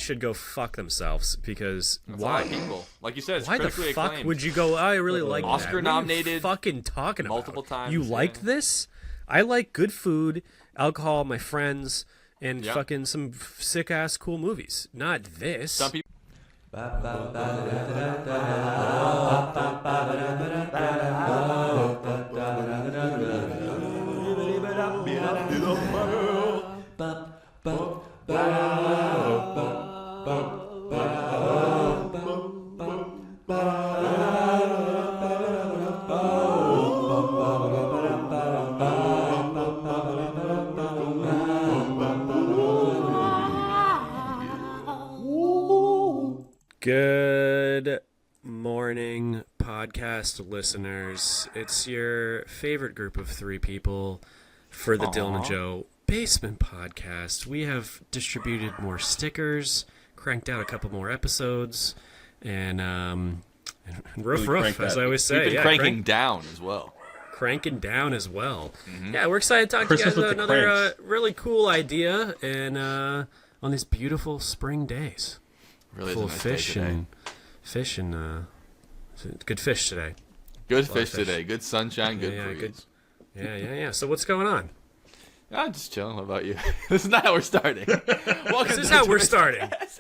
should go fuck themselves because That's why? A lot of people. Like you said, it's Why the critically fuck acclaimed. would you go? I really like that. Oscar What are you nominated fucking talking about multiple times, You yeah. liked this? I like good food, alcohol, my friends, and Yep. fucking some sick ass cool movies. Not this. Some people. Good morning, podcast listeners. It's your favorite group of three people for the Dylan and Joe Basement Podcast. We have distributed more stickers, cranked out a couple more episodes, and roof, as I always say. We've been cranking down as well. Cranking down as well. Mm-hmm. Yeah, we're excited to talk to you Christmas guys about with the another cranks. really cool idea and on these beautiful spring days. Really Full is a of nice day fish and good fish today. Good lot of fish fish. today. Good sunshine. Good Yeah, breeze. Yeah. So what's going on? I'm just chilling. How about you? This is not how we're starting. Welcome This is to how the we're Twist. starting. This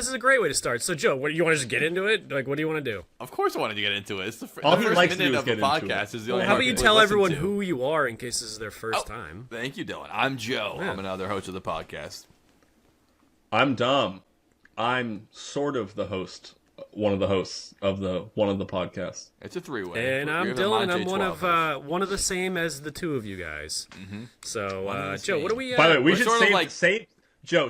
is a great way to start. So, Joe, what you want to just get into it? Like, what do you want to do? Of course, I wanted to get into it. It's the, All the he first likes to minute do is of the get into podcast it. is the only How part about you people tell listen everyone to. who you are in case this is their first time? Thank you, Dylan. I'm Joe. Yeah. I'm another host of the podcast. I'm Dom. I'm sort of the host, one of the hosts of the podcast. It's a three-way. And We I'm have a Dylan. Monte I'm 12 one of the same as the two of you guys. So, One of the Joe, same. what do we? By the way, we we're should sort of save, like-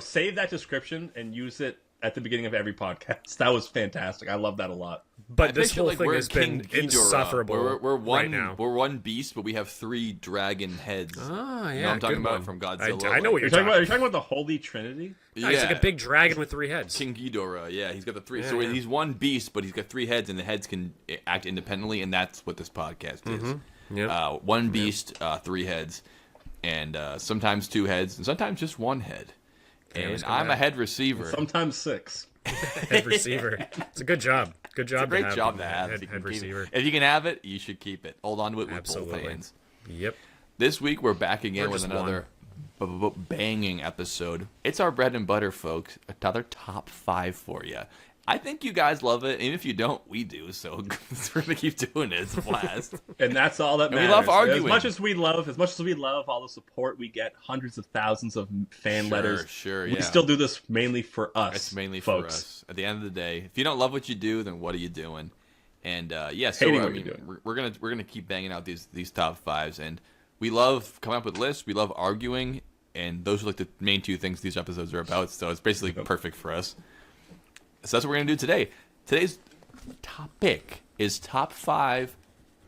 save that description and use it at the beginning of every podcast. That was fantastic. I love that a lot. but I this picture whole like thing we're has King been Ghidorah. insufferable We're one. right now. We're one beast, but we have three dragon heads. Oh, yeah, You know what I'm talking good about one. from Godzilla. I know what you're Are talking you talking about the Holy Trinity? about. He's like a big dragon with three heads. King Ghidorah, yeah, he's got the three. Yeah, so yeah. he's one beast, but he's got three heads, and the heads can act independently, and that's what this podcast is. Yep. One beast, three heads, and sometimes two heads, and sometimes just one head. And always come I'm a back. head receiver. Sometimes six. Head receiver. It's a good job. Good job. It's a great to have job him, to have. Head, If you head can keep it. receiver. If you can have it, you should keep it. Hold on to it with both Absolutely. hands. Yep. This week we're back again Or with just another banging episode. It's our bread and butter, folks. Another top 5 for you. I think you guys love it, and if you don't, we do. So we're gonna keep doing it. It's a blast. And that's all that And matters. we love arguing. As much as we love all the support we get, hundreds of thousands of fan letters. Sure, We yeah. still do this mainly for us. It's mainly folks. for us. At the end of the day, if you don't love what you do, then what are you doing? And yeah, so Hating I what mean, you're doing. we're gonna keep banging out these top 5s, and we love coming up with lists. We love arguing, and those are like the main two things these episodes are about. So it's basically perfect for us. So that's what we're gonna do today. Today's topic is top 5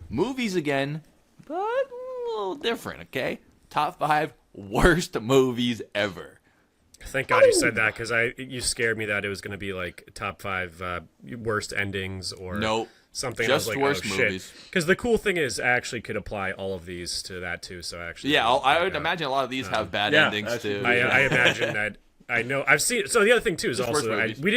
movies again, but a little different. Okay, top 5 worst movies ever. Thank God you said that because you scared me that it was going to be like top 5 worst endings or Nope. something. Just I was like, worst oh, movies. Because the cool thing is, I actually could apply all of these to that too. So actually, Yeah, I would imagine a lot of these have bad yeah, endings that's- too. I imagine that. I know I've seen. So the other thing too is Just worst also movies. we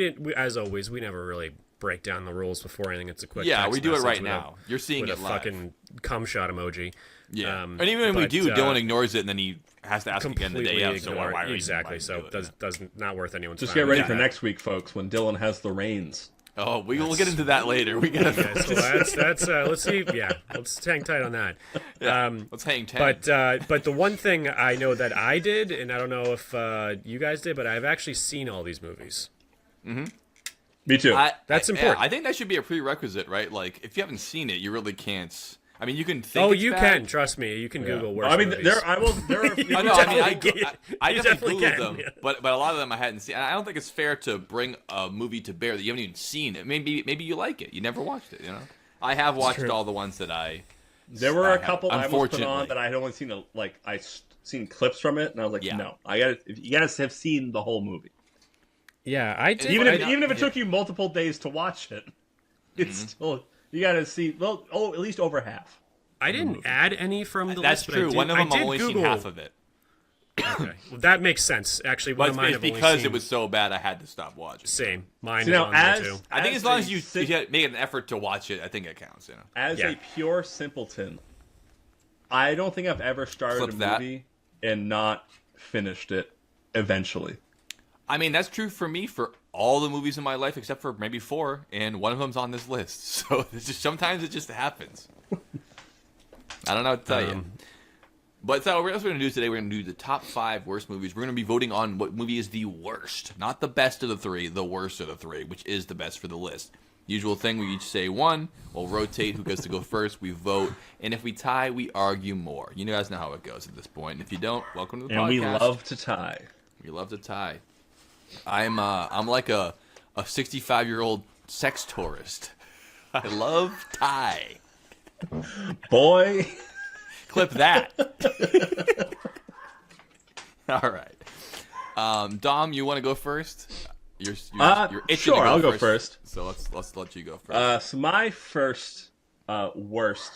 didn't as always we never really break down the rules before anything. It's a quick Yeah, text we do it message right with now. You're seeing with it a live. fucking cum shot emoji. Yeah, Um, and even when we but, do, Dylan ignores it, and then he has to ask again the completely day of. So ignore why it. are Exactly. we So do it? does not worth anyone's Just time. get ready Yeah. for next week, folks, when Dylan has the reins. Oh, we will get into that later. We gotta. Yeah, so that's let's see. Yeah, let's hang tight on that. Let's hang 10. But the one thing I know that I did, and I don't know if you guys did, but I've actually seen all these movies. Me too. That's Yeah, important. I think that should be a prerequisite, right? Like, if you haven't seen it, you really can't. I mean, you can think. Oh, it's you bad. can trust me. You can Google worst I mean, movies. there are. I know. I mean, I definitely definitely definitely Googled can, them, yeah. but a lot of them I hadn't seen. And I don't think it's fair to bring a movie to bear that you haven't even seen. It maybe you like it. You never watched it. You know, I have watched true. all the ones that I. There were a couple I almost put Unfortunately. on that I had only seen seen clips from it, and I was like, Yeah. no, you gotta have seen the whole movie. Yeah, I did. Even I- if it took you multiple days to watch it, it's still you gotta see. Well, at least over half. I didn't add any from the That's list. but I true. did- One of I them I've did only seen Google- half of it. Okay. Well, that makes sense. Actually, one But of mine it's have only because seen... it was so bad, I had to stop watching. Same. Mine So is now, on there too. I think as long as you sick- make an effort to watch it, I think it counts. You know. As Yeah. a pure simpleton, I don't think I've ever started Flip a that. movie and not finished it eventually. I mean, that's true for me for all the movies in my life except for maybe 4, and one of them's on this list. So it's just, sometimes it just happens. I don't know what to tell you. But so what we're going to do today, we're going to do the top 5 worst movies. We're going to be voting on what movie is the worst. Not the best of the 3, the worst of the 3, which is the best for the list. Usual thing, we each say one. We'll rotate who gets to go first. We vote. And if we tie, we argue more. You guys know how it goes at this point. And if you don't, welcome to the And podcast. we love to tie. We love to tie. I'm like a 65-year-old sex tourist. I love tie. Boy, Clip that. All right. Dom, you want to go first? You're itching sure, to go I'll go first. So let's let you go first. So my first worst.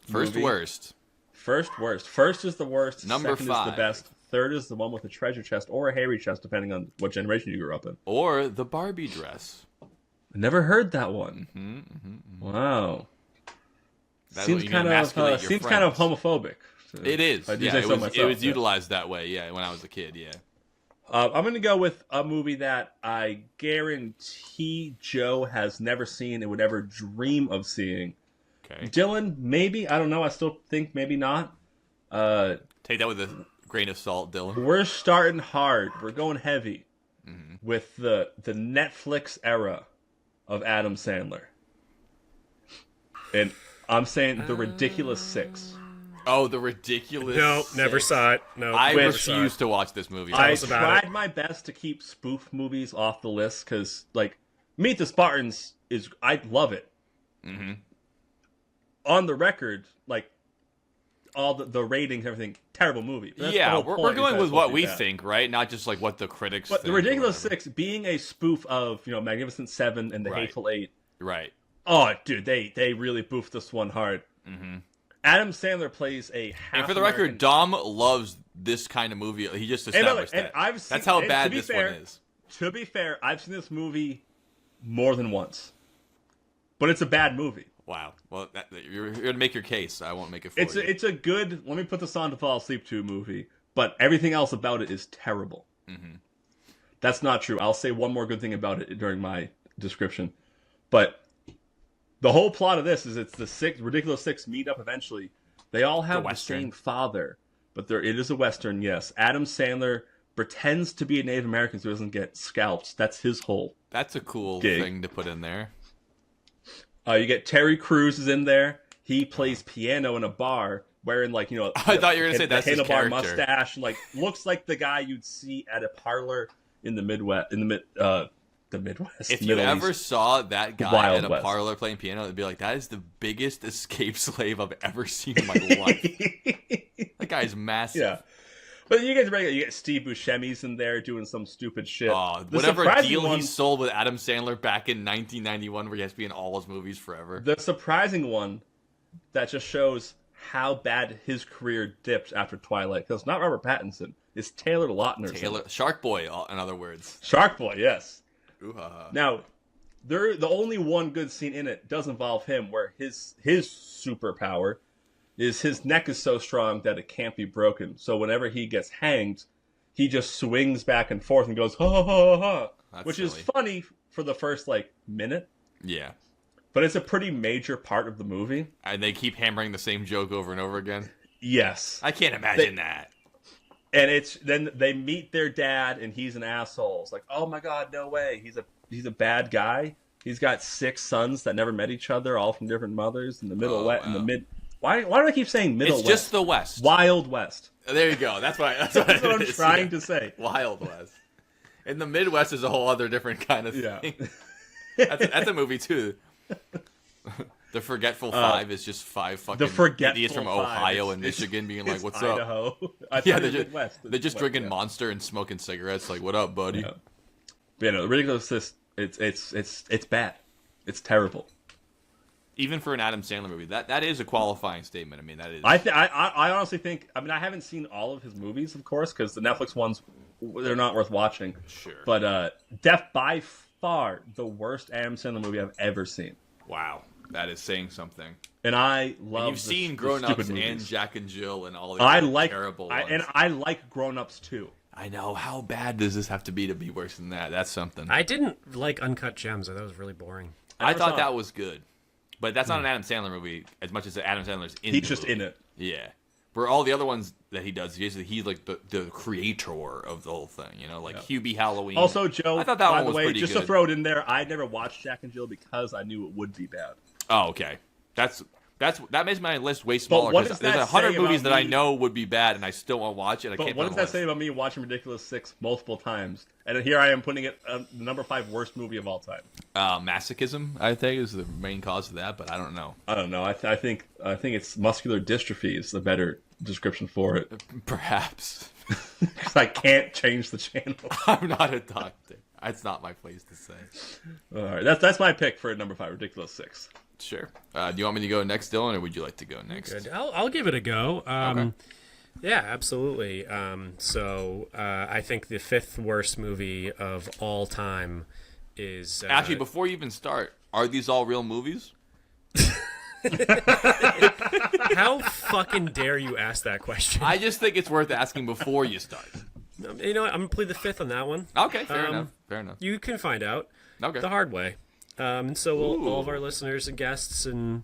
First movie. worst. First worst. First is the worst. Number second 5. is the best. Third is the one with a treasure chest or a hairy chest, depending on what generation you grew up in. Or the Barbie dress. I never heard that one. Mm-hmm. Wow. That's Seems what you kind emasculate of your kind of friends. homophobic. It is. I do Yeah, say it so was, myself, it was yeah. utilized that way. Yeah, when I was a kid. Yeah. I'm going to go with a movie that I guarantee Joe has never seen and would ever dream of seeing. Okay. Dylan, maybe. I don't know. I still think maybe not. Take that with a grain of salt, Dylan. We're starting hard. We're going heavy Mm-hmm. with the Netflix era of Adam Sandler. And I'm saying The Ridiculous Six. Oh, the ridiculous. No, never Six. saw it. No, I never saw it. refuse to watch this movie. I us about tried it. my best to keep spoof movies off the list because, like, Meet the Spartans is I love it. Mm-hmm. On the record, like, all the ratings, everything, terrible movie. That's the Yeah, whole we're point, is going that with it's what supposed to we be bad. think, right? Not just like what the critics But think. The or Ridiculous whatever. Six being a spoof of Magnificent Seven and The Right. Hateful Eight. Right. Oh, dude, they really boofed this one hard. Mm-hmm. Adam Sandler plays a half And for the American... record, Dom loves this kind of movie. He just And by the way, established and that. I've seen- That's how and bad to be this fair- one is. To be fair, I've seen this movie more than once. But it's a bad movie. Wow. Well, you're going to make your case. I won't make it for you. It's a good, let me put this on to fall asleep to movie, but everything else about it is terrible. Mm-hmm. That's not true. I'll say one more good thing about it during my description. But the whole plot of this is it's the Ridiculous Six meet up eventually. They all have the Western. same father, but it is a Western, yes. Adam Sandler pretends to be a Native American so he doesn't get scalped. That's his whole. That's a cool Gig. thing to put in there. You get Terry Crews is in there. He plays piano in a bar wearing I thought you were gonna say that's his handlebar character. mustache and looks like the guy you'd see at a parlor in the Midwest the Midwest. If you Middle ever East. saw that guy Wild at a West. parlor playing piano, it'd be like, that is the biggest escaped slave I've ever seen in my life. That guy's massive. Yeah. But you get Steve Buscemi's in there doing some stupid shit. The Whatever surprising deal one- he sold with Adam Sandler back in 1991 where he has to be in all his movies forever. The surprising one that just shows how bad his career dipped after Twilight. Because it's not Robert Pattinson. It's Taylor Lautner. Shark Boy, in other words. Shark Boy, yes. Ooh-ha-ha. Now, the only one good scene in it does involve him, where his superpower is his neck is so strong that it can't be broken. So whenever he gets hanged, he just swings back and forth and goes ha ha ha ha, That's which silly. is funny for the first minute, Yeah. but it's a pretty major part of the movie. And they keep hammering the same joke over and over again. Yes, I can't imagine that. and it's then they meet their dad and he's an asshole. It's like, oh my god, no way, he's a bad guy. He's got 6 sons that never met each other, all from different mothers in the middle Oh, west, in wow. the mid. Why do I keep saying Middle It's West? just the West. Wild West. There you go. That's what That's what I'm it is. trying Yeah. to say. Wild West. And the Midwest is a whole other different kind of Yeah. thing. That's a movie too. The Forgetful Five is just 5 fucking Forgetful idiots from Five. Ohio and It's- Michigan being like, It's "What's up?" Idaho. I Yeah, thought they're it was just, Midwest. they're just drinking Yeah. Monster and smoking cigarettes. Like, what up, buddy? Yeah. But, the Ridiculous Six, it's bad. It's terrible. Even for an Adam Sandler movie, that is a qualifying statement. I mean, that is. I honestly think. I mean, I haven't seen all of his movies, of course, because the Netflix ones they're not worth watching. Sure. But by far the worst Adam Sandler movie I've ever seen. Wow, that is saying something. And I love. And you've seen Grown Ups and Jack and Jill and all the terrible ones. And I like Grown Ups too. I know. How bad does this have to be worse than that? That's something. I didn't like Uncut Gems. I thought it was really boring. I thought that was good. But that's not an Adam Sandler movie as much as Adam Sandler's in He's the just movie. in it. Yeah. Where all the other ones that he does, he's like the creator of the whole thing, like Hubie Halloween. Also, Joe, I thought that by one the was way, pretty just good. to throw it in there, I never watched Jack and Jill because I knew it would be bad. Oh, okay. That makes my list way smaller what because does there's that 100 say movies about that I me? know would be bad and I still won't watch it. I But can't what put does on that the say about me watching Ridiculous 6 multiple times? And here I am putting it the number 5 worst movie of all time. Masochism, I think, is the main cause of that, but I don't know. I don't know. I think it's muscular dystrophy is the better description for it. Perhaps. Because I can't change the channel. I'm not a doctor. It's not my place to say. All right, that's my pick for number 5, Ridiculous 6. Sure. Do you want me to go next, Dylan, or would you like to go next? Good. I'll give it a go. Okay. Yeah, absolutely. So I think the 5th worst movie of all time is Actually, before you even start, are these all real movies? How fucking dare you ask that question? I just think it's worth asking before you start. You know what? I'm gonna plead the 5th on that one. Okay, fair enough. Fair enough. You can find out Okay. the hard way. So will all of Ooh. our listeners and guests and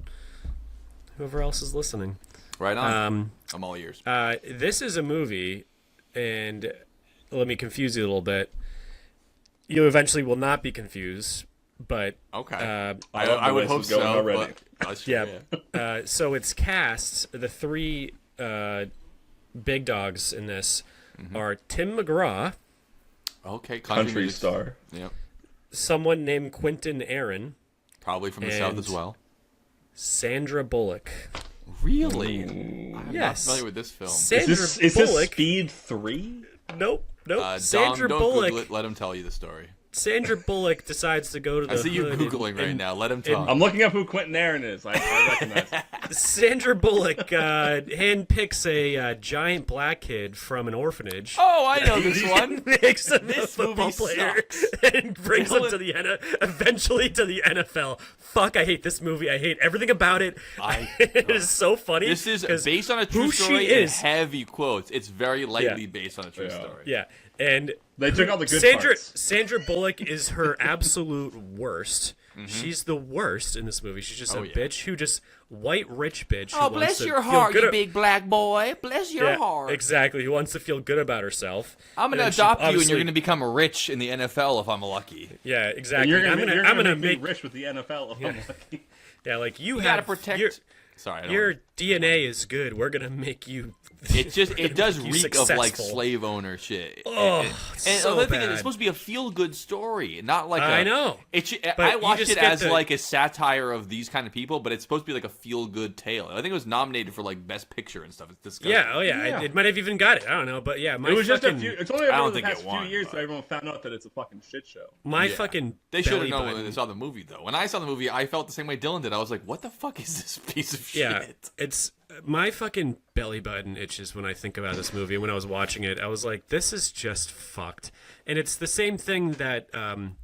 whoever else is listening. Right on. I'm all ears. This is a movie, and let me confuse you a little bit. You eventually will not be confused, but Okay. I love I the would way hope this is going so. already. But, yeah. So it's cast. The 3 big dogs in this are Tim McGraw, Okay. Country music. star. Yep. someone named Quentin Aaron, Probably from the south And- as well. Sandra Bullock. Really? I'm not Yes. familiar with this film. Sandra Is this Bullock. Speed 3? Nope. Dom, Sandra don't Bullock. Google it. Let him tell you the story. Sandra Bullock decides to go to the I see you hood Googling right and- now. Let him talk. I'm looking up who Quentin Aaron is. I recognize him. Sandra Bullock handpicks a giant black kid from an orphanage. Oh, I know this one. Makes him a This football movie player sucks. and brings him to the eventually to the NFL. Fuck, I hate this movie. I hate everything about it. It is so funny. This is 'cause based on a true who story she and is. heavy quotes. It's very lightly based on a true story. Yeah, and They took all the good Sandra parts. Sandra Bullock is her absolute worst. She's the worst in this movie. She's just a yeah. bitch who just white rich bitch. Oh, who wants bless to your feel heart, good you a- big black boy. Bless your Yeah, heart. exactly. Who wants to feel good about herself. I'm going to And she adopt you, and obviously- you're going to become rich in the NFL if I'm lucky. Yeah, And exactly. you're I'm gonna gonna make me make rich with the NFL. If I'm lucky. yeah, like you You got to have protect. your, Sorry, I don't your DNA is good. We're gonna make you. it does you reek of like successful. slave owner shit. Oh, and so another thing is, bad. it's supposed to be a feel good story, not like I know. I you watched just it get as the- like a satire of these kind of people, but it's supposed to be like a feel good tale. I think it was nominated for like best picture and stuff. It's disgusting. Yeah. Oh yeah. Yeah. It might have even got it. I don't know, but yeah, my It was just a fucking, few. It's only I don't over the think past it won, few years but- that everyone found out that it's a fucking shit show. my Yeah. fucking. They should have belly known when button. they saw the movie, though. When I saw the movie, I felt the same way Dylan did. I was like, "What the fuck is this piece of Yeah, shit?" it's my fucking belly button itches when I think about this movie. When I was watching it, I was like, "This is just fucked." And it's the same thing that, and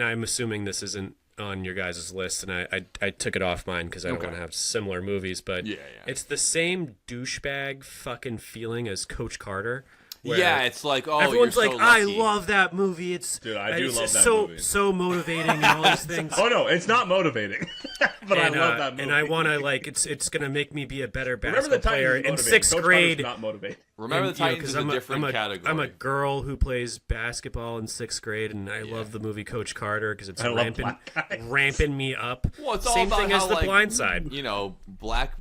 I'm assuming this isn't on your guys' list, and I took it off mine because I don't Okay. want to have similar movies. But Yeah. it's the same douchebag fucking feeling as Coach Carter. where Yeah, it's like, oh, everyone's you're like, so "I lucky." love that movie. It's Dude, I do it's love that so movie. so motivating and all these things." Oh no, it's not motivating, but and, I love that movie. and I want to like it's gonna make me be a better Remember the basketball Titans player is in motivating. sixth Coach grade. Carter's not motivating. Remember, And, the Titans is a different I'm category. I'm a girl who plays basketball in sixth grade, and I love the movie Coach Carter because it's I love ramping, black guys. ramping me up. Well, it's all Same about thing how, as The like, Blind Side. You know, black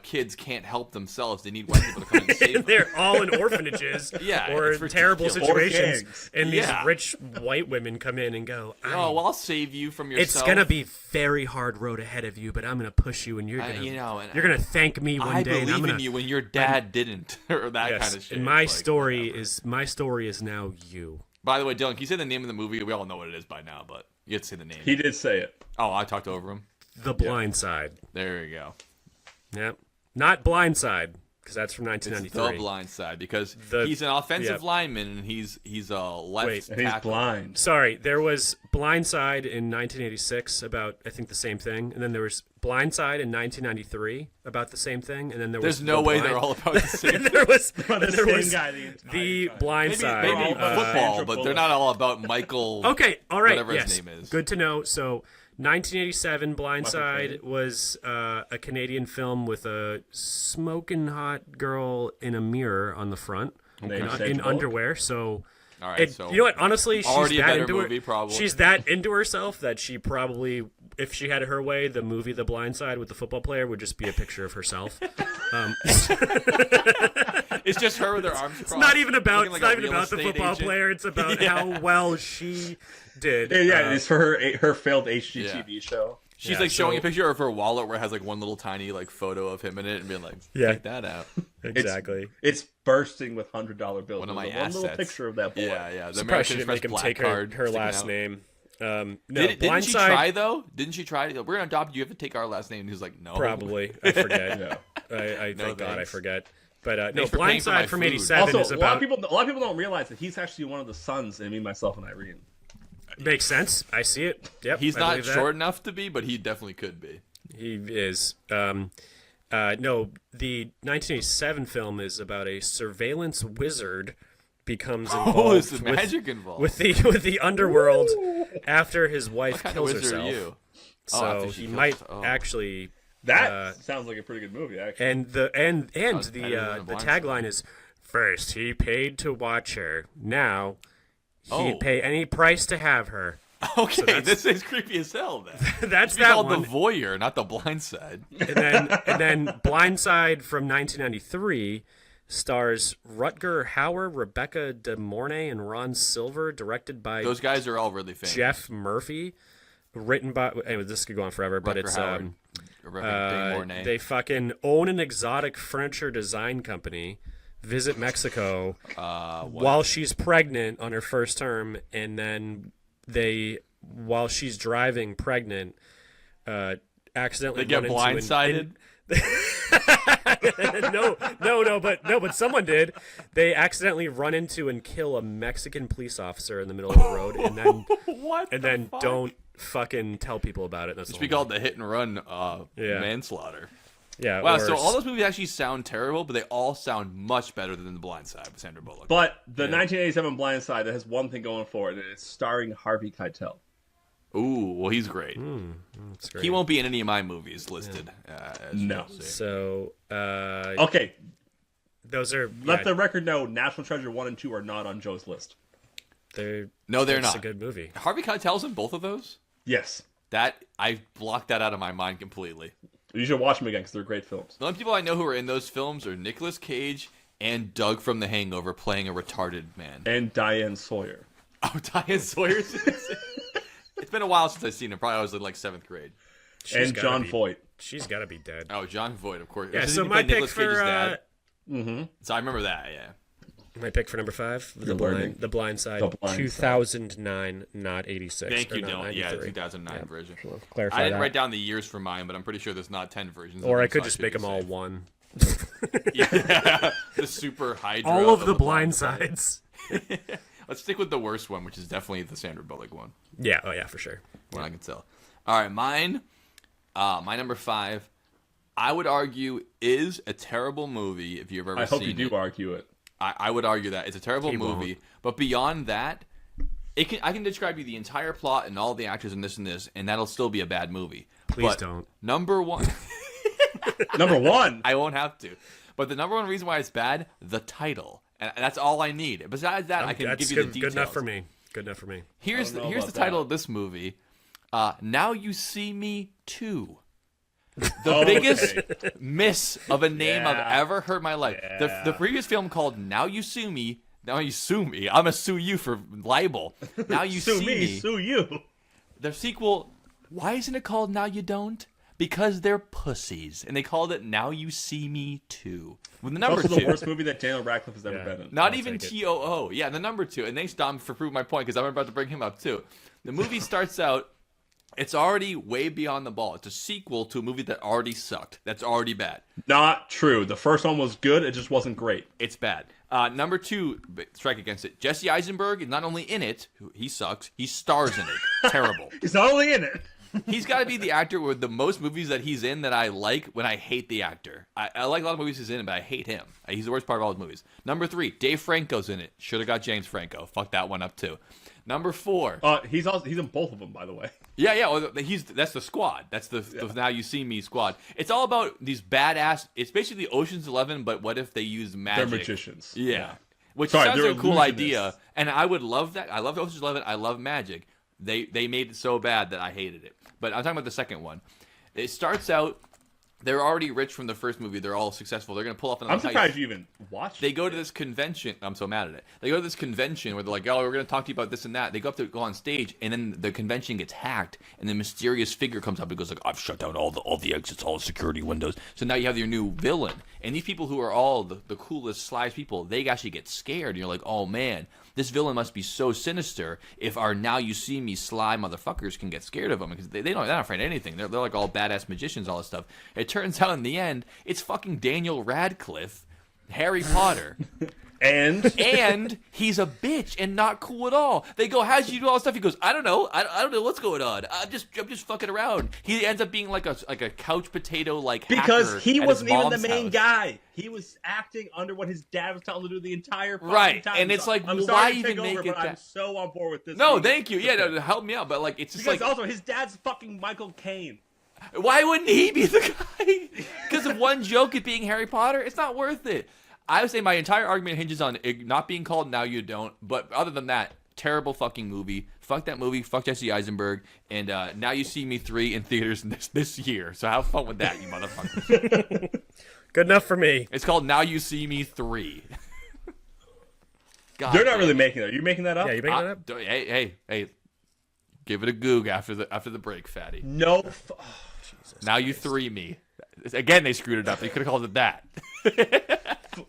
kids can't help themselves. They need white people to come and save them. They're all in orphanages Yeah, or it's in terrible ridiculous. Or situations, gangs. and these Yeah. rich white women come in and go, Oh, well, I'll save you from yourself. it's gonna be very hard road ahead of you, but I'm gonna push you, and you're gonna, and you're gonna thank me one I day. and I'm believe gonna, in you when your dad didn't, or that Yes, kind of shit. and my It's like, story whatever. is now you. By the way, Dylan, can you say the name of the movie? We all know what it is by now, but you have to say the name. He did say it. Oh, I talked over him. The Blind Side. There you go. Yep. Not Blind Side, because that's from It's 1993. the blind side because The- he's an offensive yep. lineman and he's a left Wait. And he's tackle. blind. Sorry, there was Blind Side in 1986 about, I think, the same thing. And then there was Blind Side in 1993 about the same thing. And then there was There's no The way Blind- they're all about the same. And there was, The and there same was guy the entire the time. Blind Maybe, Side. maybe football, Sandra but they're Bullock. not all about Michael. Okay, all right, whatever yes. his name is. Good to know. So, 1987 Blind Michael Side Caine. was a Canadian film with a smoking hot girl in a mirror on the front Named in, Sandra in Bullock. underwear. So, All right, it, so you know what? Honestly, she's already a that better into movie, her. probably. She's that into herself that she probably, if she had her way, the movie The Blind Side with the football player would just be a picture of herself. it's just her with her arms crossed. It's not even about. looking It's like not a even real about the estate football agent. player. It's about how well she did. Yeah, it's for her failed HGTV show. She's Yeah, like showing so- a picture of her wallet where it has like one little tiny like photo of him in it and being like, Yeah. check that out. Exactly. It's bursting with $100 bills. One of my There's one assets. little picture of that boy. Yeah. The Surprised American she didn't Express make him black take card her sticking last out. name. No, Didn't she Blindside, try though? Didn't she try? We're gonna adopt you. You have to take our last name. And he was like, no. probably. I forget. Yeah. I No thank God I thanks. forget. But no, Thanks for paying for my Blindside from food. '87 Also, is a lot about. of people don't realize that he's actually one of the sons in Me, Myself, and Irene. Makes sense. I see it. Yep. He's I not believe that. short enough to be, but he definitely could be. He is. No, the 1987 film is about a surveillance wizard becomes involved Oh, is the with, magic involved? with the underworld after his wife what kind kills of wizard herself. are you? So after she he kills- might oh. actually. That sounds like a pretty good movie, actually. And the Sounds better than the Blind tagline is, first he paid to watch her, now he'd Oh. pay any price to have her. Okay, this is creepy as hell. Then That's it's that called one. the voyeur, not the blind side. And then Blindside from 1993 stars Rutger Hauer, Rebecca De Mornay, and Ron Silver, directed by Those guys are all really famous. Jeff Murphy, written by. Anyway, this could go on forever, but Rutger it's Hauer, Rebecca De Mornay. they fucking own an exotic furniture design company, visit Mexico while she's pregnant on her first term, and then while she's driving pregnant, accidentally They get run into blindsided. but someone did. They accidentally run into and kill a Mexican police officer in the middle of the road, and then What? and the then fuck? don't fucking tell people about it. That's It should the be whole called the hit and run Yeah. manslaughter. Yeah. Wow, or so all those movies actually sound terrible, but they all sound much better than The Blind Side with Sandra Bullock. But the 1987 Blind Side that has one thing going for it, and it's starring Harvey Keitel. Ooh, well, he's great. That's great. He won't be in any of my movies listed. As No. you'll see. So Okay, those are let yeah, the record know National Treasure 1 and 2 are not on Joe's list. they're No, they're it's not. a good movie. Harvey Keitel's in both of those? Yes. That I blocked that out of my mind completely. You should watch them again because they're great films. The only people I know who are in those films are Nicolas Cage and Doug from The Hangover playing a retarded man. And Diane Sawyer. Oh, Diane Sawyer's in it. It's been a while since I've seen him. Probably I was in like 7th grade. She's And gotta John be- Voight. She's got to be dead. Oh, John Voight, of course. Yeah. Doesn't So he my play pick Nicolas Cage's for dad? Mm-hmm. So I remember that. Yeah. my pick for number 5, You're learning. the Blind Side, The Blind Side. 2009, not 86. Thank or you, not Dylan. Yeah, the 93. 2009 version. We'll clarify I didn't that. write down the years for mine, but I'm pretty sure there's not 10 versions. Or of I them, could so just should make be them all safe. one. Yeah, the super hydra. All of the blind Side. sides. Let's stick with the worst one, which is definitely the Sandra Bullock one. Yeah. Oh yeah, for sure. What I can tell. All right, mine. My number 5, I would argue, is a terrible movie. If you've ever I seen hope you do it, argue it. I would argue that it's a terrible He movie. won't. But beyond that, I can describe you the entire plot and all the actors and this, and that'll still be a bad movie. Please But don't. Number 1. Number 1. I won't have to. But the number 1 reason why it's bad, the title. And that's all I need. Besides that, I can That's give you good, the details. good enough for me. Good enough for me. Here's I the don't know here's the about title that. of this movie. Now You See Me 2. The Okay. biggest miss of a name I've Yeah. ever heard in my life. Yeah. The previous film called Now You Sue Me. Now You Sue Me. I'm gonna sue you for libel. Now You Sue See me, Me. sue you. The sequel. Why isn't it called Now You Don't? Because they're pussies, and they called it Now You See Me 2. With the number Also 2. the worst movie that Daniel Radcliffe has ever Yeah. been in. Not I'll even take it. TOO. Yeah, the number 2. And thanks, Dom, for proving my point because I'm about to bring him up too. The movie starts out It's already way beyond the ball. It's a sequel to a movie that already sucked. That's already bad. Not true. The first one was good. It just wasn't great. It's bad. Number 2, strike against it. Jesse Eisenberg is not only in it, he sucks, he stars in it. Terrible. He's not only in it. He's got to be the actor with the most movies that he's in that I like when I hate the actor. I like a lot of movies he's in, but I hate him. He's the worst part of all his movies. Number 3, Dave Franco's in it. Should have got James Franco. Fuck that one up too. Number 4. He's in both of them, by the way. Yeah. Well, that's the squad. That's the Now You See Me squad. It's all about these badass. It's basically Ocean's 11, but what if they use magic? They're magicians. Yeah. Which Sorry, sounds they're like a cool illusionists. idea, and I would love that. I love Ocean's 11. I love magic. They made it so bad that I hated it. But I'm talking about the second one. It starts out. They're already rich from the first movie. They're all successful. They're going to pull off another I'm surprised you even watched They go to this convention. I'm so mad at it. They go to this convention where they're like, oh, we're going to talk to you about this and that. They go go on stage, and then the convention gets hacked, and the mysterious figure comes up and goes like, I've shut down all the exits, all the security windows. So now you have your new villain. And these people who are all the coolest, slyest people, they actually get scared. And you're like, oh, man, this villain must be so sinister if our Now You See Me sly motherfuckers can get scared of him. Because they're not afraid of anything. They're like all badass magicians, all this stuff. It turns out in the end, it's fucking Daniel Radcliffe, Harry Potter. And he's a bitch and not cool at all. They go, how'd you do all this stuff? He goes, I don't know. I don't know what's going on. I'm just fucking around. He ends up being like a couch potato because hacker he at wasn't his even the mom's main house. guy. He was acting under what his dad was telling him to do the entire fucking Right. time. And it's like, I'm well, sorry why to even take make over, it but I'm that? so on board with this. No, movie. thank you. Yeah, no, help me out. But like, it's just Because like, also his dad's fucking Michael Caine. why wouldn't he be the guy? Because of one joke at being Harry Potter? It's not worth it. I would say my entire argument hinges on it not being called Now You Don't. But other than that, terrible fucking movie. Fuck that movie. Fuck Jesse Eisenberg. And Now You See Me 3 in theaters this year. So have fun with that, you motherfuckers. Good enough for me. It's called Now You See Me 3. God, They're not really making that. Are you making that up? Yeah, you making that up? Hey. Give it a goog after the break, fatty. No. Now You 3 Me. Again, they screwed it up. They could have called it that.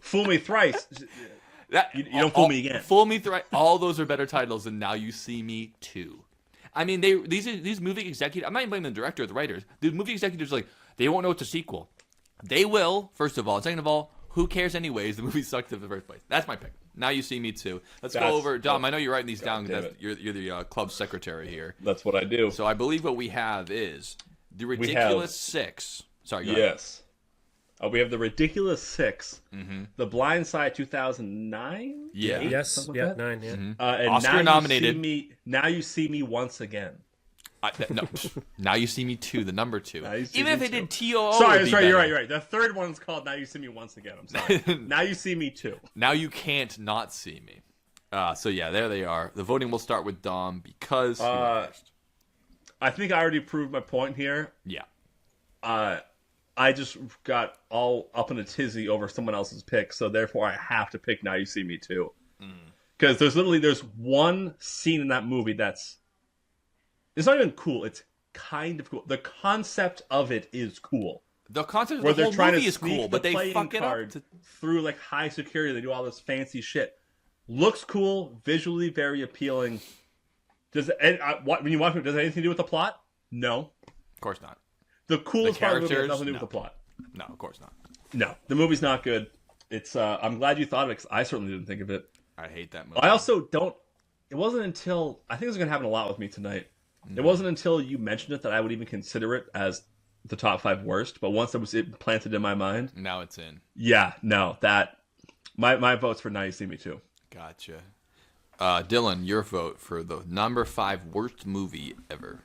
Fool me thrice. That You don't fool me again. Fool me thrice. All those are better titles than Now You See Me 2. I mean, these movie executives. I'm not even blaming the director or the writers. The movie executives they won't know it's a sequel. They will, first of all. And second of all, who cares anyways? The movie sucked in the first place. That's my pick. Now You See Me 2. Let's go over. Dom, I know you're writing these down damn because you're the club secretary here. That's what I do. So I believe what we have is the Ridiculous Six. Sorry, go ahead. Yes. We have the Ridiculous Six, The Blind Side 2009. Yeah. Yes. Something like Yeah. that? 9. Yeah. And Oscar nominated. Now You See Me Once Again. No. Now You See Me 2, the number 2. Now You See Even Me if they 2. did TOO. Sorry, would be you're better. right. The third one's called Now You See Me Once Again. I'm sorry. Now You See Me 2. Now You Can't Not See Me. So yeah, there they are. The voting will start with Dom because he went first. I think I already proved my point here. Yeah. I just got all up in a tizzy over someone else's pick, so therefore I have to pick Now You See Me Too. Because there's one scene in that movie it's not even cool. It's kind of cool. The concept of it is cool. The concept Where of the they're whole trying movie to is sneak cool, but the they playing fuck it up. card through like high security. They do all this fancy shit. Looks cool, visually very appealing. When you watch it, does it have anything to do with the plot? No. Of course not. The coolest part of the movie has characters? nothing to do with No. the plot. No, of course not. No, the movie's not good. It's. I'm glad you thought of it because I certainly didn't think of it. I hate that movie. I also don't. It wasn't until I think this is going to happen a lot with me tonight. It wasn't until you mentioned it that I would even consider it as the top 5 worst. But once it planted in my mind, Now it's in. yeah, no, that my vote's for Now You See Me Too. Gotcha. Dylan, your vote for the number 5 worst movie ever.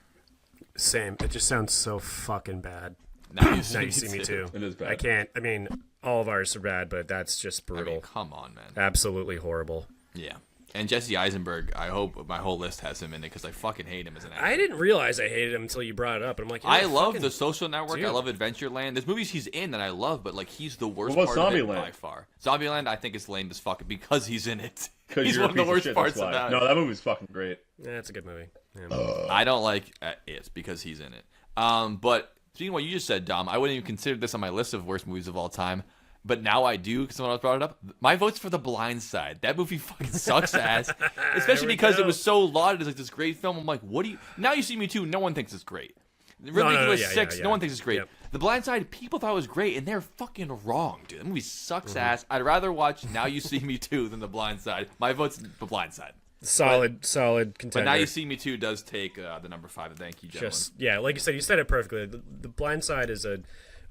Same. It just sounds so fucking bad. Now You Now See, You See Me Too. It is bad. I can't. I mean, all of ours are bad, but that's just I brutal. mean, come on, man. Absolutely horrible. Yeah. And Jesse Eisenberg, I hope my whole list has him in it because I fucking hate him as an actor. I didn't realize I hated him until you brought it up. And I'm like, I you're love fucking- The Social Network. dude. I love Adventureland. There's movies he's in that I love, but like he's the worst What about part of it Zombieland? by far. Zombieland, I think is lame as fuck because he's in it. 'Cause He's you're a one of the piece worst shit, parts that's why. about No, it. that movie's fucking great. Yeah, it's a good movie. Yeah. I don't like it because he's in it. But speaking of what you just said, Dom, I wouldn't even consider this on my list of worst movies of all time. but now I do because someone else brought it up. My vote's for The Blind Side. That movie fucking sucks ass, especially because it was so lauded as like this great film. I'm like, what do you? Now You See Me Too. No one thinks it's great. Ridiculous Six. No one thinks it's great. Yep. The Blind Side. People thought it was great, and they're fucking wrong, dude. That movie sucks ass. I'd rather watch Now You See Me Too than The Blind Side. My vote's The Blind Side. Solid contender. But Now You See Me Too does take the number 5. Thank you, gentlemen. Like you said it perfectly. The Blind Side is a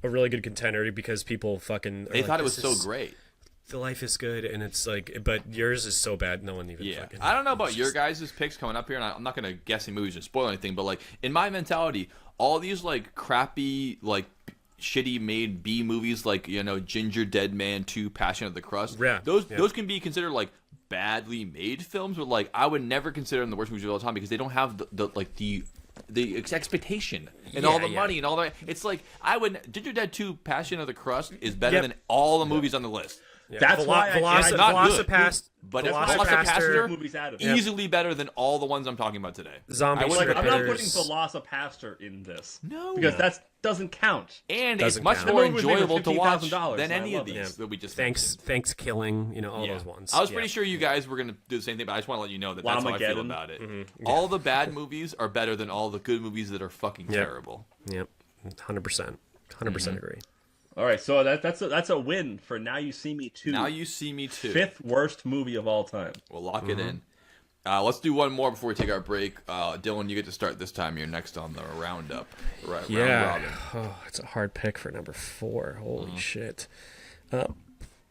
really good contender because people fucking They thought it was so great. The life is good, and it's like, but yours is so bad. No one even. Yeah, fucking, I don't know about your guys' picks coming up here, and I'm not gonna guess any movies or spoil anything. But like in my mentality, all these like crappy, like shitty made B movies, like Ginger Dead Man 2, Passion of the Crust. Yeah, those can be considered like badly made films, but like I would never consider them the worst movies of all time because they don't have the expectation and all the money and all that. It's like Ginger Dead 2, Passion of the Crust is better than all the movies on the list. Yeah. That's why it's not good. But Velocipaster movies out of easily better than all the ones I'm talking about today. Zombie I'm not Strippers. putting Velocipaster in this. No, because that doesn't count. And Doesn't it's much count. more That movie was made for enjoyable to watch $15,000, than any of I love these that we just Thanks Killing, all those ones. I was pretty sure you guys were gonna do the same thing, but I just want to let you know that that's how I feel about it. All the bad movies are better than all the good movies that are fucking terrible. Yep, 100%, 100% agree. All right, so that's a win for Now You See Me Too. Now You See Me Too. 5th worst movie of all time. We'll lock it in. Let's do one more before we take our break. Dylan, you get to start this time. You're next on the roundup. Right, round robin. Oh, it's a hard pick for number 4. Holy shit.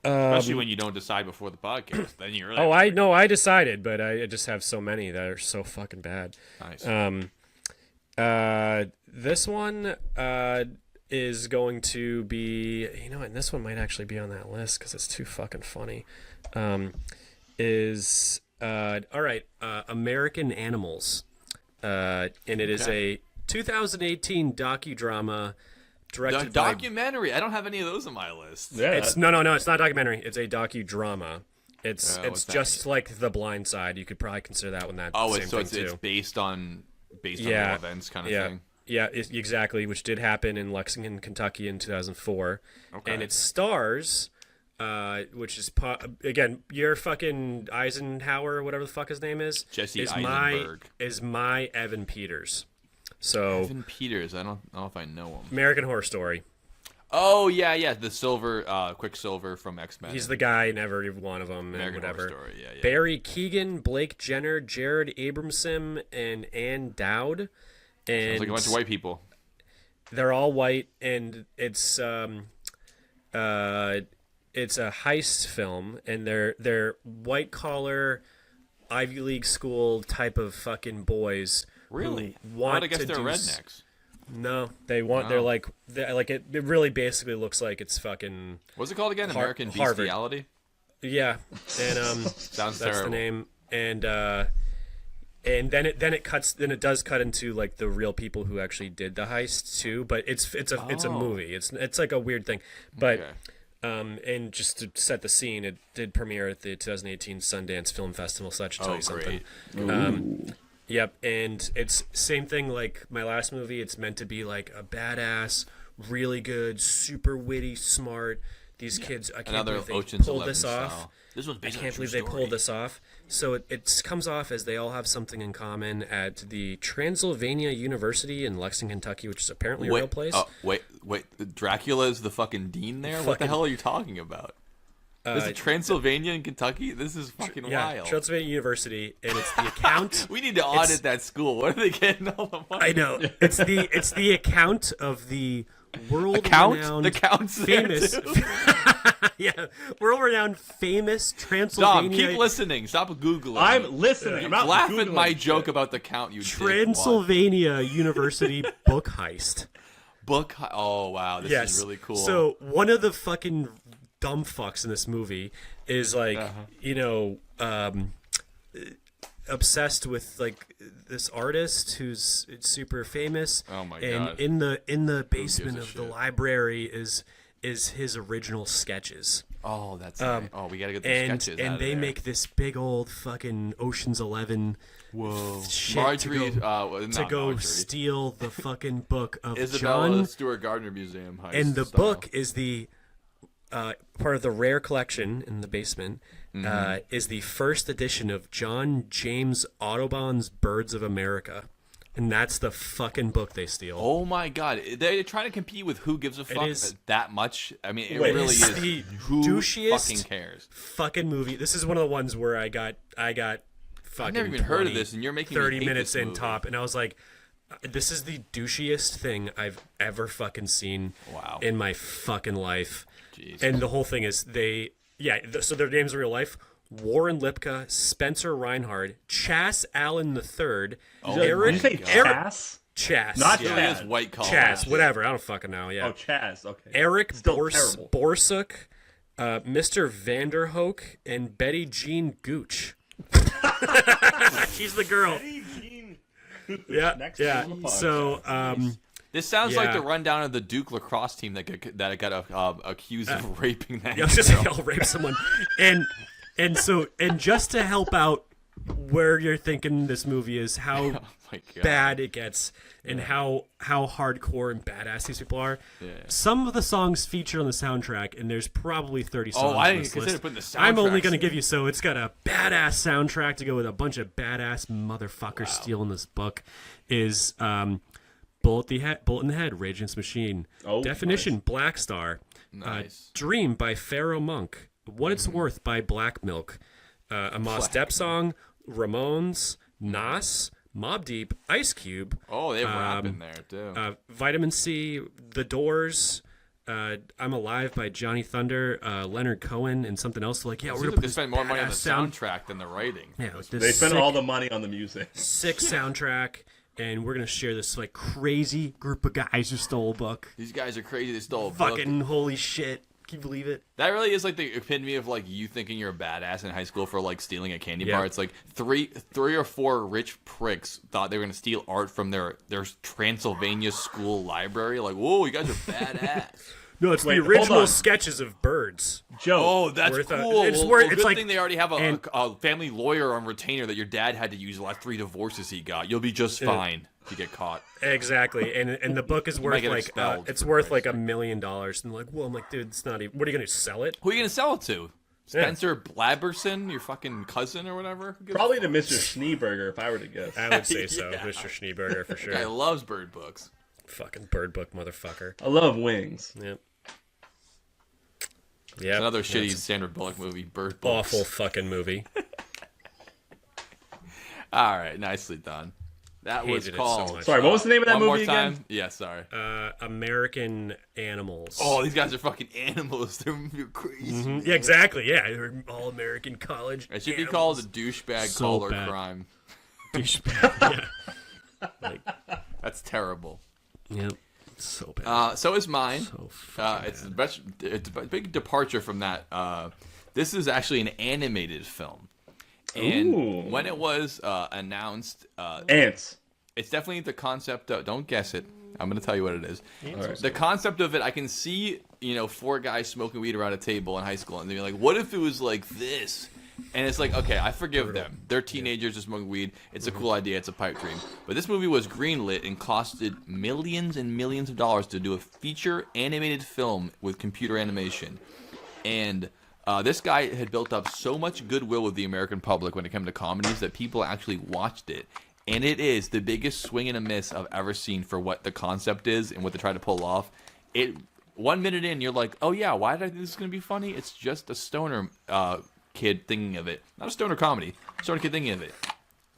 Especially when you don't decide before the podcast. Then you're really I decided, but I just have so many that are so fucking bad. Nice. This one is going to be, and this one might actually be on that list because it's too fucking funny. All right, American Animals, and it is a 2018 docudrama directed by documentary. I don't have any of those on my list. Yeah, It's no, it's not a documentary. It's a docudrama. It's what's that just like The Blind Side. You could probably consider that one that. same thing it's too. based on real events kind of thing. Yeah, exactly, which did happen in Lexington, Kentucky in 2004. Okay. And it stars, which is, again, your fucking Eisenhower, whatever the fuck his name is. Jesse is Eisenberg. Is my Evan Peters. So Evan Peters, I don't know if I know him. American Horror Story. Oh, yeah, the Silver, Quicksilver from X-Men. He's the guy in every one of them American and whatever. Horror Story, yeah. Barry Keoghan, Blake Jenner, Jared Abramson, and Ann Dowd. And Sounds like a bunch of white people. they're all white, and it's a heist film, and they're white collar, Ivy League school type of fucking boys. Really? Who want I guess to they're do rednecks. No, they want. They're like it really basically looks like it's fucking. What's it called again? American Harvard. Bestiality? Yeah, and Sounds that's terrible. the name, and then it does cut into like the real people who actually did the heist too, but it's a movie. It's like a weird thing, but Okay. and just to set the scene, it did premiere at the 2018 Sundance Film Festival. So that should tell you something. Great. Yep, and it's same thing like my last movie. It's meant to be like a badass, really good, super witty, smart. These kids, I can't Another believe they Ocean's pulled 11 this style. off. This was I based on a can't true believe they story. pulled this off. So it comes off as they all have something in common at the Transylvania University in Lexington, Kentucky, which is apparently a real place. Wait. Dracula's the fucking dean there? What the hell are you talking about? This is Transylvania in Kentucky? This is fucking wild. Transylvania University, and it's the account. We need to audit that school. Where are they getting all the money? I know it's the account of the world-renowned, The count's there famous, too? yeah, world-renowned, famous Transylvania. Dom, keep listening. Stop Googling. I'm listening. I'm not Laugh at Googling my shit. joke about the count, you Transylvania University book heist. book. Oh, wow. This is really cool. So one of the fucking dumb fucks in this movie is like, obsessed with like this artist who's super famous. Oh my and God. in the basement a of the shit? library is his original sketches. Oh, that's nice. Oh, we got to get the And sketches out of they there. make this big old fucking Ocean's 11 Whoa. shit Marjorie, to not go Marjorie. steal the fucking book of Isabella John. Stewart Gardner Museum heist And the style. book is the part of the rare collection in the basement, Mm-hmm. is the first edition of John James Audubon's Birds of America. And that's the fucking book they steal. Oh my god, they're trying to compete with Who Gives a Fuck is- that much. I mean, it Wait, really it's is. the Who douchiest fucking cares? Fucking movie. This is one of the ones where I got fucking I've never even heard of 20, this, and you're making me 30 hate minutes this in movie. top, and I was like, this is the douchiest thing I've ever fucking seen Wow. in my fucking life. Jeez. And the whole thing is so their names in real life: Warren Lipka, Spencer Reinhard, Chas Allen III, Did you say Chas? Chas, Not It Chaz. really is white collar. Chas, shit. whatever. I don't fucking know. Yeah. Oh, Chaz. Okay. Eric Still terrible. Borsuk, Mr. Vanderhoek, and Betty Jean Gooch. She's the girl. Yeah, Next yeah. on the podcast. So, This sounds like Yeah. the rundown of the Duke lacrosse team that got accused of raping that. I was just saying, girl. I'll rape someone, and just to help out where you're thinking this movie is, how Oh my god. bad it gets, and how hardcore and badass these people are. Yeah. Some of the songs featured on the soundtrack, and there's probably 30 songs. Oh, I on didn't this consider list. putting the I'm only soundtracks going to in. give you so it's got a badass soundtrack to go with a bunch of badass motherfuckers stealing this book. Is Bullet in the Head, Rage Against the Machine. Oh, Definition, Black Star. Nice. Dream by Pharaoh Monk. What It's Worth by Black Milk. A Mos Def song, Ramones, Nas, Mobb Deep, Ice Cube, Oh, they have rap in there too. Vitamin C, The Doors, I'm Alive by Johnny Thunder, Leonard Cohen, and something else. Like, yeah, we're Seems gonna like put they this spend more money on the badass soundtrack than the writing. Yeah, with They this spend sick, all the money on the music. sick soundtrack, and we're gonna share this like crazy group of guys who stole a book. These guys are crazy. They stole a book. Fucking holy shit! Can you believe it? That really is like the epitome of like you thinking you're a badass in high school for like stealing a candy Yeah. bar. It's like three or four rich pricks thought they were gonna steal art from their Transylvania school library. Like, whoa, you guys are badass. No, it's Wait, the hold original on. sketches of birds. Joe. Oh, that's Worth a- cool. it's Well, worth- well, it's good like- thing they already have and- a family lawyer on retainer that your dad had to use the last 3 divorces he got. You'll be just fine if you get caught. Exactly, and the book is might worth get like expelled, it's for worth Christ's like $1 million. And like, well, I'm like, dude, it's not even. What are you gonna do, sell it? Who are you gonna sell it to? Spencer Blabberson, your fucking cousin or whatever? Who gives a Probably to fuck? Mr. Schneeberger, if I were to guess. I would say so, Yeah. Mr. Schneeberger for Guy sure. loves bird books. Fucking bird book motherfucker. I love wings. Yep. Yep. Another shitty That's Sandra Bullock movie, Bird Books. awful fucking movie. All right, nicely done. That was Hated it so called. much. Sorry, what was the name of that one movie more time. again? Yeah, sorry. American Animals. Oh, these guys are fucking animals. They're crazy. Yeah, exactly. Yeah, they're all American college. It should be animals. called a douchebag So color bad. crime. Douchebag. Yeah. Like, That's terrible. yep. So bad. So is mine. So fucking It's a big departure from that. This is actually an animated film, and Ooh. when it was announced, Ants. it's definitely the concept of. Don't guess it. I'm going to tell you what it is. Alright. The concept of it, I can see, 4 guys smoking weed around a table in high school, and they're like, "What if it was like this?" And it's like, okay, I forgive them. They're teenagers just smoking weed. It's a cool idea. It's a pipe dream. But this movie was greenlit and costed millions and millions of dollars to do a feature animated film with computer animation. And this guy had built up so much goodwill with the American public when it came to comedies that people actually watched it. And it is the biggest swing and a miss I've ever seen for what the concept is and what they try to pull off. 1 minute in, you're like, oh yeah, why did I think this is going to be funny? It's just a stoner kid thinking of it. Not a stoner comedy. Stoner kid thinking of it.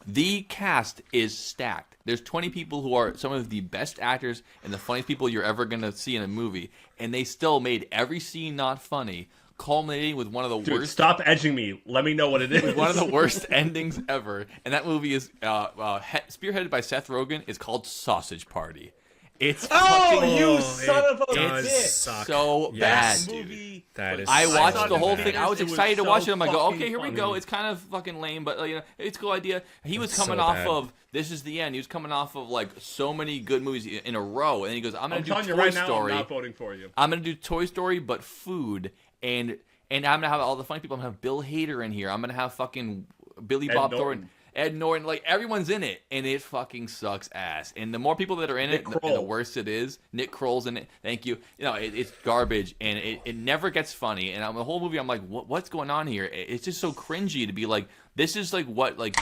The cast is stacked. There's 20 people who are some of the best actors and the funniest people you're ever going to see in a movie. And they still made every scene not funny, culminating with one of the Dude, worst stop edging me. Let me know what it is. one of the worst endings ever. And that movie is spearheaded by Seth Rogen. It's called Sausage Party. It's Oh, fucking you it son of a does bitch! suck. so Yes. bad, dude. Movie. That is. I so watched thought the it whole was thing. I was it was excited to so watch it. I'm like, fucking okay, here we funny. go. It's kind of fucking lame, but it's a cool idea. He was coming so off bad. of This Is the End. He was coming off of like so many good movies in a row, and he goes, I'm gonna I'm do telling you Toy right now, I'm Story. not voting for you. I'm gonna do Toy Story, but food, and I'm gonna have all the funny people. I'm gonna have Bill Hader in here. I'm gonna have fucking Billy Ed Bob Norton. Thornton. Ed Norton, like everyone's in it, and it fucking sucks ass. And the more people that are in it, and the worse it is. Nick Kroll's in it. Thank you. You know, it's garbage, and it never gets funny. And the whole movie, I'm like, what's going on here? It's just so cringy to be like, this is like what like.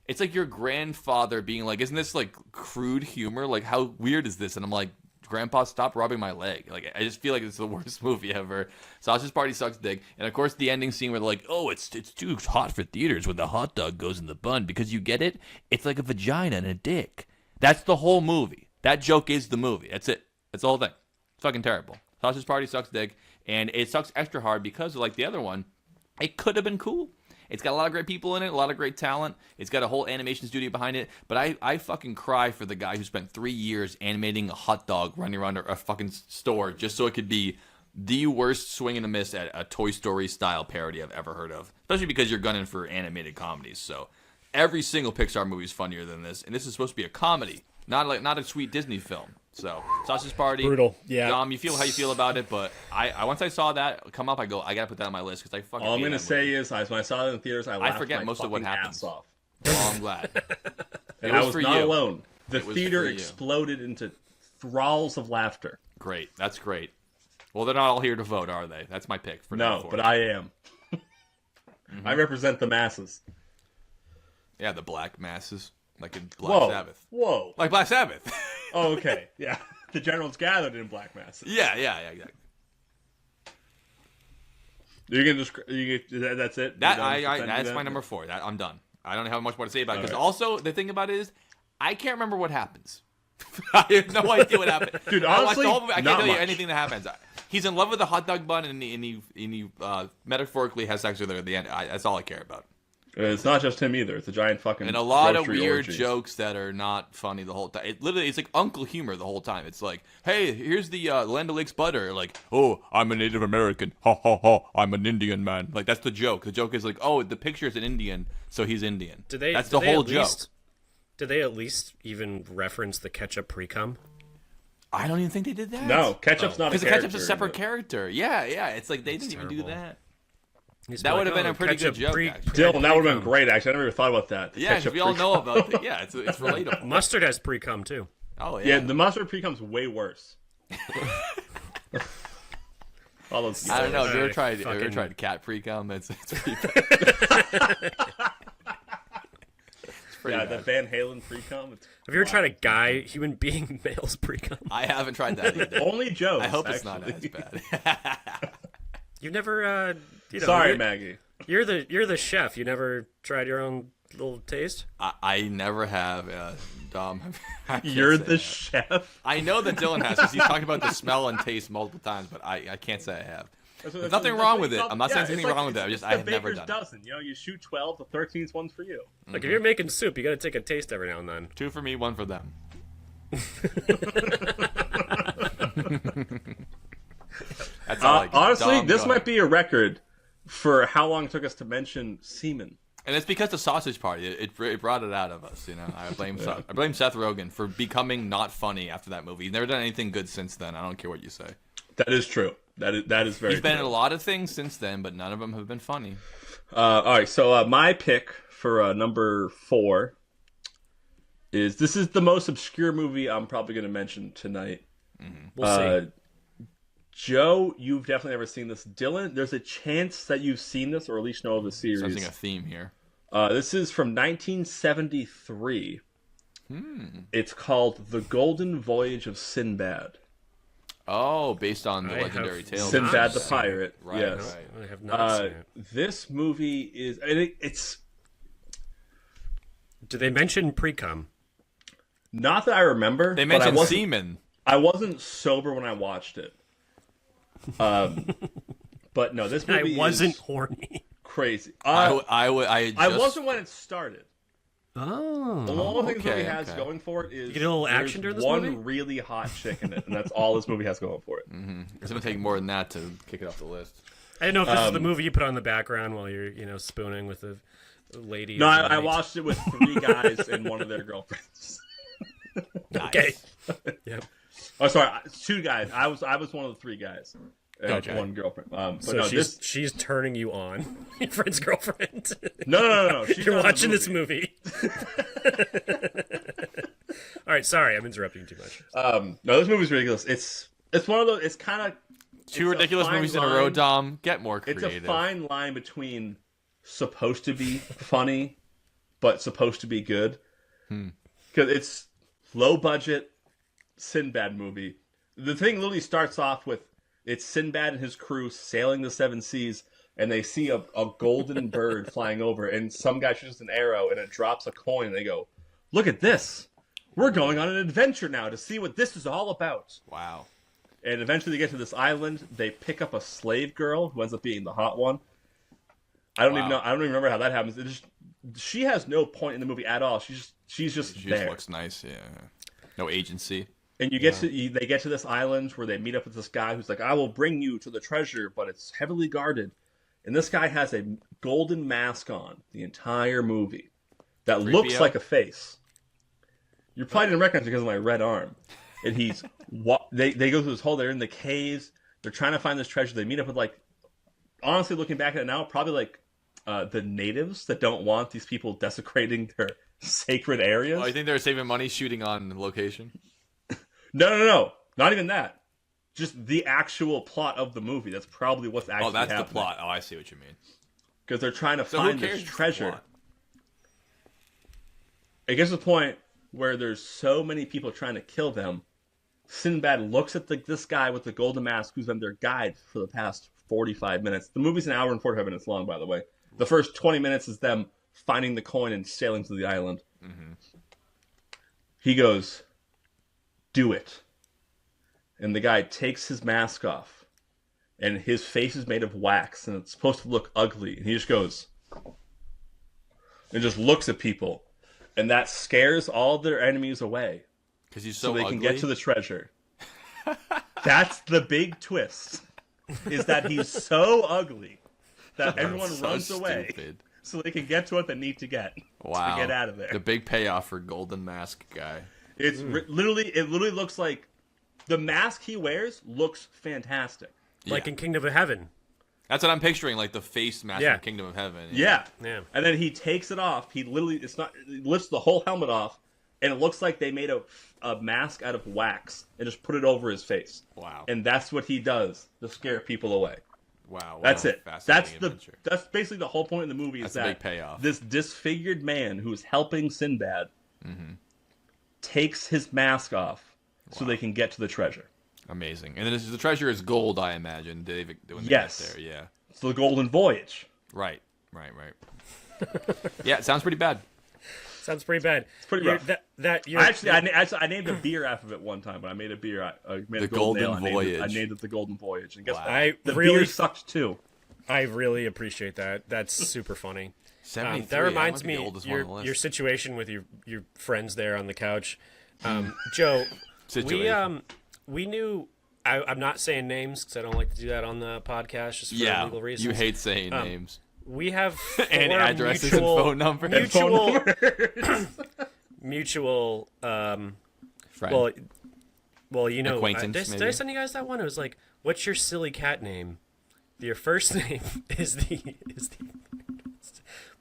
It's like your grandfather being like, isn't this like crude humor? Like, how weird is this? And I'm like, Grandpa, stop rubbing my leg. Like, I just feel like it's the worst movie ever. Sausage Party sucks dick. And of course, the ending scene where they're like, oh, it's too hot for theaters when the hot dog goes in the bun. Because you get it? It's like a vagina and a dick. That's the whole movie. That joke is the movie. That's it. That's the whole thing. It's fucking terrible. Sausage Party sucks dick. And it sucks extra hard because, like the other one, it could have been cool. It's got a lot of great people in it, a lot of great talent. It's got a whole animation studio behind it. But I fucking cry for the guy who spent 3 years animating a hot dog running around a fucking store just so it could be the worst swing and a miss at a Toy Story style parody I've ever heard of. Especially because you're gunning for animated comedies. So every single Pixar movie is funnier than this, and this is supposed to be a comedy, not a sweet Disney film. So Sausage Party, brutal. Yeah, Dom, you feel how you feel about it, but I once I saw that come up, I gotta put that on my list because I fucking. All I'm gonna say is, when I saw it in theaters, I forget most of what happens. Off. Oh, I'm glad. And I was not you. alone. The theater exploded into thralls of laughter. Great, that's great. Well, they're not all here to vote, are they? That's my pick for no, but I am. I represent the masses. Yeah, the black masses, like in Black Sabbath. Whoa, like Black Sabbath. Oh, okay, yeah. The generals gathered in black masses. Yeah, exactly. You can just that's it. That's my number 4. I'm done. I don't have much more to say about it because also the thing about it is I can't remember what happens. I have no idea what happened. Dude, honestly, I can't tell you anything that happens. He's in love with the hot dog bun and he metaphorically has sex with her at the end. That's all I care about. It's not just him either. It's a giant fucking. And a lot of weird jokes that are not funny the whole time. It's like Uncle humor the whole time. It's like, hey, here's the Land O'Lakes butter. Like, oh, I'm a Native American. Ha ha ha. I'm an Indian man. Like that's the joke. The joke is like, oh, the picture is an Indian, so he's Indian. That's the whole joke. Did they at least even reference the ketchup pre-cum? I don't even think they did that. No, ketchup's not a character. Because the ketchup's a separate character. Yeah. It's like they didn't even do that. That would have been a pretty good joke, actually. Dylan, that would have been great, actually. I never even thought about that. Yeah, we all know about it. Yeah, it's relatable. Mustard has pre-cum, too. Oh, yeah. Yeah, the mustard pre-cum's way worse. All those I don't know. Have you ever tried cat pre-cum? It's pretty bad. Yeah, the Van Halen pre-cum. Have you ever tried a guy, human being, male's pre-cum? I haven't tried that either. Only Joe's. I hope it's not as bad. You've never, Sorry, Maggie. You're the chef. You never tried your own little taste? I never have, Dom. You're the chef? I know that Dylan has because he's talked about the smell and taste multiple times, but I can't say I have. There's nothing wrong with it. I'm not saying there's anything wrong with it. I have never done it. You know, you shoot 12, the 13th one's for you. Like if you're making soup, you got to take a taste every now and then. 2 for me, 1 for them. That's all I honestly, this might be a record for how long it took us to mention semen. And it's because the Sausage Party. It brought it out of us, you know. I blame Seth Rogen for becoming not funny after that movie. He's never done anything good since then. I don't care what you say. That is true. That is very true. He's been in a lot of things since then, but none of them have been funny. All right, so my pick for number 4 is this is the most obscure movie I'm probably going to mention tonight. Mm-hmm. We'll see. Joe, you've definitely never seen this. Dylan, there's a chance that you've seen this or at least know of the series. Sensing a theme here. This is from 1973. It's called The Golden Voyage of Sinbad. Oh, based on the legendary tale. Sinbad the Pirate. Right, yes. Right. I have not seen it. This movie is... it's... Do they mention pre-cum? Not that I remember. They mentioned semen. I wasn't sober when I watched it. But no, this movie wasn't is horny. Crazy. I wasn't when it started. Oh. The only thing this movie has going for it is you get a little action during this movie? one really hot chick in it, and that's all this movie has going for it. Mm-hmm. It's going to take more than that to kick it off the list. I didn't know if this is the movie you put on the background while you're, spooning with a lady. No, I watched it with 3 guys and one of their girlfriends. Nice. Okay. Yep. Oh, sorry, 2 guys. I was one of the 3 guys. and Okay. one girlfriend. But So no, she's turning you on, your friend's girlfriend. no. She's You're not in the watching this movie. All right, sorry, I'm interrupting too much. No, this movie's ridiculous. It's one of those. It's kind of Two ridiculous movies in a row, Dom. Get more It's creative. a fine line between supposed to be funny, but supposed to be good. Because it's low budget Sinbad movie. The thing literally starts off with it's Sinbad and his crew sailing the seven seas, and they see a golden bird flying over, and some guy shoots an arrow, and it drops a coin, and they go, "Look at this! We're going on an adventure now to see what this is all about." Wow. And eventually they get to this island. They pick up a slave girl who ends up being the hot one. I don't even remember how that happens. She has no point in the movie at all. She's just She there. just looks nice, yeah. No agency. And they get to this island where they meet up with this guy who's like, "I will bring you to the treasure, but it's heavily guarded." And this guy has a golden mask on the entire movie that looks like a face. You probably didn't recognize it because of my red arm. And they go through this hole. They're in the caves. They're trying to find this treasure. They meet up with honestly, looking back at it now, probably the natives that don't want these people desecrating their sacred areas. Oh, you think they're saving money shooting on location? No. Not even that. Just the actual plot of the movie. That's probably what's actually happening. Oh, that's the plot. Oh, I see what you mean. Because they're trying to So find who cares this if it's the treasure. plot? It gets to the point where there's so many people trying to kill them. Sinbad looks at this guy with the golden mask who's been their guide for the past 45 minutes. The movie's an hour and 45 minutes long, by the way. The first 20 minutes is them finding the coin and sailing to the island. Mm-hmm. He goes, "Do it." And the guy takes his mask off. And his face is made of wax, and it's supposed to look ugly. And he just goes, and just looks at people. And that scares all their enemies away. Because he's So so they ugly. can get to the treasure. That's the big twist. Is that he's so ugly that everyone So runs away stupid. so they can get to what they need to get Wow. to get out of there. The big payoff for Golden Mask guy. It's literally looks like the mask he wears looks fantastic. Like in Kingdom of Heaven. That's what I'm picturing, like the face mask Yeah. from Kingdom of Heaven. Yeah. Yeah. And then he takes it off. He lifts the whole helmet off, and it looks like they made a mask out of wax and just put it over his face. Wow. And that's what he does to scare people away. Wow. That's it. Fascinating adventure. That's basically the whole point of the movie. That's is the that big payoff. this disfigured man who's helping Sinbad takes his mask off so they can get to the treasure. Amazing. And then the treasure is gold, I imagine. When they Yes. get there, yeah. It's the Golden Voyage. Right. Yeah, it sounds pretty bad. Sounds pretty bad. It's pretty rough. I named a beer after it one time, but I made a beer. I made a golden ale. Voyage. I named it the Golden Voyage. And guess Wow. what? The really beer sucked too. I really appreciate that. That's super funny. 73. That reminds might be me the oldest one on the your list. situation with your friends there on the couch. Joe, Situation. we knew. I'm not saying names because I don't like to do that on the podcast just for legal reasons. You hate saying names. We have And four addresses mutual, and phone numbers. Mutual, mutual. Friend. Well, you know, Acquaintance, did I maybe? send you guys that one? It was like, what's your silly cat name? Your first name is the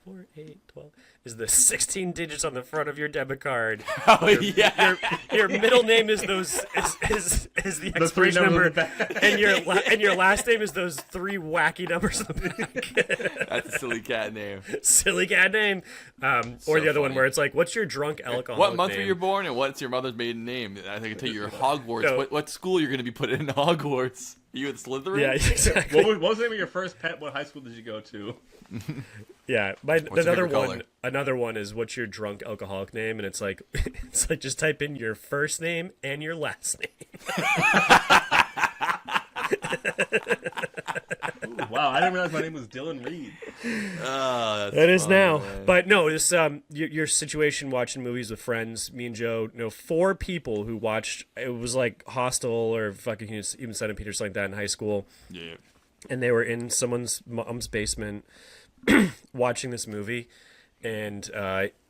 4, 8, 12 is the 16 digits on the front of your debit card. Oh, yeah. Your middle name is those is the three expiration numbers number, on the back. and your last name is those 3 wacky numbers on the back. That's a silly cat name. Silly cat name, or So the other one funny. were it's like, what's your drunk alcoholic What month name? were you born and what's your mother's maiden name? I think I tell you your Hogwarts. No. What school you're going to be put in Hogwarts? Are you at Slytherin? Yeah, exactly. What was the name of your first pet? What high school did you go to? Yeah, your favorite color? Another one is what's your drunk alcoholic name, and it's like just type in your first name and your last name. Ooh, wow, I didn't realize my name was Dylan Reed. That is now, but no, this your situation watching movies with friends. Me and Joe know 4 people who watched. It was like Hostel or fucking even Centipede or something like that in high school, Yeah. and they were in someone's mom's basement watching this movie, and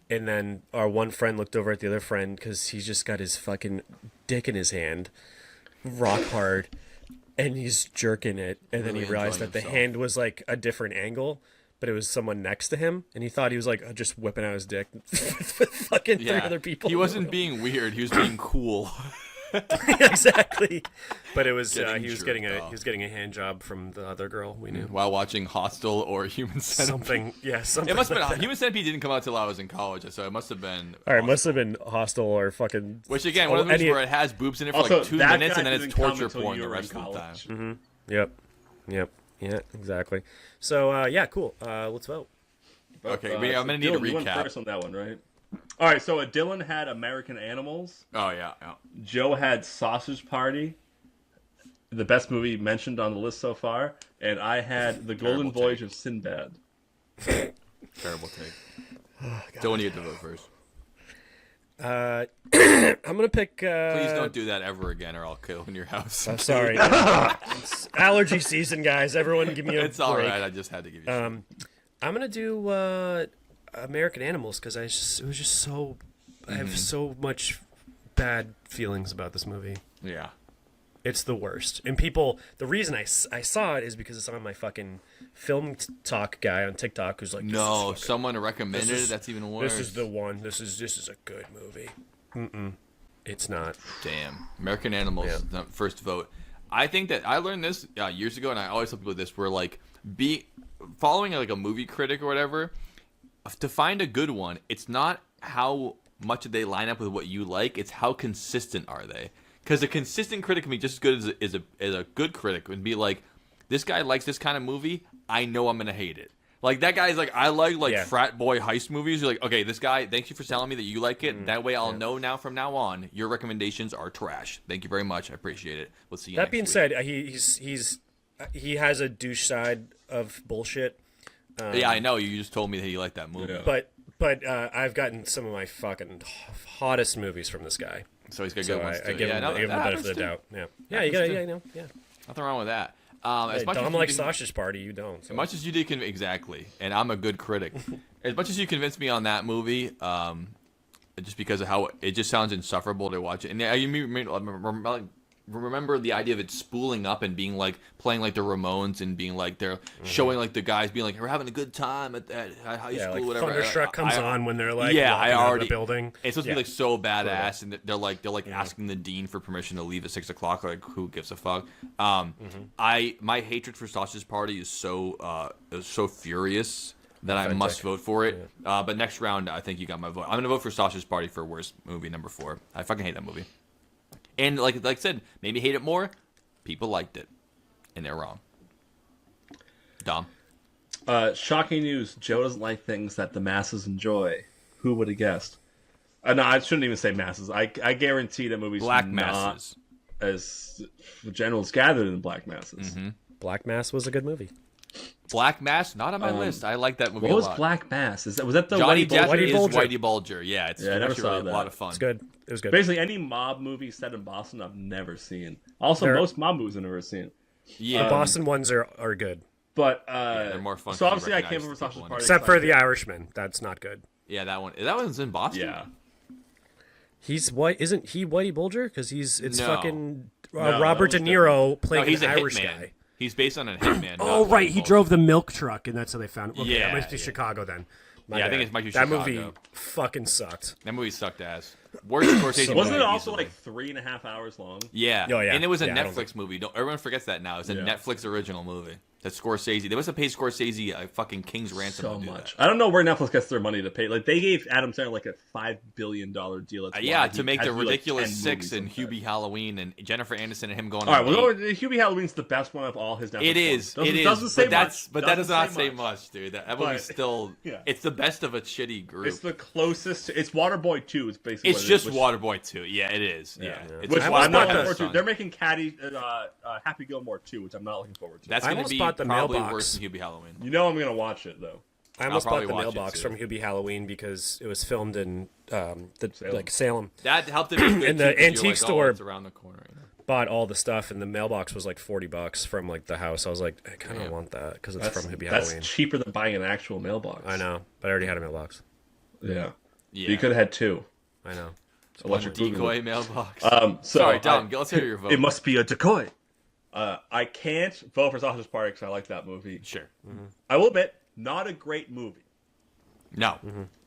then our one friend looked over at the other friend because he's just got his fucking dick in his hand, rock hard, and he's jerking it, and then he Really realized that enjoying the himself. hand was like a different angle, but it was someone next to him, and he thought he was like just whipping out his dick with fucking three other people. He wasn't being weird. He was being cool. exactly, but it was Getting he was jerked getting a off. he was getting a hand job from the other girl we knew. While watching Hostel or Human Centipede. Something. It must have like been that. Human Centipede didn't come out till I was in college, so it must have been. All right, must have been Hostile or fucking. Which again, one of the movies any- where it has boobs in it for Also, like 2 that minutes, guy and then it's didn't come torture until porn you the were in rest of the time. college. Yep. Yeah, exactly. So yeah, cool. Let's vote. Okay, So, I'm gonna need a Dylan, you went recap. first on that one, right? All right, so Dylan had American Animals. Oh yeah. Joe had Sausage Party, the best movie mentioned on the list so far, and I had The Golden Terrible Voyage take. of Sinbad. Terrible take. Dylan, you get to vote first. I'm gonna pick. Please don't do that ever again, or I'll kill in your house. I'm sorry. It's allergy season, guys. Everyone, give me a It's all break. right. I just had to give you. I'm gonna do American Animals because it was just so. I have so much bad feelings about this movie. Yeah. It's the worst. And people, the reason I saw it is because it's on my fucking film talk guy on TikTok who's like, No, this is someone recommended this it. is- That's even worse. This is the one. This is a good movie. It's not. Damn. American Animals, Yeah. the first vote. I think that I learned this years ago, and I always tell people this: where like following like a movie critic or whatever, to find a good one, it's not how much they line up with what you like; it's how consistent are they. Because a consistent critic can be just as good as a good critic and be like, this guy likes this kind of movie. I know I'm gonna hate it. Like that guy's like, I like Yeah. frat boy heist movies. You're like, okay, this guy. Thank you for telling me that you like it. That way, I'll know now from now on. Your recommendations are trash. Thank you very much. I appreciate it. We'll see you. That next being week. said, he has a douche side of bullshit. Yeah, I know. You just told me that you liked that movie. Yeah. But I've gotten some of my fucking hottest movies from this guy. So he's got So good ones I too. give Yeah, him, no, I give him the that benefit of the happens, too. doubt. Yeah. You gotta. Yeah. Nothing wrong with that. Hey, As much Dom as you likes can- Sausage Party. You don't. So. As much as you did, exactly, and I'm a good critic. As much as you convinced me on that movie, just because of how it just sounds insufferable to watch it, and remember the idea of it spooling up and being like playing like the Ramones and being like they're showing like the guys being like we're having a good time at high Yeah, school, like whatever. Thunderstruck comes on when they're like yeah, walking I out of already the building. It's supposed to Yeah. be like so badass, and they're like asking the dean for permission to leave at 6 o'clock. Like, who gives a fuck? My hatred for Sausage Party is so furious that I must vote for it. But next round, I think you got my vote. I'm gonna vote for Sausage Party for worst movie number 4. I fucking hate that movie. And like I said, maybe hate it more. People liked it, and they're wrong. Dom. Shocking news: Joe doesn't like things that the masses enjoy. Who would have guessed? No, I shouldn't even say masses. I guarantee that movies Black not masses. as generals gathered in black masses. Black Mass was a good movie. Black Mass, not on my list. I like that movie What a was lot. Black Mass? Was that the Johnny Whitey Depp Bulger? Whitey is Bulger. Whitey Bulger. Yeah, it's Yeah, I never actually saw really a that. lot of fun. It's good. It was good. Basically, any mob movie set in Boston, I've never seen. Also, There- most mob movies I've never seen. Yeah, The Boston ones are good, But they're more fun So 'cause you obviously, I came recognize over the Sausage people in it. Party. except for The Irishman. That's not good. yeah, that one's in Boston. Yeah. He's white. Isn't he Whitey Bulger? Because it's No. fucking No, Robert that De was Niro No, playing he's an a Irish hitman. guy. He's based on a hitman. Oh not right, Whitey he Bulger. drove the milk truck, and that's how they found him. Okay, Yeah, that must be yeah. Chicago then. My Yeah, I bad. think it might be that Chicago. movie fucking sucked. That movie sucked ass. Worst Scorsese. Wasn't movie it also easily. like 3.5 hours long? Yeah. Oh, yeah. And it was a Yeah, I don't Netflix movie. Everyone forgets that now. It's a Yeah. Netflix original movie. That Scorsese. They must have paid Scorsese a fucking king's ransom So to do much. that. I don't know where Netflix gets their money to pay. Like they gave Adam Sandler like a $5 billion deal. That's Yeah, why to he make has the to do, like, ridiculous 10 Six movies and like that. Hubie Halloween and Jennifer Aniston and him going All right, on. well, a date. Hubie Halloween's the best one of all his Netflix It is. ones. It is. Doesn't say but that's much. but that does Doesn't not say much, dude. That movie's But- still. Yeah. It's the best of a shitty group. It's the closest. It's Waterboy 2. It's basically. It's what it just is, which- Waterboy 2. Yeah, it is. Yeah. It's Which I I'm almost not bought looking the- forward to. They're making Happy Gilmore 2, which I'm not looking forward to. That's I going to almost be bought the probably mailbox. worse than Hubie Halloween. You know I'm gonna watch it though. I almost bought probably the watch it, mailbox too. from Hubie Halloween because it was filmed in Salem. Salem. That helped it be good And the too, 'cause you're antique like, oh, store- it's around the corner. You know? Bought all the stuff, and the mailbox was like $40 from like the house. I was like, I kind of Damn. want that because it's That's, from Hubie that's Halloween. cheaper than buying an actual mailbox. I know, but I already had a mailbox. Yeah. Yeah. You could have had 2. I know. Electric Decoy Boogaloo. mailbox. So Sorry, Dom. Let's hear your vote. It must be a decoy. I can't vote for Sausage Party because I like that movie. Sure. I will admit, not a great movie, No.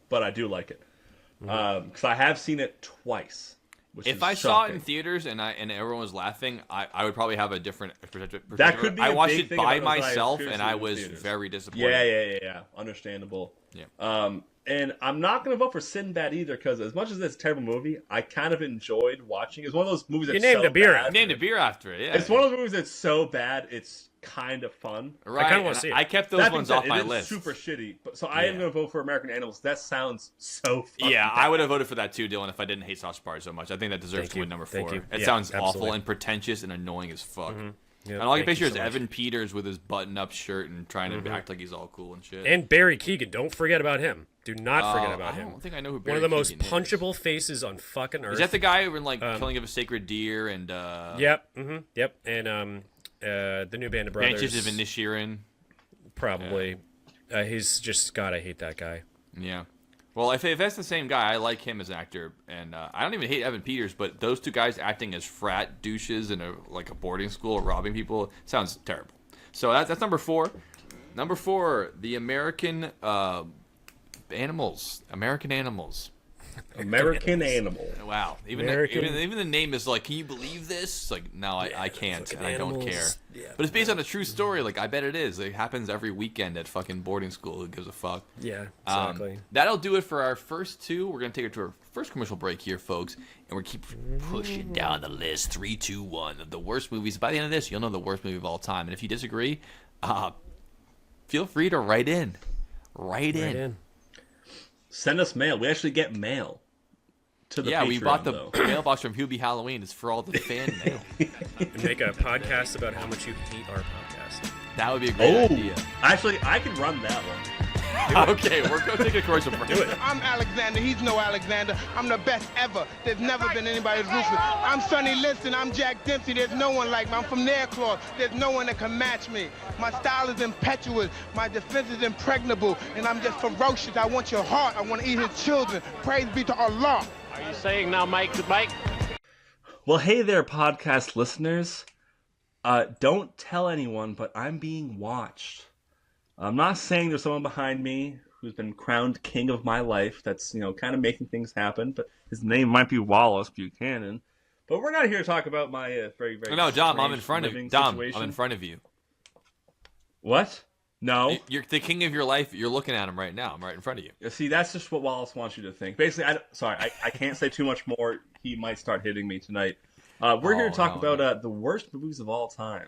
but I do like it because I have seen it twice. Which If is I saw it shocking. in theaters and everyone was laughing, I would probably have a different perspective. That could be I a watched big it thing by about it, is I myself, experienced and it I in was theaters. very disappointed. Yeah. Understandable. Yeah. And I'm not going to vote for Sinbad either because as much as it's a terrible movie, I kind of enjoyed watching. It's one of those movies that's named so a beer bad. I named a beer after it. Yeah. It's one of those movies that's so bad it's kind of fun. Right. I kinda wanna and see it. I kept those That being ones said, off my it is list. super shitty. But so I am Yeah. going to vote for American Animals. That sounds so fucking Yeah, bad. I would have voted for that too, Dylan, if I didn't hate Sausage Party so much. I think that deserves Thank to you. win number Thank 4. you. It Yeah, sounds awful absolutely. and pretentious and annoying as fuck. Yep, And all I can thank picture you is so much. Evan Peters with his button-up shirt and trying to act like he's all cool and shit. And Barry Keoghan. Don't forget about him. Do not forget Oh, about I him. don't think I know who One Barry of the most Keoghan is. punchable faces on fucking earth. Is that the guy who in like Killing of a Sacred Deer and Yep. Yep. And the new Band of Brothers. Banshees of Inisherin? Probably. He's just God. I hate that guy. Yeah. Well, if that's the same guy, I like him as an actor, and I don't even hate Evan Peters, but those two guys acting as frat douches in a boarding school, robbing people, sounds terrible. So that's number 4. Number 4, the American Animals. American Animals. American Animal. Wow. Even the name is like, can you believe this? It's like, no, I can't, fucking and I don't care. animals. Yeah. But it's based on a true story. Like, I bet it is. It happens every weekend at fucking boarding school. Who gives a fuck? Yeah. Exactly. That'll do it for our first 2. We're going to take it to our first commercial break here, folks. And we're keep pushing down the list. 3, 2, 1 of the worst movies. By the end of this, you'll know the worst movie of all time. And if you disagree, feel free to write in. Write in. Send us mail. We actually get mail to the Yeah, Patreon, we bought the though. mailbox from Hubie Halloween. It's for all the fan mail. And make a podcast about how much you hate our podcast. That would be a great Oh, idea. actually, I can run that one. Okay, we're going to take a commercial break. Do it. I'm Alexander. He's no Alexander. I'm the best ever. There's never been anybody as ruthless. I'm Sonny Liston. I'm Jack Dempsey. There's no one like me. I'm from Nairclaw. There's no one that can match me. My style is impetuous. My defense is impregnable. And I'm just ferocious. I want your heart. I want to eat his children. Praise be to Allah. Are you saying now, Mike? Mike? Well, hey there, podcast listeners. Don't tell anyone, but I'm being watched. I'm not saying there's someone behind me who's been crowned king of my life that's, kind of making things happen, but his name might be Wallace Buchanan. But we're not here to talk about my very, very No, Dom, I'm strange in front of you. living Dom, situation. I'm in front of you. What? No. You're the king of your life. You're looking at him right now. I'm right in front of you. See, that's just what Wallace wants you to think. Basically, I can't say too much more. He might start hitting me tonight. We're here to talk about the worst movies of all time.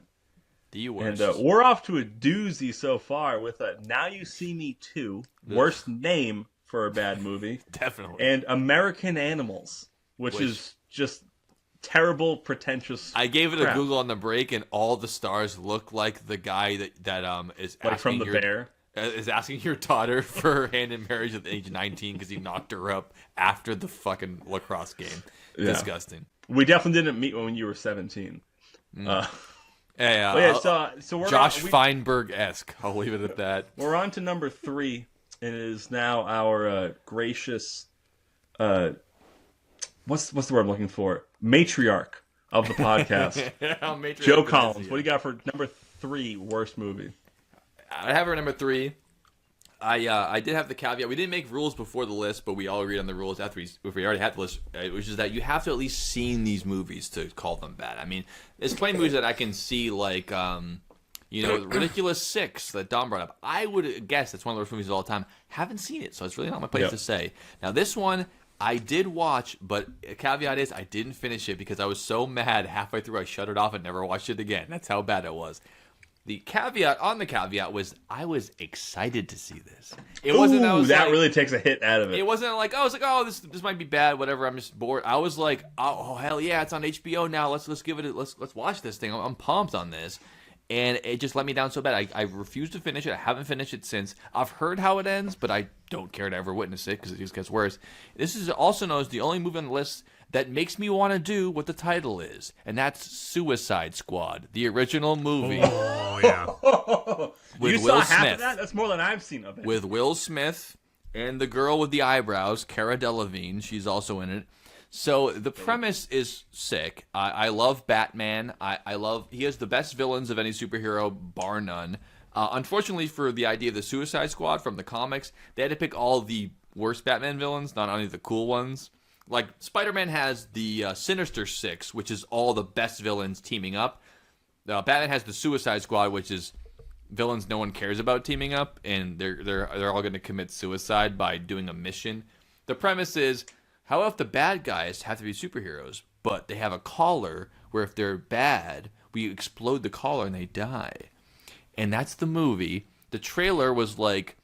The worst. And we're off to a doozy so far with Now You See Me 2, worst name for a bad movie, Definitely. and American Animals, which is just terrible, pretentious I gave it crap. a Google on the break, and all the stars look like the guy that is Like asking from The your, Bear. Is asking your daughter for her hand in marriage at the age of 19 because he knocked her up after the fucking lacrosse game. Yeah. Disgusting. We definitely didn't meet when you were 17. Hey, But yeah, so we're Josh on, Feinberg-esque. I'll leave it at that. we're on to number 3, and it is now our gracious, what's the word I'm looking for? Matriarch of the podcast, Joe Collins. What do you got for number 3 worst movie? I have her number 3. I did have the caveat. We didn't make rules before the list, but we all agreed on the rules after we already had the list, which is that you have to at least seen these movies to call them bad. I mean, there's plenty of movies that I can see, like, Ridiculous 6 that Dom brought up. I would guess that's one of the worst movies of all time. Haven't seen it, so it's really not my place to say. Now, this one I did watch, but a caveat is I didn't finish it because I was so mad halfway through I shut it off and never watched it again. That's how bad it was. The caveat on the caveat was I was excited to see this. It wasn't I was that like, really takes a hit out of it. it wasn't like I was like, oh, this might be bad, whatever. I'm just bored. I was like, oh hell yeah, it's on HBO now. Let's give it. Let's watch this thing. I'm pumped on this, and it just let me down so bad. I refused to finish it. I haven't finished it since. I've heard how it ends, but I don't care to ever witness it because it just gets worse. This is also known as the only movie on the list that makes me want to do what the title is, and that's Suicide Squad, the original movie Oh yeah. with you Will saw half Smith. of that? That's more than I've seen of it. With Will Smith and the girl with the eyebrows, Cara Delevingne, she's also in it. So the premise is sick. I love Batman. I love he has the best villains of any superhero, bar none. Unfortunately for the idea of the Suicide Squad from the comics, they had to pick all the worst Batman villains, not only the cool ones. Like Spider-Man has the Sinister Six, which is all the best villains teaming up. Batman has the Suicide Squad, which is villains no one cares about teaming up, and they're all going to commit suicide by doing a mission. The premise is, how if the bad guys have to be superheroes, but they have a collar where if they're bad, we explode the collar and they die. And that's the movie. The trailer was like,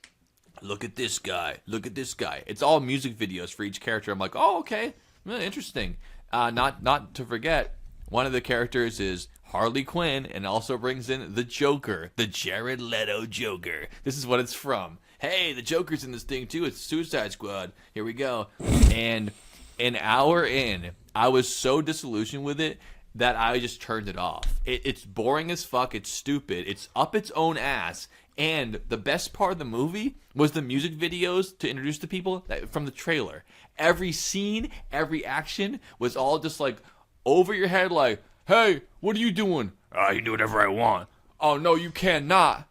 look at this guy, look at this guy. It's all music videos for each character. I'm like, oh, okay, really interesting. Not to forget, one of the characters is Harley Quinn, and also brings in the Joker, the Jared Leto Joker. This is what it's from. Hey, the Joker's in this thing too. It's Suicide Squad. Here we go. And an hour in, I was so disillusioned with it that I just turned it off. It's boring as fuck. It's stupid. It's up its own ass. And the best part of the movie was the music videos to introduce the people from the trailer. Every scene, every action was all just like over your head, like, hey, what are you doing? You can do whatever I want. Oh, no, you cannot.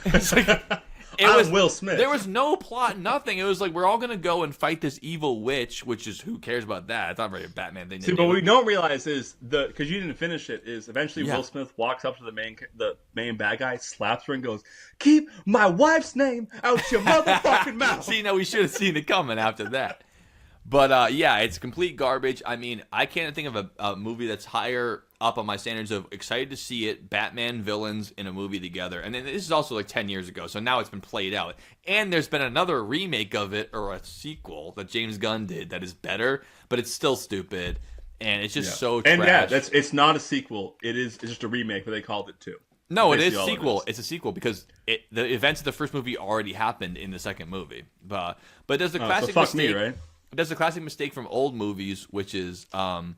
It's like, I'm Will Smith. There was no plot, nothing. It was like, we're all going to go and fight this evil witch, which is, who cares about that? It's not very a Batman thing to See, do. but what we don't realize is, because you didn't finish it, is eventually Yeah. Will Smith walks up to the main bad guy, slaps her, and goes, keep my wife's name out your motherfucking mouth. See, no, we should have seen it coming after that. But, yeah, it's complete garbage. I mean, I can't think of a movie that's higher up on my standards of excited to see it, Batman villains in a movie together. And then this is also like 10 years ago, so now it's been played out. And there's been another remake of it, or a sequel, that James Gunn did that is better, but it's still stupid. And it's just so trash. And yeah, it's not a sequel. It's just a remake, but they called it too. No, it is Basically a all sequel. it is. It's a sequel because the events of the first movie already happened in the second movie. But does the classic so fuck mistake, me, right? Does the classic mistake from old movies, which is, well,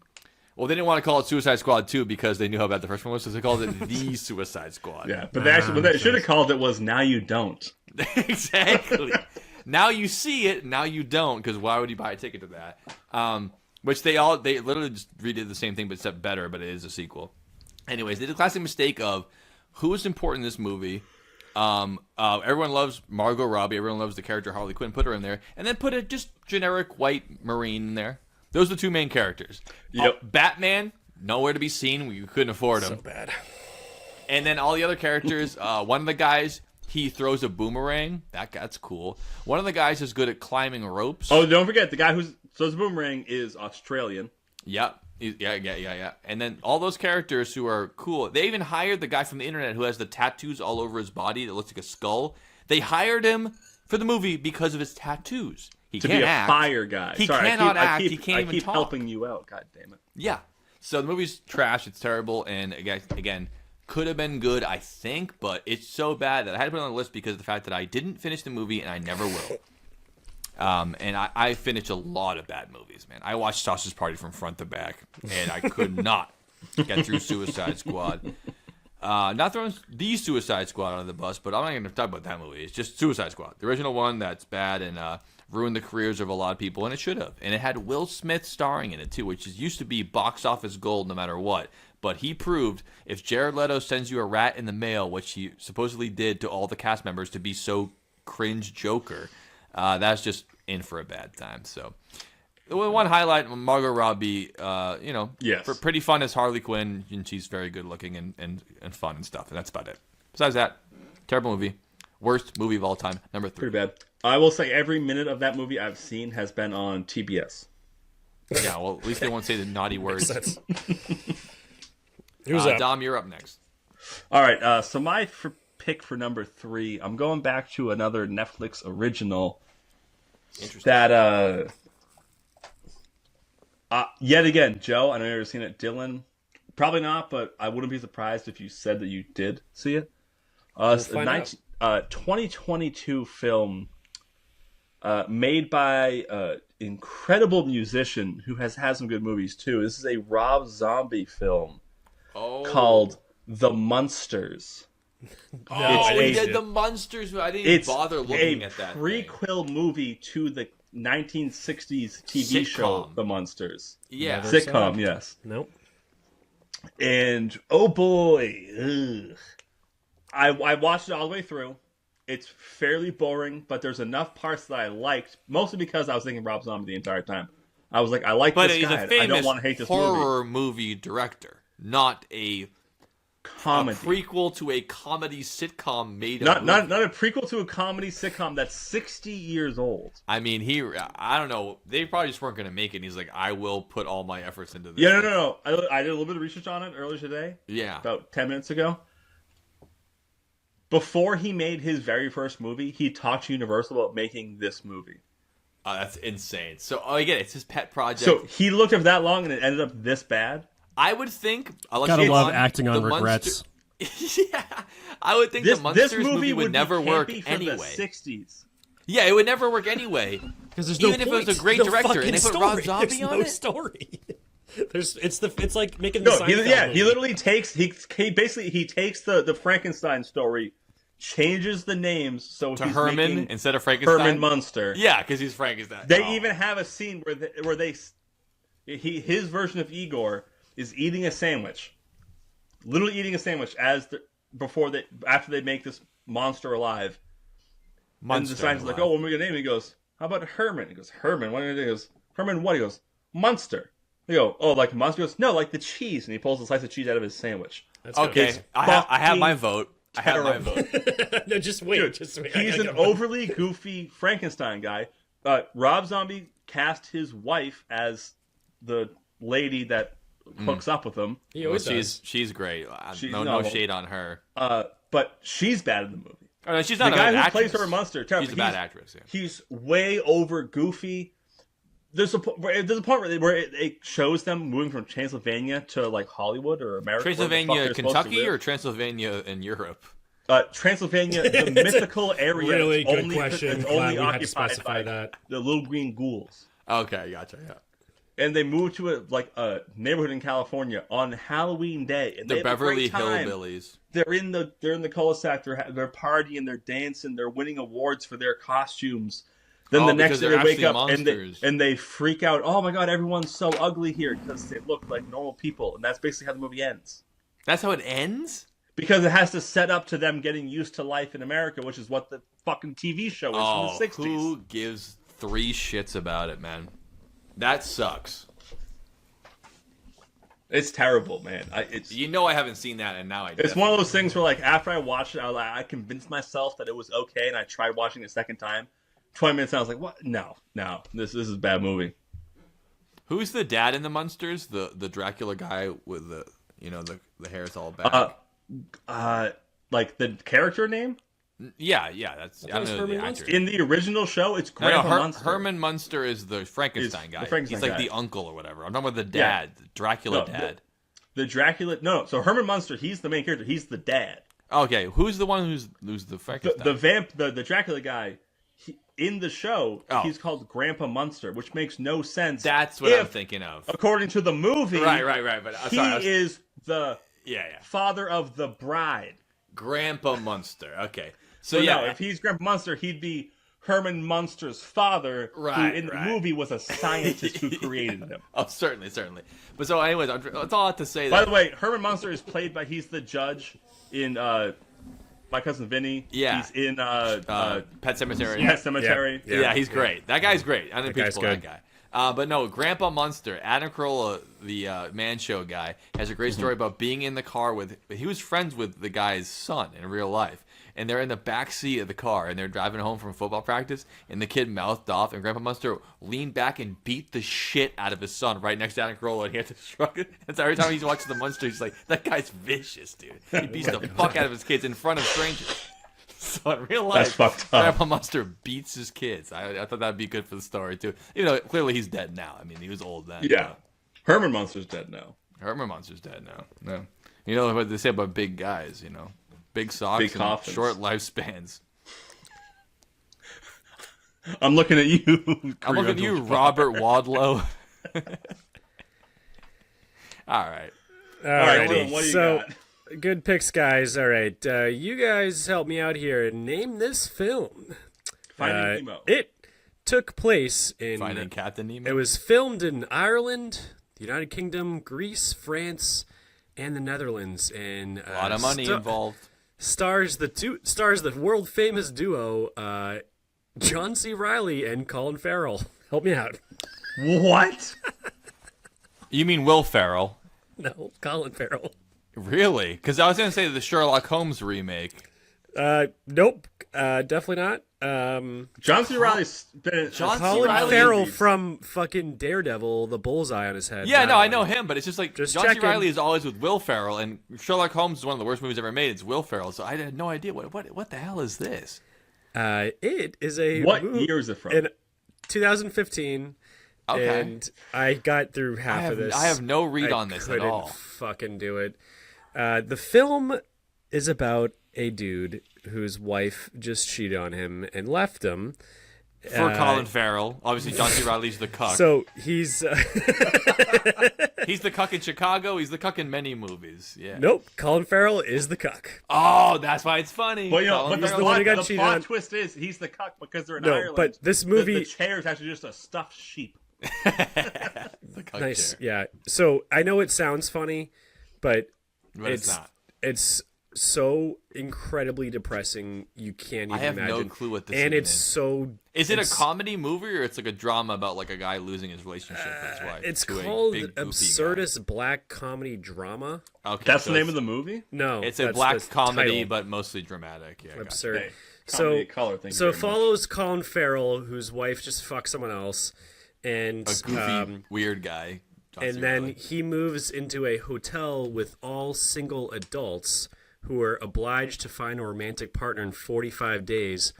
they didn't want to call it Suicide Squad 2 because they knew how bad the first one was, so they called it The Suicide Squad. Yeah, but what they should have called it was Now You Don't. Exactly. Now you see it, now you don't, because why would you buy a ticket to that? Which they literally just redid the same thing, but except better, but it is a sequel. Anyways, they did the classic mistake of who is important in this movie. Everyone loves Margot Robbie. Everyone loves the character Harley Quinn. Put her in there, and then put a just generic white Marine in there. Those are the two main characters. Yep. Batman, nowhere to be seen. We couldn't afford him. So bad. And then all the other characters. One of the guys, he throws a boomerang. That's cool. One of the guys is good at climbing ropes. Oh, don't forget the guy who throws the boomerang is Australian. Yep. Yeah. And then all those characters who are cool. They even hired the guy from the internet who has the tattoos all over his body that looks like a skull. They hired him for the movie because of his tattoos. He To can't be a act. fire guy. He Sorry, cannot act. I He can't even keep talk. helping you out. God damn it. Yeah. So the movie's trash. It's terrible. And again, could have been good, I think, but it's so bad that I had to put it on the list because of the fact that I didn't finish the movie and I never will. And I finished a lot of bad movies, man. I watched Sausage Party from front to back, and I could not get through Suicide Squad. Not throwing the Suicide Squad under the bus, but I'm not going to talk about that movie. It's just Suicide Squad, the original one that's bad and ruined the careers of a lot of people, and it should have. And it had Will Smith starring in it, too, which used to be box office gold no matter what. But he proved if Jared Leto sends you a rat in the mail, which he supposedly did to all the cast members to be so cringe Joker, that's just in for a bad time. So, one highlight, Margot Robbie, Yes. for pretty fun as Harley Quinn, and she's very good looking and fun and stuff, and that's about it. Besides that, terrible movie. Worst movie of all time, number 3. Pretty bad. I will say every minute of that movie I've seen has been on TBS. Yeah, well, at least they won't say the naughty words. Who's up? Dom, you're up next. All right, so my pick for number 3, I'm going back to another Netflix original Interesting. that, yet again, Joe, I know you've never seen it. Dylan, probably not, but I wouldn't be surprised if you said that you did see it. It's a 2022 film made by incredible musician who has had some good movies, too. This is a Rob Zombie film called The Munsters. Oh, It's we a- did the Monsters. I didn't even It's bother looking a at that. thing. prequel movie to the 1960s TV show, Sitcom. The Munsters. Yeah. Never- Sitcom, yes. Nope. And oh boy, ugh. I watched it all the way through. It's fairly boring, but there's enough parts that I liked, mostly because I was thinking Rob Zombie the entire time. I was like, I like But this he's guy. a I famous don't want to hate this movie. horror movie director, not a Comedy. prequel to a comedy sitcom made Not, of not movie. not a prequel to a comedy sitcom that's 60 years old. I mean, I don't know. They probably just weren't going to make it. And he's like, I will put all my efforts into this. Yeah, no. I did a little bit of research on it earlier today, Yeah. about 10 minutes ago. Before he made his very first movie, he talked to Universal about making this movie. That's insane. So, I get it. It's his pet project. So he looked up that long and it ended up this bad. I would think. Gotta love acting on regrets. Yeah. I would think This the Monsters movie would never be work campy for anyway. the 60s. Yeah, it would never work anyway. Because there's no Even if it was point. a great No director and they fucking put Rob story. Zombie There's on no it? story. It's like making the No, Seinfeld he movie. literally takes he basically takes the Frankenstein story, changes the names so To he's Herman making instead of Frankenstein. Herman Munster. Yeah, because he's Frankenstein. They Oh. even have a scene where his version of Igor is eating a sandwich, literally eating a sandwich after they make this monster alive. And the scientist is like, "Oh, what are we gonna name him?" He goes, "How about Herman?" He goes, "Herman." What? He goes, "Herman what?" He goes, "Munster." They go, "Oh, like Munster?" He goes, "No, like the cheese." And he pulls a slice of cheese out of his sandwich. That's Okay, good. I have my vote. I have my terrible. vote. No, just wait. Dude, Just wait. he's an overly goofy Frankenstein guy. Rob Zombie cast his wife as the lady that hooks up with him. He always Well, does. she's great. No, No shade on her. But she's bad in the movie. Oh, no, she's The not guy an who actress. plays her Munster, terrible. She's a bad actress. Yeah. He's way over goofy. There's a point where it shows them moving from Transylvania to like Hollywood or America. Transylvania, Kentucky, or Transylvania in Europe? Transylvania, the mythical area. Really it's good only, question. It's Glad only we had to occupied specify by that. the little green ghouls. Okay, gotcha. Yeah. And they moved to a neighborhood in California on Halloween Day, and The they have a Beverly great time. Hillbillies. They're in the cul-de-sac. They're partying. They're dancing. They're winning awards for their costumes. Then Oh, the next because day they're they wake actually up monsters. and they freak out. Oh my god, everyone's so ugly here because they look like normal people, and that's basically how the movie ends. That's how it ends? Because it has to set up to them getting used to life in America, which is what the fucking TV show is Oh, from the 60s. who gives three shits about it, man? That sucks. It's terrible, man. You know I haven't seen that, and now I. It's one of those things where, like, after I watched it, I convinced myself that it was okay, and I tried watching it a second time. 20 minutes, and I was like, "What? No, this is a bad movie." Who's the dad in the Munsters? The Dracula guy with the hair's all back. Like the character name yeah, that's I don't was know Herman the Munster. actor. in the original show, it's No, Grandpa Her- Munster. Herman Munster is the Frankenstein Is guy. the Frankenstein He's like guy. the uncle or whatever. I'm talking about the dad, the Dracula No, dad. The Dracula. No, so Herman Munster, he's the main character. He's the dad. Okay, who's the one who's the Frankenstein? The Dracula guy. In the show, Oh. he's called Grandpa Munster, which makes no sense. That's what I'm thinking of. According to the movie, Right. But he is the yeah. father of the bride. Grandpa Munster. Okay, so So yeah, no, if he's Grandpa Munster, he'd be Herman Munster's father, Right, who in the right. movie was a scientist who created him. oh certainly. But so, anyways, that's all I have to say. By the way, Herman Munster is played by he's the judge in My Cousin Vinny. Yeah. He's in Pet Cemetery. Pet Cemetery. Yeah, he's great. That guy's great. I think That guy's people that good. guy. But no, Grandpa Munster, Adam Carolla, the Man Show guy, has a great story about being in the car with. He was friends with the guy's son in real life, and they're in the back seat of the car, and they're driving home from football practice, and the kid mouthed off, and Grandpa Munster leaned back and beat the shit out of his son right next to Adam Carolla, and he had to shrug it. And so every time he's watching the Munster, he's like, "That guy's vicious, dude. He beats the fuck out of his kids in front of strangers." So in real life, That's fucked up. Grandpa Munster beats his kids. I thought that'd be good for the story too. You know, clearly he's dead now. I mean, he was old then. Yeah. Herman Munster's dead now. Herman Munster's dead now. No, you know what they say about big guys. You know, big socks, Big and coffins. short lifespans. I'm looking at you. I'm looking at you, Robert Wadlow. All right. All right, Alrighty. what do you So, got? Good picks, guys. All right, you guys help me out here. Name this film. Finding Nemo. It took place in. Finding Captain Nemo. It was filmed in Ireland, the United Kingdom, Greece, France, and the Netherlands. And a lot of money involved. Stars the world famous duo John C. Reilly and Colin Farrell. Help me out. What? You mean Will Ferrell? No, Colin Farrell. Really? Because I was going to say the Sherlock Holmes remake. Nope. Definitely not. John C. Reilly's been John C. Colin Reilly Farrell movies. from fucking Daredevil, the bullseye on his head. Yeah, That no, I one. know him, but it's just like Just John C. checking. Reilly is always with Will Ferrell, and Sherlock Holmes is one of the worst movies ever made. It's Will Ferrell, so I had no idea what the hell is this. It is a What year is it from? In 2015. Okay. And I got through half of this. I have no read on this at couldn't all. Fucking do it. The film is about a dude whose wife just cheated on him and left him. For Colin Farrell, obviously John C. Reilly's the cuck. So he's He's the cuck in Chicago. He's the cuck in many movies. Yeah. nope. Colin Farrell is the cuck. Oh, that's why it's funny. Well, you know, Colin but the, Farrell- the one who got the cheated plot on. twist is he's the cuck because they're in No, Ireland. but this The- movie- the chair is actually just a stuffed sheep. the cuck Nice. chair. Yeah. So I know it sounds funny, but But it's not. It's so incredibly depressing. You can't even I have imagine. no clue what this and even it's is. so. Is it a it's- comedy movie or it's like a drama about like a guy losing his relationship with his wife? It's to a called big, goofy Absurdist Black Comedy Drama. guy? Okay, That's so the name it's- of the movie? No, It's a that's black the comedy, title. but mostly dramatic. Yeah, gotcha. Absurd. Hey, So, comedy color, thank you so very it much. follows Colin Farrell, whose wife just fucked someone else, and A goofy, weird guy. John C. and then Reilly. he moves into a hotel with all single adults who are obliged to find a romantic partner in 45 days,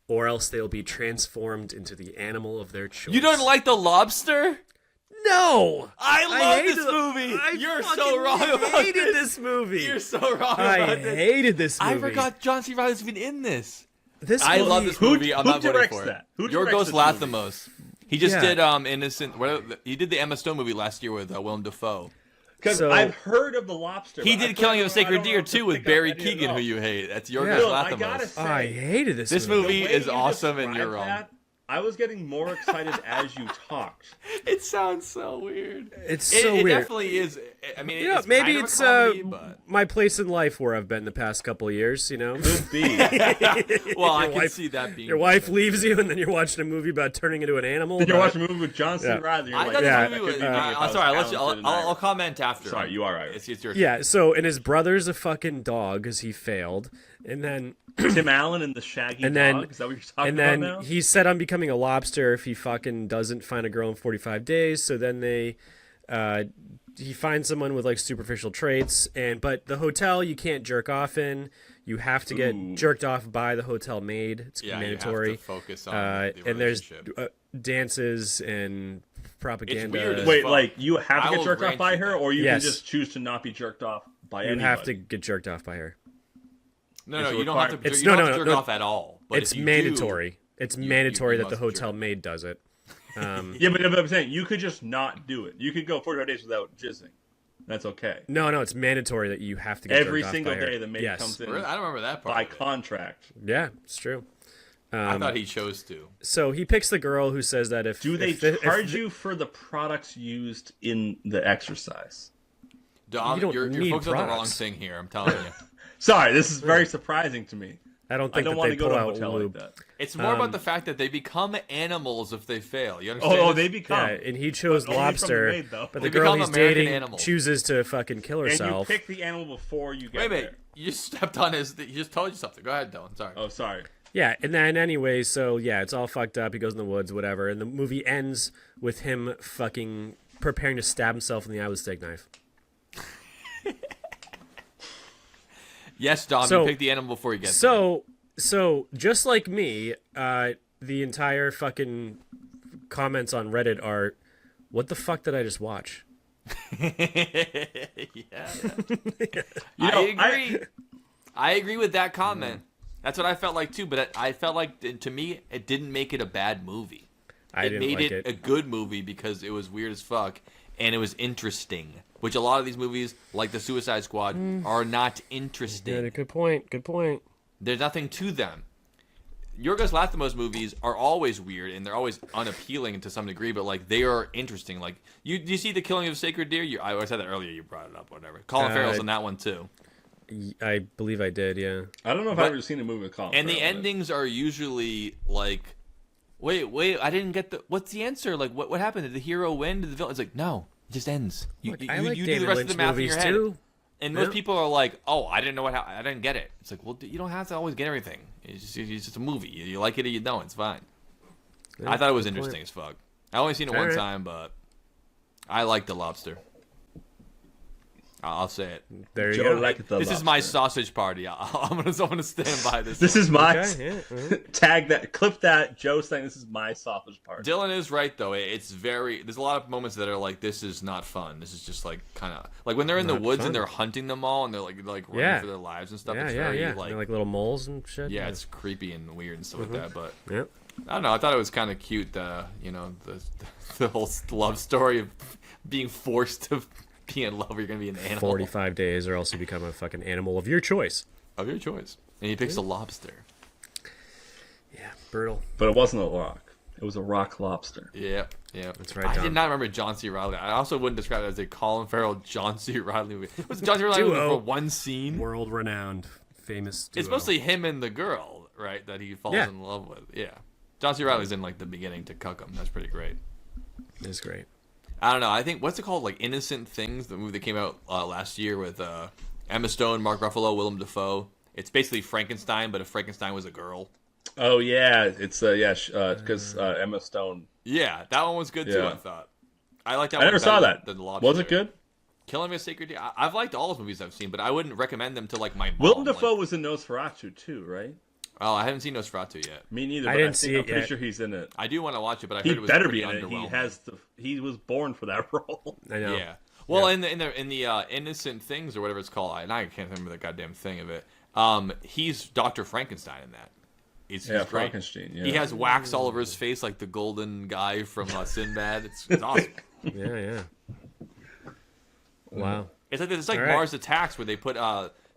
or else they'll be transformed into the animal of their choice. You don't like The Lobster? No! I love hated this the- movie. I You're so fucking wrong about hated this. this movie. You're so wrong I about this. hated this movie. I forgot John C. Riley's even in this. This I movie, love this Who- movie. I'm who not voting directs for it. that? Who Yorgos directs this Lanthimos. He just Yeah. did Innocent. He did the Emma Stone movie last year with Willem Dafoe. Because So- I've heard of The Lobster. He but I did Killing of a don't know Sacred Deer if to too with pick up Barry any of Keoghan, who those. you hate. That's Yeah. Yorgos Bill, I gotta Lanthimos. say, I hated this, This movie. movie the way is you awesome, and you're described wrong. that, I was getting more excited as you talked. It sounds so weird. It's It, so it weird. definitely is. I mean, Yeah, it's maybe kind of it's a comedy, but my place in life where I've been the past couple of years. You know, Could be. well, I Your can wife- see that being. your wife leaves you, and then you're watching a movie about turning into an animal. You're but- watching a movie with John C. Yeah. Reilly. You're I like, thought Yeah, this that movie was. could be me if I I'm was sorry. talented and I'll Irish. comment after. Sorry, you are Irish. It's your. Yeah. So, and his brother's a fucking dog because he failed, and then Tim Allen and the Shaggy And then- Dog. Is that what you're talking and then about now? he's set on becoming a lobster if he fucking doesn't find a girl in 45 days. So then he finds someone with like superficial traits, but the hotel you can't jerk off in. You have to get Ooh. jerked off by the hotel maid. It's Yeah, mandatory. you have to focus on the and there's relationship. dances and propaganda. weird as Wait, fuck. like you have I to get will jerked off grant by you her, that. or you Yes. can just choose to not be jerked off by You anybody. have to get jerked off by her. No, It's no, a you don't have to. requirement. It's- You don't no, have to no, jerk no. off at all. But It's if you mandatory. It's mandatory that the must hotel jerk. maid does it. Yeah, but I'm saying you could just not do it. You could go 45 days without jizzing. That's okay. No, it's mandatory that you have to get Every jerked off single by her. day the maid Yes. comes in Really? I don't remember that part. by of it. contract. Yeah, it's true. I thought he chose to. So he picks the girl who says that if Do they if charge you for the products used in the exercise? Dom, You don't you're need focused on the wrong products. thing here. I'm telling you. Sorry, this is very surprising to me. I don't I think don't that want they to go pull to a out hotel lube. like that. It's more about the fact that they become animals if they fail. You understand? Oh, this? they become. Yeah, and he chose But only from the lobster, maid, though. but They the girl become he's American dating animals. chooses to fucking kill And you herself. pick the animal before you get Wait, there. you just stepped on his. He just told you something. Go ahead, Dylan. Sorry. Oh, sorry. Yeah, and then anyway, so yeah, it's all fucked up. He goes in the woods, whatever, and the movie ends with him fucking preparing to stab himself in the eye with a steak knife. Yes, Dom. So- you pick the animal before you get there. So just like me, the entire fucking comments on Reddit are, "What the fuck did I just watch?" Yeah. You know, I agree. I agree with that comment. That's what I felt like too. But I felt like to me, it didn't make it a bad movie. I It didn't made like it it. a good movie because it was weird as fuck, and it was interesting. Which a lot of these movies, like the Suicide Squad, are not interesting. Good point. Good point. There's nothing to them. Yorgos Lanthimos movies are always weird and they're always unappealing to some degree, but like they are interesting. Like you see The Killing of a Sacred Deer? I said that earlier. You brought it up. Whatever. Colin Farrell's in that one too. I believe I did. Yeah. I don't know if I've ever seen a movie with Colin And Farrell the in it. endings are usually like, wait, I didn't get the. What's the answer? Like, what happened? Did the hero win? Did the villain? It's like, no, it just ends. You I like do David the rest Lynch of the math in movies your head. too. And most Yeah. people are like, oh, I didn't know what happened. I didn't get it. It's like, well, you don't have to always get everything. It's just a movie. You like it or you don't. It's fine. Yeah, I thought it was good interesting point. as fuck. I only seen it one Alright. time, but I like The Lobster. I'll say it. There you Joe go. liked the This is my lobster. sausage party. I'm gonna stand by this. This one. is my Okay, yeah, tag that, clip that. Joe saying this is my sausage party. Dylan is right though. It's very. There's a lot of moments that are like, this is not fun. This is just like kind of like when they're in the Not woods fun. and they're hunting them all and they're like running Yeah. for their lives and stuff. Yeah, It's yeah, very yeah. like, They're like little moles and shit. yeah, it's creepy and weird and stuff like that. But Yep. I don't know. I thought it was kind of cute. The whole love story of being forced to be in love. Or you're gonna be an animal 45 days, or else you become a fucking animal of your choice. of your choice, and he picks a lobster. Yeah, brutal. But it wasn't a rock. It was a rock lobster. Yeah. That's right, I Dom. did not remember John C. Reilly. I also wouldn't describe it as a Colin Farrell John C. Reilly movie. It was John C. Reilly movie Duo. for one scene. World-renowned, famous. It's duo. mostly him and the girl, right? That he falls Yeah. in love with. Yeah. John C. Reilly's in like the beginning to cuck him. That's pretty great. It's great. I don't know. I think what's it called? Like Innocent Things, the movie that came out last year with Emma Stone, Mark Ruffalo, Willem Dafoe. It's basically Frankenstein, but if Frankenstein was a girl. Oh yeah, it's because Emma Stone. Yeah, that one was good too. Yeah. I thought. I like that. I one never saw better that. than the Lobster. Was it good? Killing Me a Sacred Deer. I've liked all those movies I've seen, but I wouldn't recommend them to like my mom. Willem Dafoe Like, was in Nosferatu too, right? oh, I haven't seen Nosferatu yet. Me neither. I But didn't think, see I'm it pretty yet. sure he's in it. I do want to watch it, but I He heard it was better pretty be in it. underwhelming. He was born for that role. I know. Yeah. Well, Yeah. in the Innocent Things or whatever it's called, I can't remember the goddamn thing of it. He's Dr. Frankenstein in that. He's Yeah, great. Frankenstein. Yeah. He has wax all over his face like the golden guy from Sinbad. It's awesome. Yeah, yeah. Wow. It's like All right. Mars Attacks where they put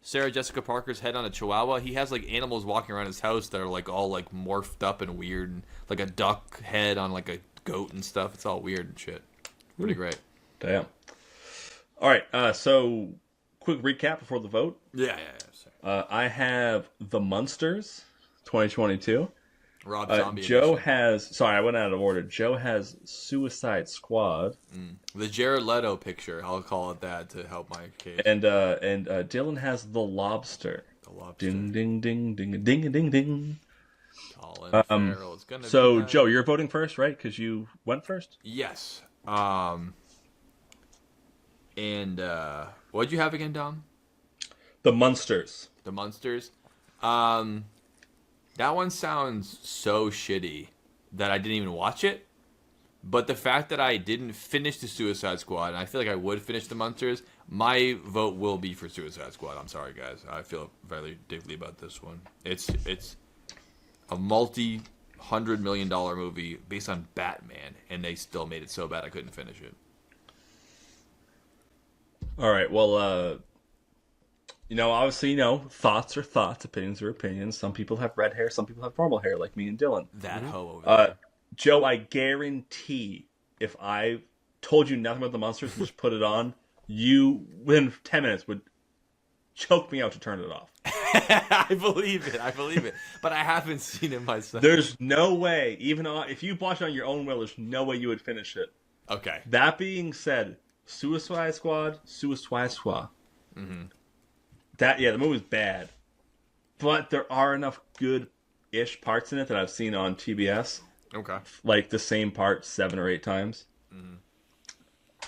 Sarah Jessica Parker's head on a chihuahua. He has like animals walking around his house that are like all like morphed up and weird, and like a duck head on like a goat and stuff. It's all weird and shit. Pretty great. Damn. All right. So, quick recap before the vote. Yeah. Sorry. I have The Munsters, 2022. Rob Zombie. Joe edition. has. Sorry, I went out of order. Joe has Suicide Squad, The Jared Leto picture. I'll call it that to help my case. and Dylan has The Lobster. The Lobster. Ding ding ding ding ding ding ding. Colin Farrell is gonna So, be nice. Joe, you're voting first, right? Because you went first. Yes. And what'd you have again, Dom? The Munsters. The Munsters. That one sounds so shitty that I didn't even watch it. But the fact that I didn't finish the Suicide Squad, and I feel like I would finish the Munsters, my vote will be for Suicide Squad. I'm sorry, guys. I feel very deeply about this one. It's a multi-$100 million movie based on Batman, and they still made it so bad I couldn't finish it. All right. Well, obviously, thoughts are thoughts, opinions are opinions. Some people have red hair, some people have normal hair, like me and Dylan. That hoe over there. Joe, I guarantee if I told you nothing about the Munsters and just put it on, you, within 10 minutes, would choke me out to turn it off. I believe it. But I haven't seen it myself. There's no way, even if you watch it on your own will, there's no way you would finish it. Okay. That being said, Suicide Squad. Mm-hmm. The movie's bad, but there are enough good-ish parts in it that I've seen on TBS, Okay. like the same part 7 or 8 times. Mm-hmm.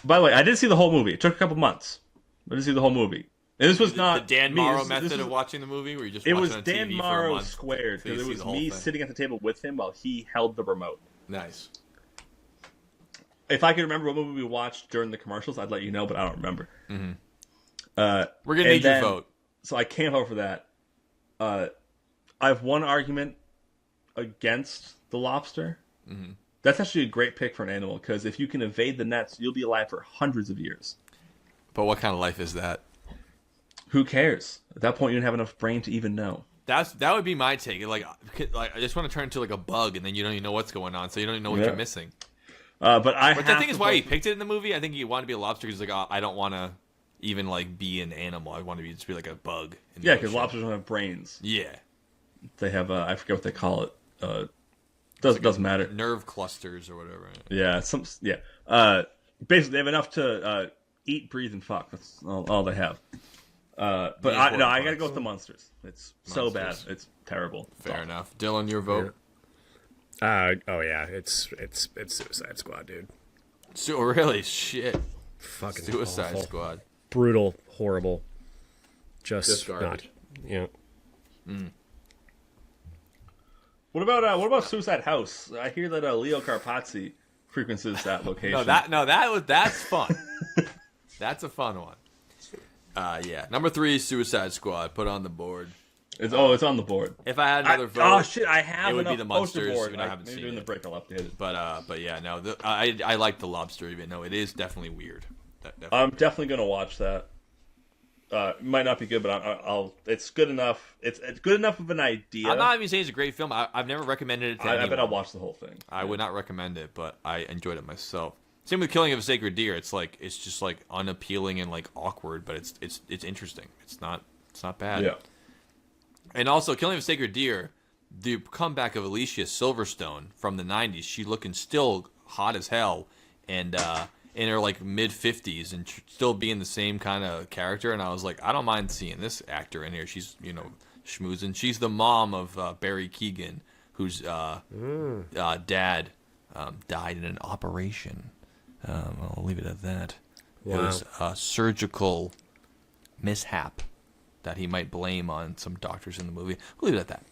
By the way, I did see the whole movie. It took a couple months. I did see the whole movie. And this was not the Dan me. Morrow This method was- of watching the movie, where you just It watch was it on Dan TV for a Morrow month, squared, so you because it see was the whole me thing. sitting at the table with him while he held the remote. Nice. If I could remember what movie we watched during the commercials, I'd let you know, but I don't remember. Mm-hmm. We're We're gonna need your vote. So I can't vote for that. I have one argument against The Lobster. Mm-hmm. That's actually a great pick for an animal because if you can evade the nets, you'll be alive for hundreds of years. But what kind of life is that? Who cares? At that point, you don't have enough brain to even know. That would be my take. Like I just want to turn into like a bug, and then you don't even know what's going on, so you don't even know what you're missing. But I think is why he picked it in the movie. I think he wanted to be a lobster because he's like, I don't want to even like be an animal. I want to just be like a bug. Yeah, because lobsters don't have brains. Yeah, they have I forget what they call it. Doesn't matter. Nerve clusters or whatever. Yeah, basically they have enough to eat, breathe, and fuck. That's all they have. But I gotta go with the monsters. It's so bad. It's terrible. Fair enough. Dylan, your vote. It's Suicide Squad, dude. So really, shit. Fucking Suicide awful. Squad. Brutal, horrible. Just garbage. not. Yeah. What about Suicide House? I hear that Leo Carpazzi frequencies that location. That's fun. That's a fun one. Number 3, Suicide Squad. Put on the board. It's on the board. If I had another vote, oh shit, I have it would be enough the poster Monsters. board. Even though I haven't Maybe seen during it. the break I'll update it. But yeah, no, I like the Lobster. Even though it is definitely weird. I'm definitely gonna watch that. It might not be good, but I'll. It's good enough. It's good enough of an idea. I'm not even saying it's a great film. I've never recommended it to anyone. I bet I'll watch the whole thing. I would not recommend it, but I enjoyed it myself. Same with Killing of a Sacred Deer. It's just like unappealing and like awkward, but it's interesting. It's not bad. Yeah. And also, Killing of a Sacred Deer, the comeback of Alicia Silverstone from the 90s, she looking still hot as hell and in her like mid-50s and still being the same kind of character. And I was like, I don't mind seeing this actor in here. She's, schmoozing. She's the mom of Barry Keoghan, whose dad died in an operation. I'll leave it at that. Wow. It was a surgical mishap that he might blame on some doctors in the movie. We'll leave it at that.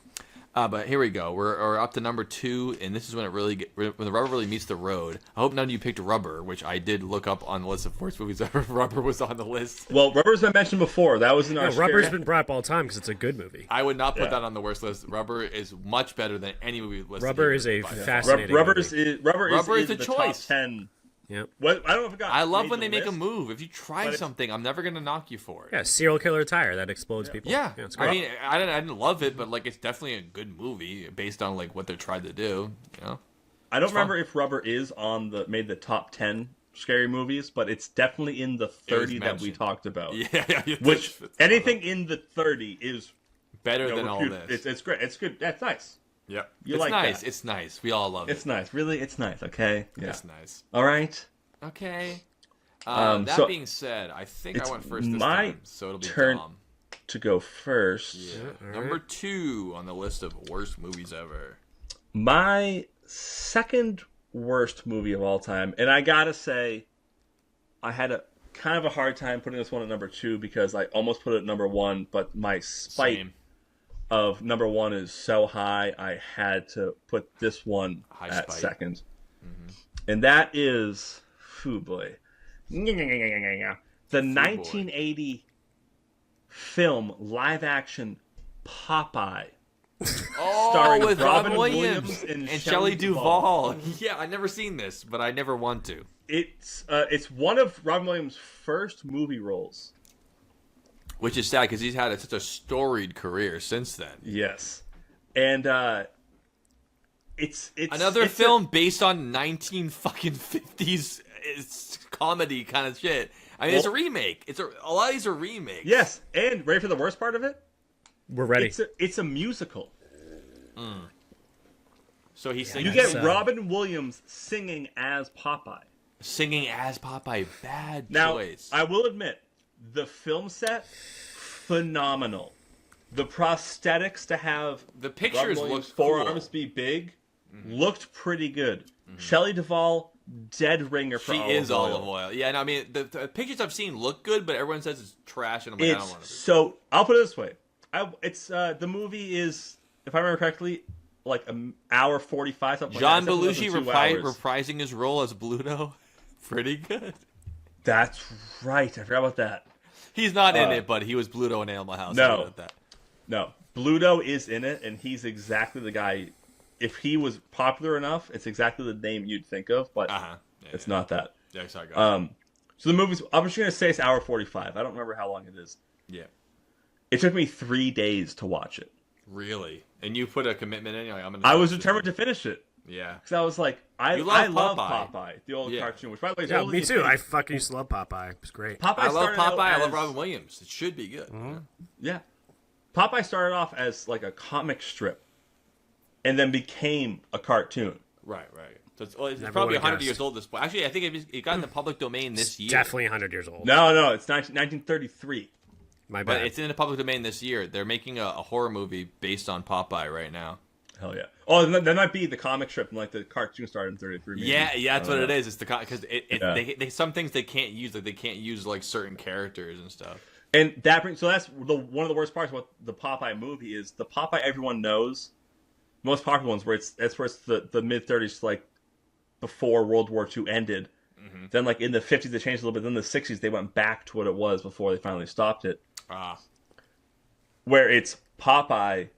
But here we go. We're up to number 2, and this is when when the rubber really meets the road. I hope none of you picked Rubber, which I did look up on the list of worst movies ever. Rubber was on the list. Well, Rubber's been mentioned before. That was in our. Rubber's been brought up all the time because it's a good movie. I would not put that on the worst list. Rubber is much better than any movie listed. Rubber is a fascinating. Rubber movie. is a the choice. Top 10. Yep. What I don't know if it got. I love made when the they make a list. move. If you try something, I'm never gonna knock you for it. Yeah, serial killer tire that explodes people. Yeah, it's great. I mean, I didn't love it, but like it's definitely a good movie based on like what they're trying to do. I don't remember if Rubber is made the top 10 scary movies, but it's definitely in the 30 that we talked about. Yeah. Which anything in the 30 is better than all this. It's great. It's good. That's nice. Yep. You it's like nice. that. It's nice. We all love it. It's nice. Really, it's nice. Okay. Yeah. It's nice. All right. Okay. So being said, I think I went first this my time, so it'll be turn Dom. to go first. Yeah. Number 2 on the list of worst movies ever. My second worst movie of all time, and I gotta say, I had a kind of a hard time putting this one at number 2 because I almost put it at number 1, but my spite Same. of number 1 is so high, I had to put this one High at spite. second. And that is, oh boy, the 1980 film live action Popeye. Oh, Starring with Robin Robin Williams and and Shelley Shelley Duvall. Yeah, I've never seen this, but I never want to. It's one of Robin Williams' first movie roles. Which is sad because he's had such a storied career since then. Yes, and it's Another film based on 1950s comedy kind of shit. I mean, it's a remake. A lot of these are remakes. Yes, and ready for the worst part of it? We're ready. It's a musical. So he's You singing. get Robin Williams singing as Popeye. Singing as Popeye. Bad Now, choice. I will admit, the film set, phenomenal. The prosthetics to have The Robin pictures Williams' look cool. forearms be big looked pretty good. Shelley Duvall, dead ringer for She olive is oil. olive oil. Yeah, and I mean, the pictures I've seen look good, but everyone says it's trash, and I'm like, I don't want to. So I'll put it this way: the movie is, if I remember correctly, like an hour 45. Something John like that. It's Belushi less than 2 hours. reprising his role as Bluto. Pretty good. That's right. I forgot about that. He's not in it, but he was Bluto in Animal House. No. I know that. No, Bluto is in it, and he's exactly the guy if he was popular enough, it's exactly the name you'd think of, but it's not that. Yeah, sorry, guys. So the movie's, I'm just going to say it's hour 45. I don't remember how long it is. Yeah. It took me 3 days to watch it. Really? And you put a commitment in? You're like, I was determined to finish it. Yeah. Because I was like, I love Popeye, the old cartoon, which by the way is Yeah, older me than too. kids. I fucking used to love Popeye. It was great. I love started out Popeye. I love as- Robin Williams. It should be good. Yeah. Popeye started off as like a comic strip and then became a cartoon. Right. So it's Never probably would've 100 guessed. years old at this point. Actually, I think it got in the public domain this year. Definitely 100 years old. No, it's 1933. My But bad. it's in the public domain this year. They're making a horror movie based on Popeye right now. Hell yeah. Oh, that might be the comic strip and like the cartoon started in 33. Maybe. Yeah, that's what it know. is. It's the because they some things they can't use, like they can't use like certain characters and stuff. And that brings, so that's one of the worst parts about the Popeye movie is the Popeye everyone knows, most popular ones where it's the mid 30s, like before World War II ended. Mm-hmm. Then like in the 50s they changed a little bit. Then in the 60s they went back to what it was before they finally stopped it. Where it's Popeye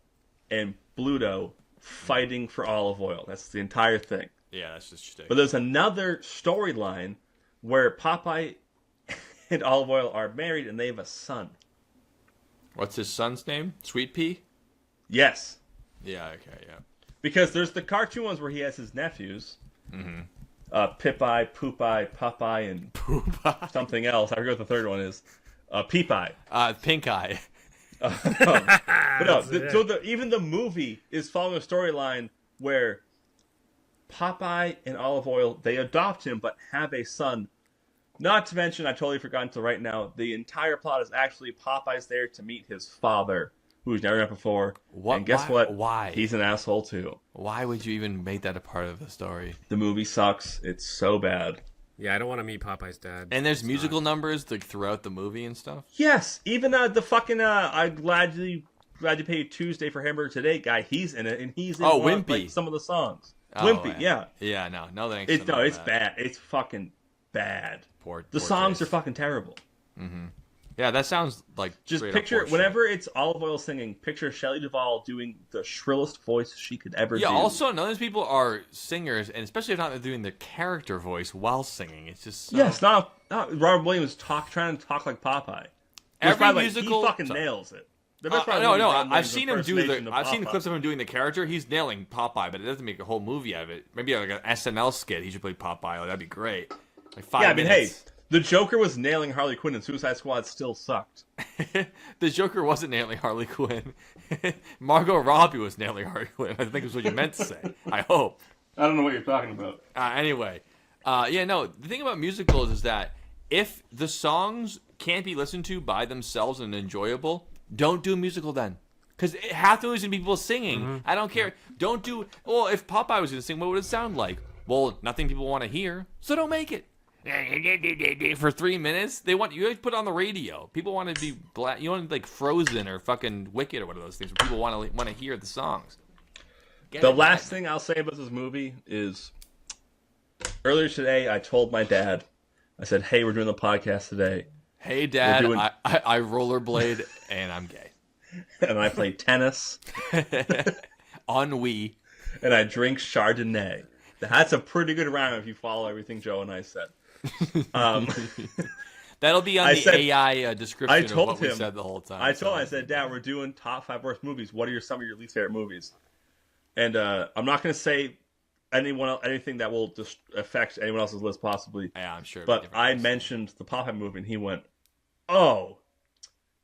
and Bluto fighting for olive oil. That's the entire thing. Yeah, that's just shtick. But there's another storyline where Popeye and Olive Oil are married and they have a son. What's his son's name? Sweet Pea? Yes. Yeah, okay, yeah. Because there's the cartoon ones where he has his nephews. Mm-hmm. Pip-Eye, Poop-Eye, Popeye, and something else. I forget what the third one is. Peep-Eye. Pink Eye. But no, even the movie is following a storyline where Popeye and Olive Oil, they adopt him but have a son. Not to mention, I totally forgot until right now, the entire plot is actually Popeye's there to meet his father, who he's never met before. What? And guess what? Why? He's an asshole too. Why would you even make that a part of the story? The movie sucks. It's so bad. Yeah, I don't want to meet Popeye's dad. And there's musical numbers like throughout the movie and stuff. Yes, even the fucking I'm glad you paid Tuesday for Hamburger Today guy. He's in it, and he's in Wimpy. like, some of the songs. Oh, Wimpy, yeah. Yeah, no thanks. It's to it's that. bad. It's fucking bad. Poor The songs taste. are fucking terrible. Yeah, that sounds like Just straight up picture horseshit. whenever it's Olive Oil singing, picture Shelley Duvall doing the shrillest voice she could ever do. Yeah. Also, none of these people are singers, and especially if not doing the character voice while singing. It's just so... Yes, not Robert Williams trying to talk like Popeye. Which, Every by the way, musical he fucking sorry. nails it. The best part of No. the movie is Robin I've Williams' seen him do impersonation the. of I've seen Popeye. clips of him doing the character. He's nailing Popeye, but it doesn't make a whole movie out of it. Maybe like an SNL skit. He should play Popeye. That'd be great. Like 5 Yeah, I mean, minutes. hey, the Joker was nailing Harley Quinn, and Suicide Squad still sucked. The Joker wasn't nailing Harley Quinn. Margot Robbie was nailing Harley Quinn. I think is what you meant to say. I hope. I don't know what you're talking about. Anyway, the thing about musicals is that if the songs can't be listened to by themselves and enjoyable, don't do a musical then. Because half the movie's going to be people singing. I don't care. Don't do... Well, if Popeye was going to sing, what would it sound like? Well, nothing people want to hear, so don't make it. For 3 minutes, you put it on the radio. People want to be black. You want like Frozen or fucking Wicked or one of those things where people want to hear the songs. The last thing I'll say about this movie is earlier today I told my dad, I said, hey, we're doing the podcast today. Hey, Dad, doing- I rollerblade and I'm gay. And I play tennis. On Wii. And I drink Chardonnay. That's a pretty good rhyme if you follow everything Joe and I said. That'll be on I the said- AI description I of told what we him- said the whole time. I told him, I said, Dad, we're doing top 5 worst movies. What are some of your least favorite movies? And I'm not going to say anything that will just affect anyone else's list possibly. Yeah, I'm sure. But I mentioned the Popeye movie, and he went, "Oh,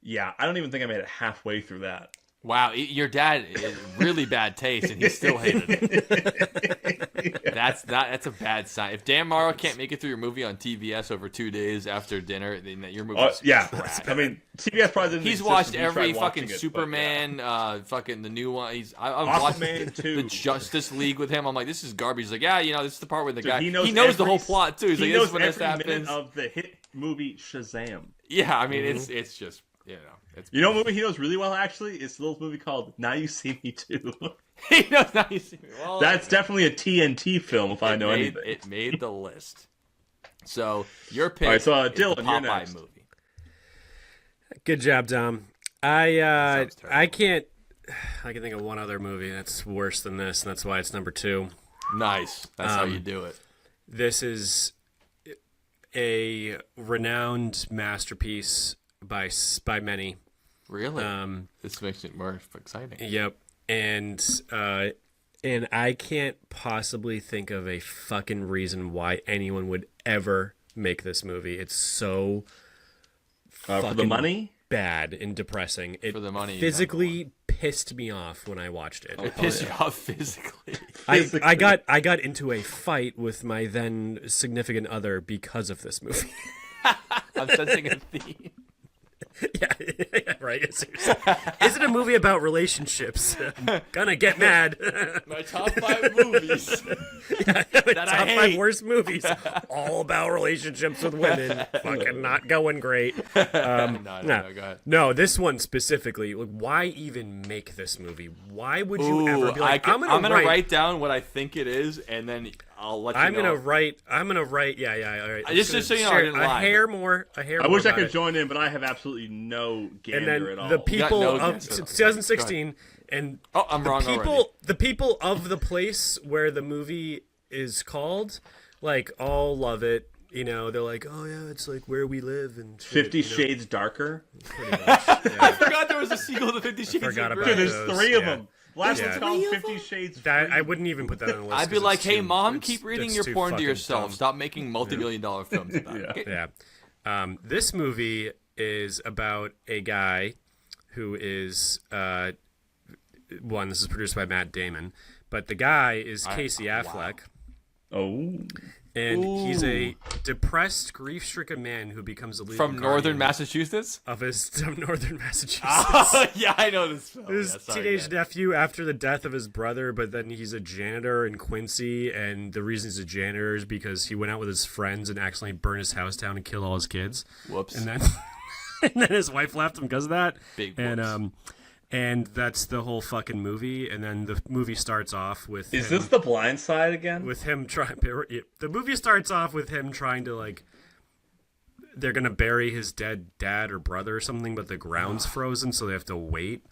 yeah." I don't even think I made it halfway through that. Wow, your dad is really bad taste, and he still hated it. That's a bad sign. If Dan Morrow can't make it through your movie on TBS over 2 days after dinner, then your movie's Yeah, trash. I mean, TBS probably didn't He's exist watched when we every tried fucking watching it, but Superman, fucking the new one. I've watched Aquaman 2. the Justice League with him. I'm like, this is garbage. He's like, yeah, this is the part where the Dude, guy he knows the every- whole plot too. He's he like, knows this is when this every minute happens. of the hit movie Shazam. Yeah, I mean, it's just it's. You know what movie he knows really well, actually? It's a little movie called Now You See Me Too. He knows now you see me. Well, That's definitely a TNT film, if I know anything. It made the list. So your pick. All right, so, is Dylan, the you're Popeye next. movie. Good job, Dom. I Sounds terrible. I can't I can think of one other movie that's worse than this, and that's why it's number 2. Nice. That's how you do it. This is a renowned masterpiece by many. Really? This makes it more exciting. Yep. And I can't possibly think of a fucking reason why anyone would ever make this movie. It's so For the money? bad and depressing. It For the money, physically pissed me off when I watched it. It pissed you off physically. I got into a fight with my then significant other because of this movie. I'm sensing a theme. yeah, right. Seriously. Is it a movie about relationships? I'm gonna get mad. My top 5 movies. Top I 5 hate. worst movies, all about relationships with women. Fucking not going great. No, go ahead. No, this one specifically. Like, why even make this movie? Why would you ever be like, I'm gonna write down what I think it is, and then I'll let you know. I'm gonna write. Yeah. All right. Just so you know, I didn't lie. A hair more. I wish I could join in, but I have absolutely no And gander then at all. the people no of guess at all. 2016 and I'm wrong already. the people of the place where the movie is called, like, all love it. You know, they're like, oh yeah, it's like where we live and shit, 50 you know, Shades Darker. pretty much. Yeah. I forgot there was a sequel to 50 Shades forgot of about Grey. Dude, there's those, 3 of yeah. them. Last Yeah. one's called Three of 50 them? Shades That, Free. I wouldn't even put that on the list. I'd be 'cause like, it's hey, too- mom, it's- keep reading it's your too porn to fucking yourself. dumb. Stop making multi-million-dollar films about it. Yeah. This movie is about a guy who is this is produced by Matt Damon, but the guy is Casey Affleck, Oh. and he's a depressed, grief-stricken man who becomes a legal From northern guardian Massachusetts? of northern Massachusetts. Yeah, I know this film. His Yeah, sorry, teenage man. nephew after the death of his brother, but then he's a janitor in Quincy, and the reason he's a janitor is because he went out with his friends and accidentally burned his house down and killed all his kids. Whoops. And then and then his wife left him because of that. Big and whoops. and that's the whole fucking movie. And then the movie starts off with Is him, this The Blind Side again? with him trying. The movie starts off with him trying to, like, they're gonna bury his dead dad or brother or something, but the ground's frozen, so they have to wait.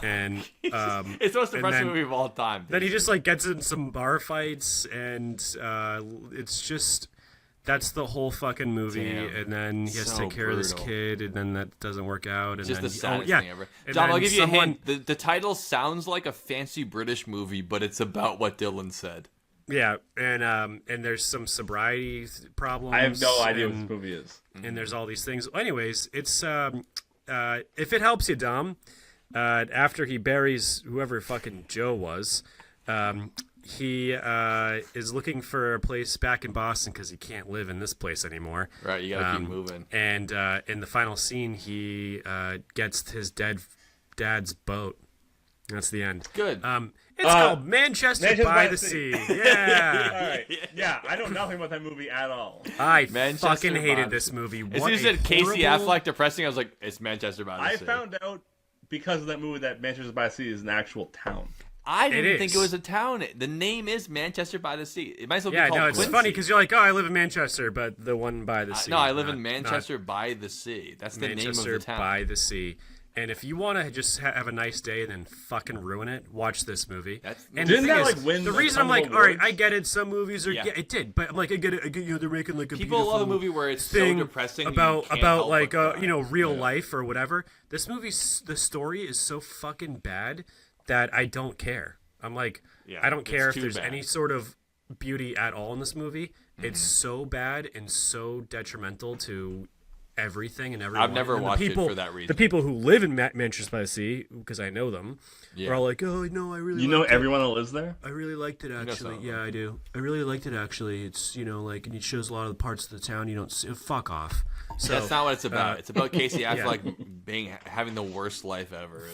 And It's the most and depressing then- movie of all time. then he just, like, gets in some bar fights, and it's just, that's the whole fucking movie. Damn. And then he has to So take care of this brutal. kid, and then that doesn't work out. And Just then the saddest thing ever. And Dom, I'll then give you a someone- hint. The title sounds like a fancy British movie, but it's about what Dylan said. Yeah, and there's some sobriety problems. I have no idea what and, this movie is. and there's all these things. Anyways, it's if it helps you, Dom, after he buries whoever fucking Joe was, he is looking for a place back in Boston because he can't live in this place anymore. Right, you gotta keep moving. And in the final scene, he gets his dad's boat. That's the end. Good. It's called Manchester by the Sea. Yeah. All right. Yeah, I know nothing about that movie at all. I Manchester fucking by hated the this Sea. movie. As soon What as a you said Casey horrible- Affleck depressing, I was like, it's Manchester by the I Sea. found out because of that movie that Manchester by the Sea is an actual town. I didn't think is. it was a town. The name is Manchester by the Sea. It might as well Yeah, be called no, it's Quincy. funny because you're like, oh, I live in Manchester, but the one by the sea. No, I live in not- Manchester by the Sea. That's the Manchester name of the town. by the sea. And if you want to just have a nice day and then fucking ruin it, watch this movie. That's- and Didn't the thing that, is, like, win the a reason I'm ton of like, all right, awards? I get it. Some movies are, Yeah. yeah, it did, but I'm like, I get it. You know, they're making like a People beautiful love a movie where it's so thing depressing about you can't help like but cry. you know, real life or whatever. This movie, the story is so fucking bad that I don't care. I'm like, Yeah, I don't it's care if too there's bad. any sort of beauty at all in this movie. It's so bad and so detrimental to everything and everyone. I've never And the watched it people, for that reason. The people who live in Manchester by the Sea, because I know them, Yeah. are all like, "Oh no, I really." You know liked it. everyone that lives there? I really liked it some actually. of Yeah, I do. I really liked it actually. It's, you know, like, and it shows a lot of the parts of the town you don't see. Fuck off. So That's not what it's about. It's about Casey Affleck having the worst life ever.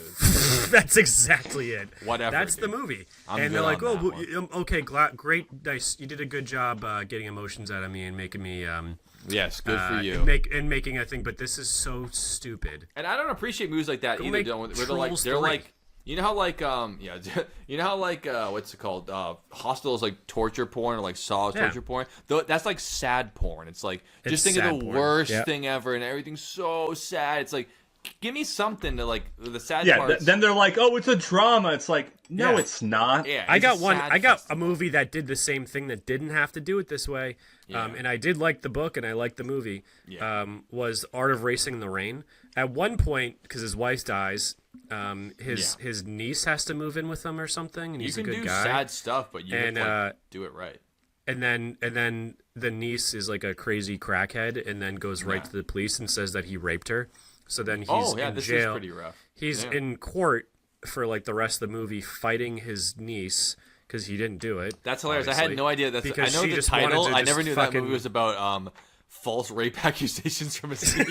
that's exactly it. Whatever, That's the dude. movie. I'm And they're good like, on "Oh, that well, okay, great, nice. You did a good job getting emotions out of me and making me Yes, good for you. and making I think, but this is so stupid." And I don't appreciate movies like that either. make Dylan, where they're like, Trolls they're 3. like, you know how like, yeah, you know how like, what's it called? Hostel is like torture porn or like Saw is Yeah. torture porn. Though that's like sad porn. It's like just It's think of sad the porn. worst Yep. thing ever, and everything's so sad. It's like give me something to like the sad Yeah, parts. then they're like, oh, it's a drama. It's like, no, Yeah. it's not. Yeah, I it's got a one. sad I got a festival. movie that did the same thing that didn't have to do it this way, and I did like the book and I liked the movie. Yeah. Was Art of Racing in the Rain. At one point, because his wife dies, his niece has to move in with him or something, and You he's can a good do guy. sad stuff, but you have And, to like, do it right. And then the niece is like a crazy crackhead, and then goes right Yeah. to the police and says that he raped her. So then he's Oh yeah, in this jail. is pretty rough. He's Yeah. in court for like the rest of the movie, fighting his niece because he didn't do it. That's hilarious. I obviously. had no idea. That's Because I know she the just wanted title. to I just never knew that fucking- movie was about false rape accusations from a scene.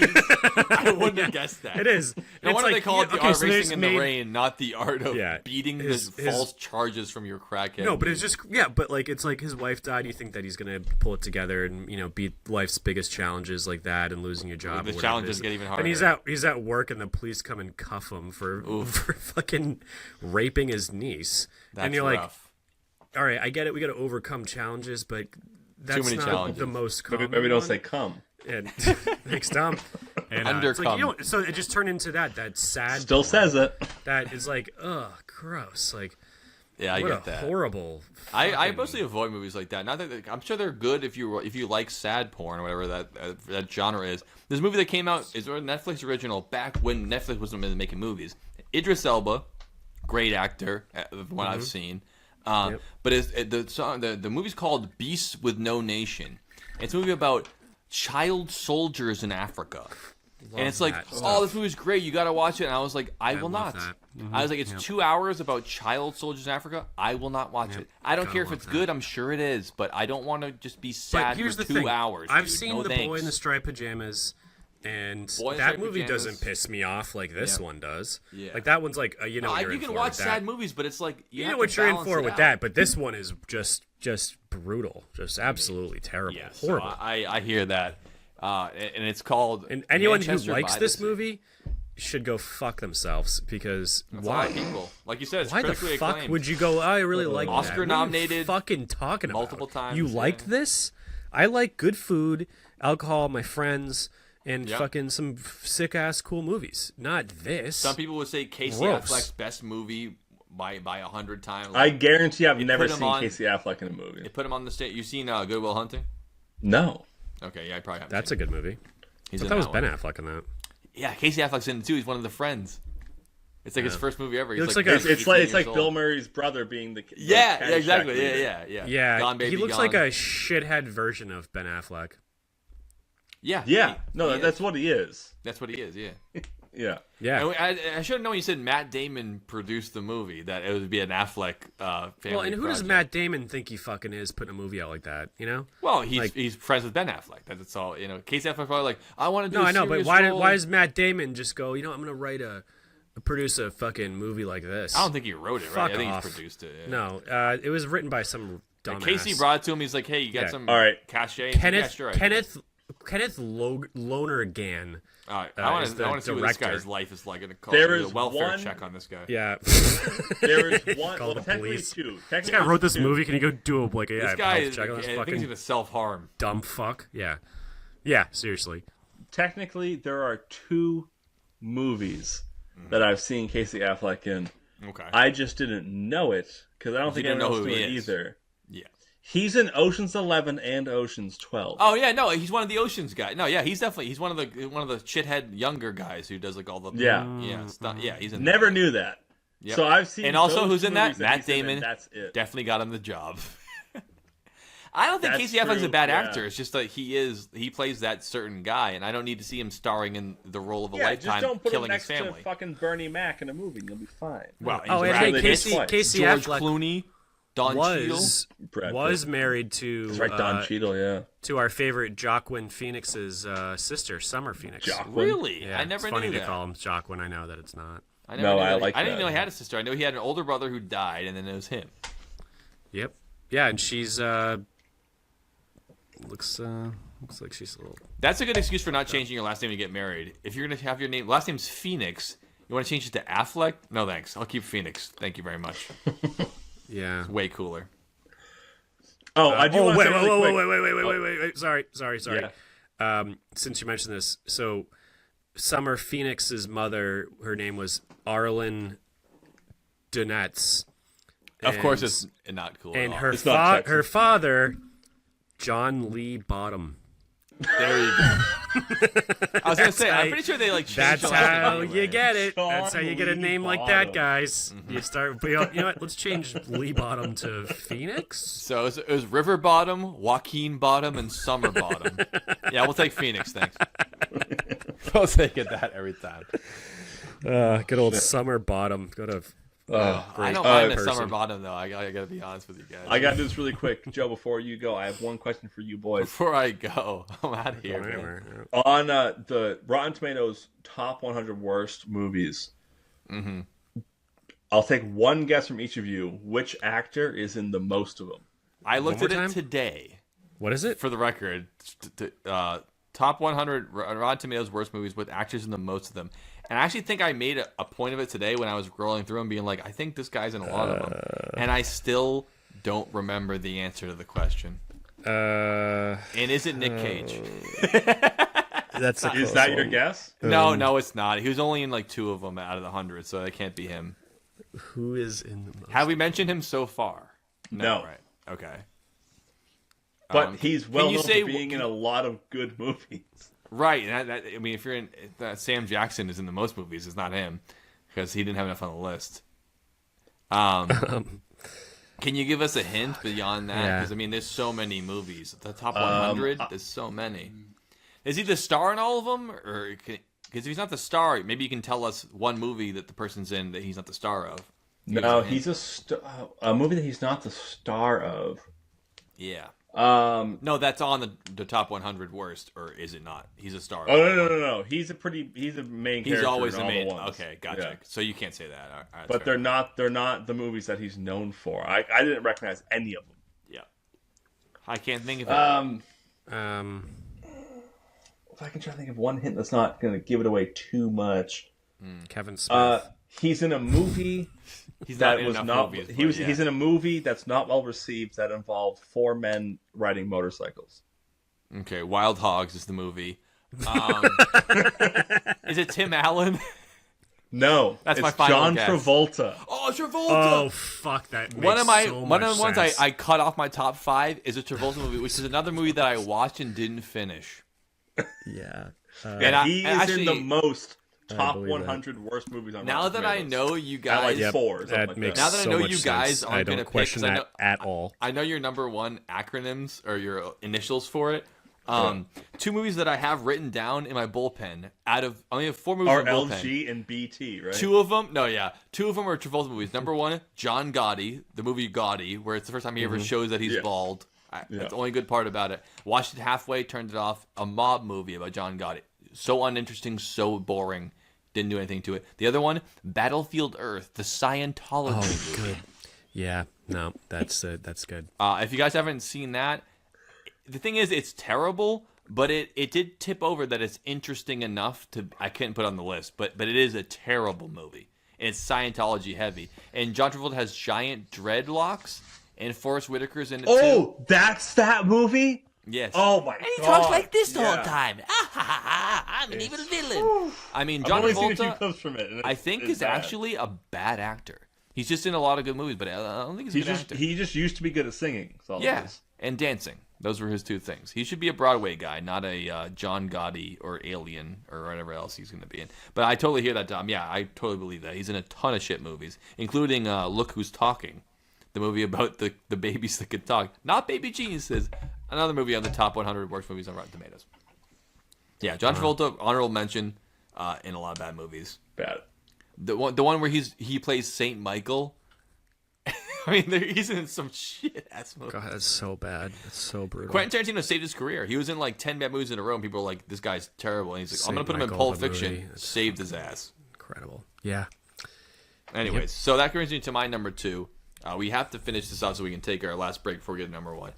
I wouldn't have guessed that. It is. No It's wonder they like, call it the okay, art so of they racing just in made- the rain, not the art of Yeah, beating his- the false charges from your crackhead. No, but it's just but like it's like his wife died. You think that he's gonna pull it together and beat life's biggest challenges like that and losing your job. The or whatever it challenges is. get even Then harder. he's at work and the police come and cuff him for fucking raping his niece. That's and you're rough. like, all right, I get it. We got to overcome challenges, but that's many not challenges. the most common. Maybe don't one. say come. And thanks, Tom. And, it's like, Undercome. so it just turned into that sad. Still porn says it. that is like, ugh, gross. Like, Yeah, I what get a that. horrible. I fucking- mostly avoid movies like that. Not that I'm sure they're good if you like sad porn or whatever that genre is. There's a movie that came out is a Netflix original back when Netflix wasn't making movies. Idris Elba, great actor, the one I've seen. But the movie's called Beasts with No Nation. It's a movie about child soldiers in Africa. And it's like, that oh, stuff. this movie's great. You got to watch it. And I was like, I will love not. that. I was like, it's 2 hours about child soldiers in Africa. I will not watch it. I don't care if love it's that. good. I'm sure it is, but I don't want to just be sad But here's for the 2 thing. hours. I've dude. seen No The thanks. Boy in the Striped Pajamas, and Boy in that Striped movie Pajamas. doesn't piss me off like this Yeah. one does. Yeah. Like that one's like, you know, what you're you in can for watch with that. sad movies, but it's like You have know what to you're in balance for it with out. that, but this one is just brutal, just absolutely terrible, Yeah, so horrible. I hear that, and it's called. And anyone who Manchester likes by this the Sea. movie should go fuck themselves because That's a lot of why? people, like you said, it's Why the critically fuck acclaimed. would you go? Oh, I really like that. What are you Oscar-nominated fucking talking about multiple times, You yeah. liked this? I like good food, alcohol, my friends, and Yep. fucking some sick ass cool movies. Not this. Some people would say Casey Gross. Affleck's best movie by 100 times. I guarantee I've never put him seen on- Casey Affleck in a movie. They put him on the stage. You seen Good Will Hunting? No. Okay, yeah, I probably haven't. That's a good movie. He's I in thought it was that Ben one. Affleck in that. Yeah, Casey Affleck's in it too. He's one of the friends. It's like his first movie ever. He's looks like a- It's 18 like years Bill old. Murray's brother being the Yeah, the yeah, exactly. Caddyshack leader. Yeah. Yeah, Gone, Baby, he looks Gone. like a shithead version of Ben Affleck. Yeah. Yeah, he- no, he is. that's what he is. That's what he is. Yeah. Yeah. Yeah. And I should have known you said Matt Damon produced the movie. That it would be an Affleck family. Well, and who does project. Matt Damon think he fucking is putting a movie out like that? You know? Well, he's like- he's friends with Ben Affleck. That's all. You know, Casey Affleck's probably like, I want to do. No, a I know, but serious why role. does Matt Damon just go? You know, I'm gonna produce a fucking movie like this? I don't think he wrote it. Right? Fuck I think off. he's produced it. Yeah. No, it was written by some dumbass. Casey brought it to him. He's like, "Hey, you got Yeah. some All right. cachet?" He's like, Kenneth yeah, sure, Kenneth Lonergan. All right. is I want to the see what this director. guy's life is like. I'm gonna call There do a is welfare one- check on this guy. Yeah, There is one. Call well, the technically police. two. this Technically guy wrote this two. movie. Can you go do a This health guy is. check on I this think he's fucking gonna self harm. dumb fuck? Yeah, seriously. Technically, there are two movies that I've seen Casey Affleck in. Okay. I just didn't know it because I don't think didn't anyone know else who knew he it is. either. Yeah. He's in Ocean's 11 and Ocean's 12. Oh yeah, no, he's one of the Oceans guys. No, yeah, he's one of the shithead younger guys who does like all the Yeah. stuff. Yeah, he's in. Never that. knew that. Yep. So I've seen. And also, those who's two in that? movies Matt he's in, and Damon. That's it. Definitely got him the job. I don't think That's Casey Affleck's a true, bad yeah. actor. It's just that he plays that certain guy, and I don't need to see him starring in the role of a Yeah, just lifetime don't put him killing his next to family. fucking Bernie Mac in a movie, and you'll be fine. Well, Oh, and Brad hey, Pitt Casey twice. Casey George Affleck Clooney, Don Cheadle. Brad was Pitt. married to That's right, Don Cheadle. Yeah. to our favorite Joaquin Phoenix's sister, Summer Phoenix. Joaquin. Really? Yeah, I never it's funny knew to that. call him Joaquin. I know that it's not. I never No, knew I that. like I didn't that. know he had a sister. I know he had an older brother who died, and then it was him. Yep. Yeah, and she's looks like she's a little. That's a good excuse for not changing your last name to get married. If you're gonna have your last name's Phoenix, you want to change it to Affleck? No, thanks. I'll keep Phoenix. Thank you very much. Yeah. Way cooler. Oh, I do want to wait, say really quick. wait. Sorry. Yeah. Since you mentioned this, so Summer Phoenix's mother, her name was Arlen Donetz. Of course, it's not cool. And at all. her father, John Lee Bottom. There you go. I was gonna say, I'm pretty sure they like. changed That's the last name how anyway. you get it. That's how you get a John name Lee like that, Bottom. guys. You start. You know what? Let's change Lee Bottom to Phoenix. So it was River Bottom, Joaquin Bottom, and Summer Bottom. Yeah, we'll take Phoenix, thanks. We'll take it that every time. Good old Summer Bottom. Go to. I don't mind the person. Summer Bottom though. I gotta be honest with you guys. I got to do this really quick. Joe, before you go, I have one question for you boys. Before I go, I'm out of here, man. Anywhere. On the Rotten Tomatoes top 100 worst movies, I'll take one guess from each of you. Which actor is in the most of them? I looked at more it time? today. What is it? For the record, top 100 Rotten Tomatoes worst movies with actors in the most of them. And I actually think I made a point of it today when I was scrolling through them, being like, I think this guy's in a lot of them. And I still don't remember the answer to the question. And is it Nick Cage? That's a Is that your guess? No, it's not. He was only in like 2 of them out of the 100, so it can't be him. Who is in the most? Have we mentioned him so far? No. Right. Okay. But he's well can you known say- for being in a lot of good movies. Right, and I mean, if you're in Sam Jackson is in the most movies, it's not him because he didn't have enough on the list. Can you give us a hint beyond that? Yeah. Because I mean, there's so many movies. The top 100, there's so many. Is he the star in all of them, or because if he's not the star, maybe you can tell us one movie that the person's in that he's not the star of. No, he's a movie that he's not the star of. Yeah. No, that's on the top 100 worst, or is it not? He's a star. Oh no. He's a main character. He's always in the all main. ones. Okay, gotcha. Yeah. So you can't say that. All right, But fair. they're not the movies that he's known for. I didn't recognize any of them. Yeah. I can't think of it. If I can try to think of one hint that's not going to give it away too much. Kevin Smith. He's in a movie He's not that in was enough not. movies. He's but yeah. in a movie that's not well received that involved 4 men riding motorcycles. Okay, Wild Hogs is the movie. Is it Tim Allen? No, That's it's my final John guess. Travolta. Oh, Travolta! Oh fuck! That makes one of the so ones much sense. I cut off my top 5 is a Travolta movie, which is another movie that I watched and didn't finish. Yeah. And I- He is actually, in the most top believe 100 worst movies on now Rotten that I Tomatoes. know you At guys, like Yep, 4, something that like makes Now that I so know much you sense. guys aren't I gonna don't pick, question 'cause I that know- at all. I know your number 1 acronyms or your initials for it. 2 movies that I have written down in my bullpen. I only have 4 movies in my bullpen. RLG and BT, right? 2 of them are Travolta movies. Number 1, John Gotti, the movie Gotti, where it's the first time he ever shows that he's Yeah. bald. That's the only good part about it. Watched it halfway, turned it off. A mob movie about John Gotti. So uninteresting, so boring. Didn't do anything to it. The other one, Battlefield Earth, the Scientology movie. Good. Yeah. No, that's good. If you guys haven't seen that, the thing is, it's terrible, but it did tip over that it's interesting enough to I couldn't put it on the list, but it is a terrible movie. And it's Scientology heavy. And John Travolta has giant dreadlocks, and Forrest Whitaker's in it too. Oh, that's that movie? Yes. Oh my god. And he talks like this the whole Yeah. time. I'm an evil villain. I mean, I've John only seen a few Travolta, clips from it. And I think, it's is bad. actually a bad actor. He's just in a lot of good movies, but I don't think he's a good actor. He just used to be good at singing. That's all it Yeah, is. and dancing. Those were his 2 things. He should be a Broadway guy, not a John Gotti or Alien or whatever else he's going to be in. But I totally hear that, Dom. Yeah, I totally believe that. He's in a ton of shit movies, including Look Who's Talking, the movie about the babies that could talk. Not Baby Geniuses. Another movie on the top 100 worst movies on Rotten Tomatoes. Yeah, John Travolta, honorable mention in a lot of bad movies. Bad. The one where he plays Saint Michael. I mean, he's in some shit ass movie. God, that's so bad. That's so brutal. Quentin Tarantino saved his career. He was in like 10 bad movies in a row, and people were like, "This guy's terrible." And he's like, "I'm gonna Saint put him in Michael, Pulp the Fiction." movie. That's Saved his ass. Incredible. Yeah. Anyways, so that brings me to my number 2. We have to finish this off so we can take our last break before we get to number 1.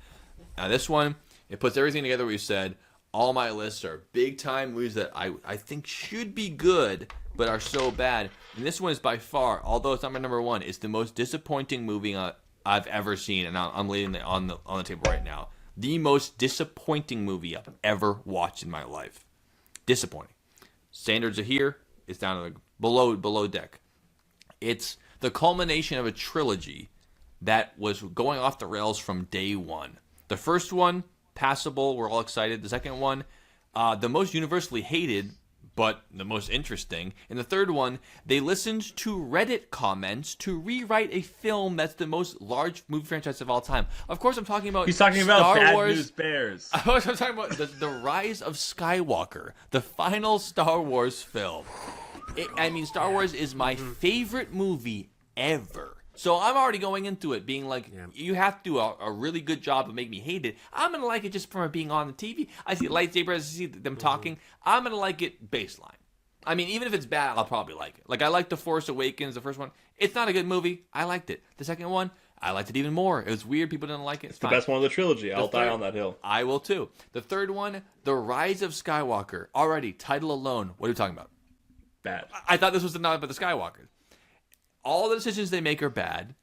Now, this one, it puts everything together we said. All my lists are big-time movies that I think should be good, but are so bad. And this one is by far, although it's not my number 1, it's the most disappointing movie I've ever seen, and I'm laying it on the table right now. The most disappointing movie I've ever watched in my life. Disappointing. Standards are here. It's down to the below deck. It's the culmination of a trilogy that was going off the rails from day one. The first one, passable. We're all excited. The second one, the most universally hated, but the most interesting. And the third one, they listened to Reddit comments to rewrite a film that's the most large movie franchise of all time. Of course, I'm talking about He's talking about Star Bad Wars. News Bears. I'm talking about the Rise of Skywalker, the final Star Wars film. Star Wars is my favorite movie ever. So I'm already going into it being like, you have to do a really good job of making me hate it. I'm going to like it just from it being on the TV. I see lightsabers, I see them talking. I'm going to like it baseline. I mean, even if it's bad, I'll probably like it. Like, I liked The Force Awakens, the first one. It's not a good movie. I liked it. The second one, I liked it even more. It was weird. People didn't like it. It's the best one of the trilogy. I'll die on that hill. I will too. The third one, The Rise of Skywalker. Already, title alone, what are we talking about? Bad. I thought this was not about the Skywalkers. All the decisions they make are bad.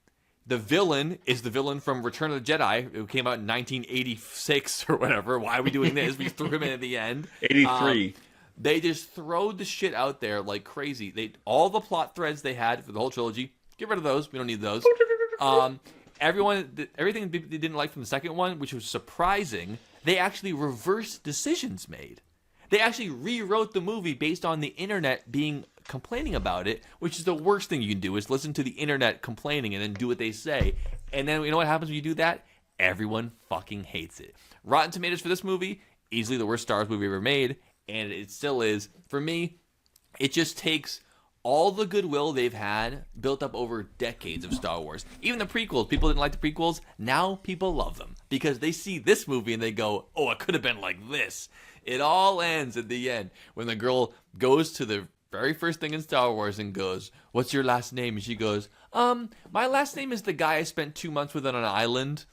The villain is the villain from Return of the Jedi, who came out in 1986 or whatever. Why are we doing this? We threw him in at the end. 83. They just throw the shit out there like crazy. All the plot threads they had for the whole trilogy, get rid of those. We don't need those. Everything they didn't like from the second one, which was surprising, they actually reversed decisions made. They actually rewrote the movie based on the internet complaining about it, which is the worst thing you can do, is listen to the internet complaining and then do what they say. And then you know what happens when you do that? Everyone fucking hates it. Rotten Tomatoes for this movie, easily the worst Star Wars movie ever made, and it still is. For me, it just takes all the goodwill they've had built up over decades of Star Wars. Even the prequels, people didn't like the prequels. Now people love them because they see this movie and they go, oh, it could have been like this. It all ends at the end when the girl goes to the very first thing in Star Wars and goes, what's your last name? And she goes, my last name is the guy I spent 2 months with on an island,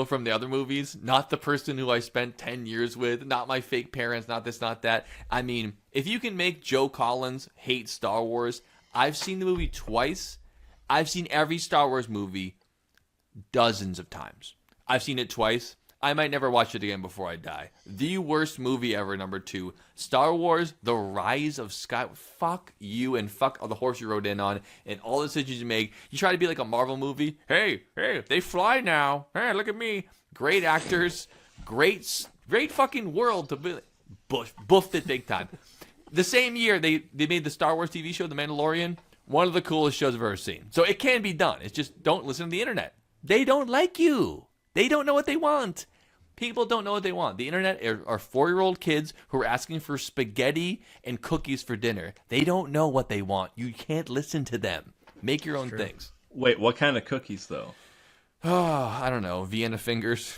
from the other movies, not the person who I spent 10 years with, not my fake parents, not this, not that. I mean, if you can make Joe Collins hate Star Wars, I've seen the movie twice. I've seen every Star Wars movie dozens of times. I've seen it twice. I might never watch it again before I die. The worst movie ever, number 2. Star Wars, The Rise of Sky. Fuck you and fuck all the horse you rode in on and all the decisions you make. You try to be like a Marvel movie. Hey, they fly now. Hey, look at me. Great actors. Great fucking world to be. Buffed it big time. The same year, they made the Star Wars TV show, The Mandalorian. One of the coolest shows I've ever seen. So it can be done. It's just don't listen to the internet. They don't like you. They don't know what they want. People don't know what they want. The internet are 4-year-old kids who are asking for spaghetti and cookies for dinner. They don't know what they want. You can't listen to them. Make your own things. Wait, what kind of cookies, though? Oh, I don't know. Vienna fingers.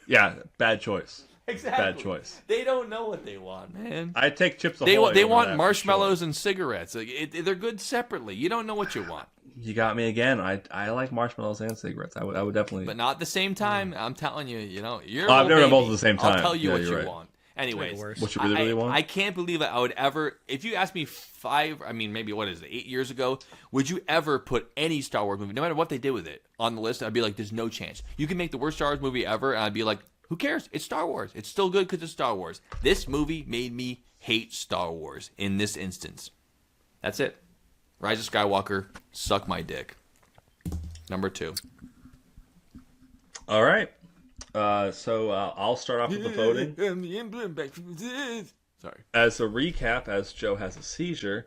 Yeah, bad choice. Exactly. Bad choice. They don't know what they want, man. I take Chips They Ahoy. want over that, marshmallows for sure. and cigarettes. They're good separately. You don't know what you want. You got me again. I like marshmallows and cigarettes. I would definitely. But not at the same time. I'm telling you, you're. I've never done both at baby. the same time. I'll tell you Yeah, what you're you right. want. Anyways, What you really want? I can't believe that I would ever. If you asked me 8 years ago, would you ever put any Star Wars movie, no matter what they did with it, on the list? I'd be like, there's no chance. You can make the worst Star Wars movie ever, and I'd be like, who cares? It's Star Wars. It's still good because it's Star Wars. This movie made me hate Star Wars in this instance. That's it. Rise of Skywalker, suck my dick. Number 2. All right. So I'll start off with the voting. Sorry. As a recap, as Joe has a seizure,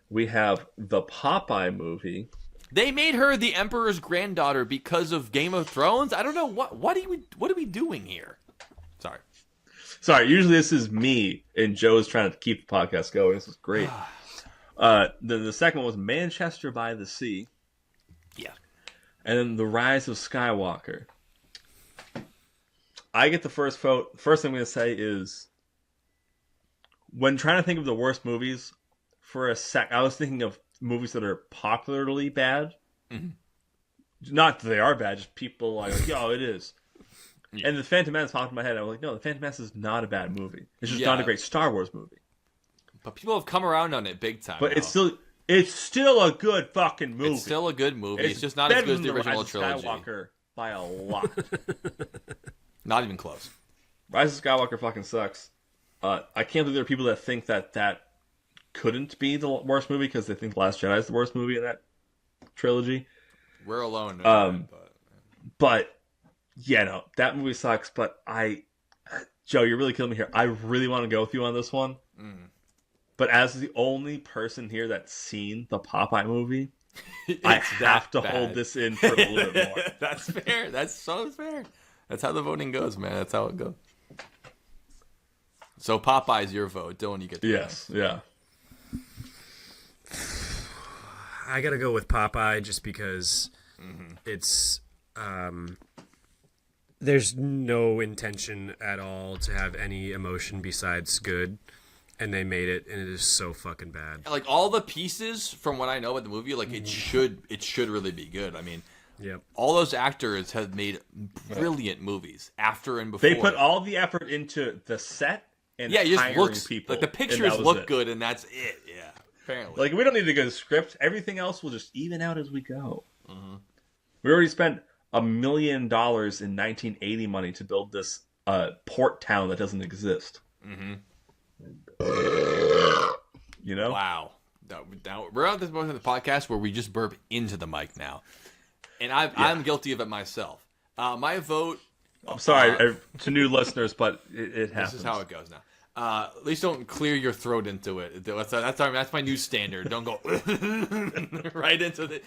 we have the Popeye movie. They made her the Emperor's granddaughter because of Game of Thrones. I don't know what are we doing here. Sorry. Usually this is me, and Joe's trying to keep the podcast going. This is great. The second one was Manchester by the Sea. Yeah. And then The Rise of Skywalker. I get the first vote. First thing I'm going to say is, when trying to think of the worst movies, for a sec, I was thinking of movies that are popularly bad. Mm-hmm. Not that they are bad, just people are like, yo, it is. Yeah. And The Phantom Menace popped in my head. I was like, no, The Phantom Menace is not a bad movie. It's just not a great Star Wars movie. But people have come around on it big time. But now. it's still a good fucking movie. It's still a good movie. It's just not as good as the original trilogy. Skywalker by a lot. Not even close. Rise of Skywalker fucking sucks. I can't believe there are people that think that couldn't be the worst movie because they think The Last Jedi is the worst movie in that trilogy. We're alone. But yeah, no, that movie sucks. But Joe, you're really killing me here. I really want to go with you on this one. But as the only person here that's seen the Popeye movie, I have to hold this in for a little bit more. That's fair. That's so fair. That's how the voting goes, man. That's how it goes. So Popeye's your vote. Dylan, you get the Yes, yeah. I gotta go with Popeye just because it's there's no intention at all to have any emotion besides good, and they made it, and it is so fucking bad. Like all the pieces from what I know about the movie, like it should really be good. I mean, Yep. all those actors have made brilliant movies after and before. They put all the effort into the set and it just hiring looks people. like the pictures look good, and that's it. Yeah, apparently. Like, we don't need a good script. Everything else will just even out as we go. We already spent $1 million in 1980 money to build this port town that doesn't exist. You know? Wow. Now, we're on this point of the podcast where we just burp into the mic now. And I'm guilty of it myself. My vote... I'm sorry to new listeners, but it happens. This is how it goes now. At least don't clear your throat into it. That's my new standard. Don't go right into the...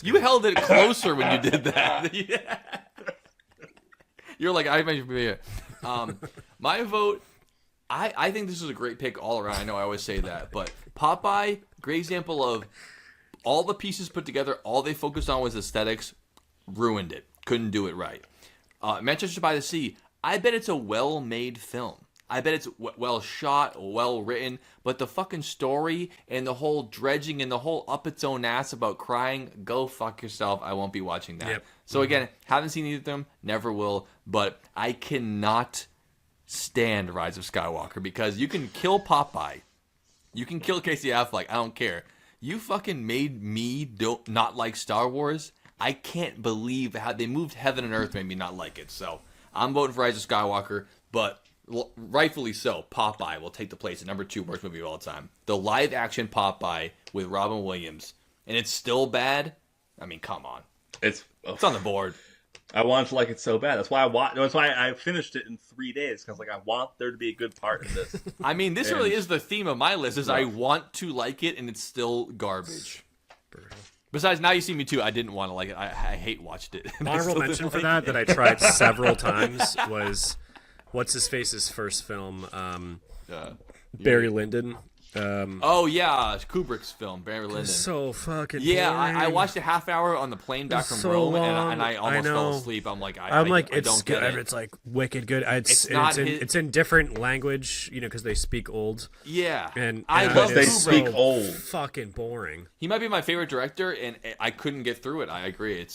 You held it closer when you did that. Yeah. You're like, I mentioned it. My vote... I think this is a great pick all around. I know I always say that, but Popeye, great example of all the pieces put together, all they focused on was aesthetics, ruined it. Couldn't do it right. Manchester by the Sea, I bet it's a well-made film. I bet it's well shot, well written, but the fucking story and the whole dredging and the whole up its own ass about crying, go fuck yourself. I won't be watching that. Yep. So again, haven't seen either of them, never will, but I cannot stand Rise of Skywalker because you can kill Popeye, you can kill Casey Affleck, I don't care. You fucking made me not like Star Wars. I can't believe how they moved heaven and earth, made me not like it. So I'm voting for Rise of Skywalker, but rightfully so. Popeye will take the place at number 2 worst movie of all time. The live action Popeye with Robin Williams, and it's still bad. I mean, come on, it's on the board. I wanted to like it so bad. That's why I finished it in 3 days, because I want there to be a good part in this. I mean, this really is the theme of my list. Is I want to like it, and it's still garbage. Besides, Now You See Me Too, I didn't want to like it. I hate watched it. Honorable mention for that I tried several times was what's his face's first film, Barry Lyndon. Oh yeah, Kubrick's film, Barry Lyndon. So fucking yeah. boring. I watched a half hour on the plane back from so Rome, long. and I almost fell asleep. I'm like, it's don't good. get it. It's like wicked good. It's in different language, because they speak old. Yeah, and I and love they Kubrick. speak old. Fucking boring. He might be my favorite director, and I couldn't get through it. I agree.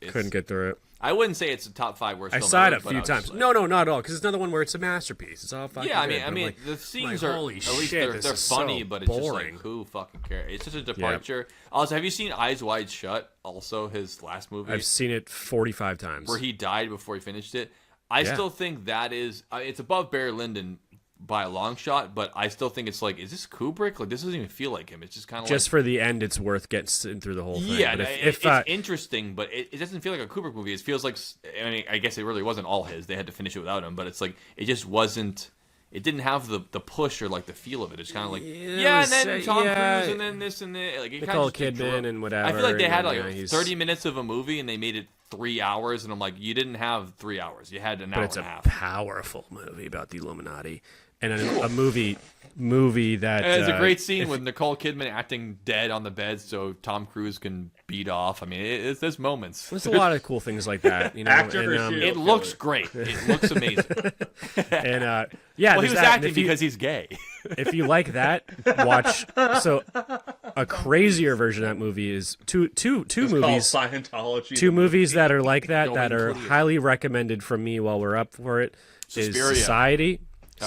Couldn't get through it. I wouldn't say it's a top 5 worst. I film saw it ever, a few times. No, not at all. Because it's another one where it's a masterpiece. It's all fucking. Yeah, good, I mean, like, the scenes like, are holy at least shit, they're this is funny, so but it's just boring. like, who fucking cares? It's such a departure. Also, have you seen Eyes Wide Shut? Also, his last movie. I've seen it 45 times. Where he died before he finished it. I still think that is it's above Barry Lyndon by a long shot, but I still think it's like, is this Kubrick? Like, this doesn't even feel like him. It's just kind of just for the end. It's worth getting through the whole thing. Yeah, but it's interesting, but it doesn't feel like a Kubrick movie. It feels like, I mean, I guess it really wasn't all his. They had to finish it without him, but it's like it just wasn't. It didn't have the push or like the feel of it. It's kind of like and then Tom Cruise and then this and that. Like Nicole Kidman and whatever. I feel like they had like 30 30 minutes of a movie and they made it 3 hours, and I'm like, you didn't have 3 hours. You had an hour and a half. But it's a powerful movie about the Illuminati. And a movie that and it's a great scene with Nicole Kidman acting dead on the bed so Tom Cruise can beat off. I mean, there's moments. There's a lot of cool things like that. It looks great. It looks amazing. And yeah, well, he was acting because he's gay. If you like that, watch. So a crazier version of that movie is two movies. Scientology. Two movies that are like that are highly recommended from me while we're up for it. Suspiria. Is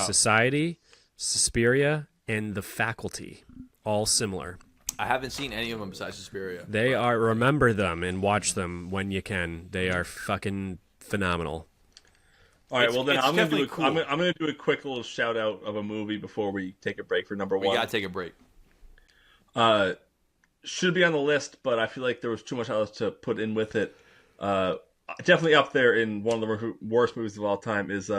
Society, Suspiria, and The Faculty. All similar. I haven't seen any of them besides Suspiria. They are. Remember them and watch them when you can. They are fucking phenomenal. All right, well then I'm gonna do cool. I'm gonna do a quick little shout out of a movie before we take a break for number 1. We gotta take a break. Should be on the list, but I feel like there was too much else to put in with it. Definitely up there in one of the worst movies of all time is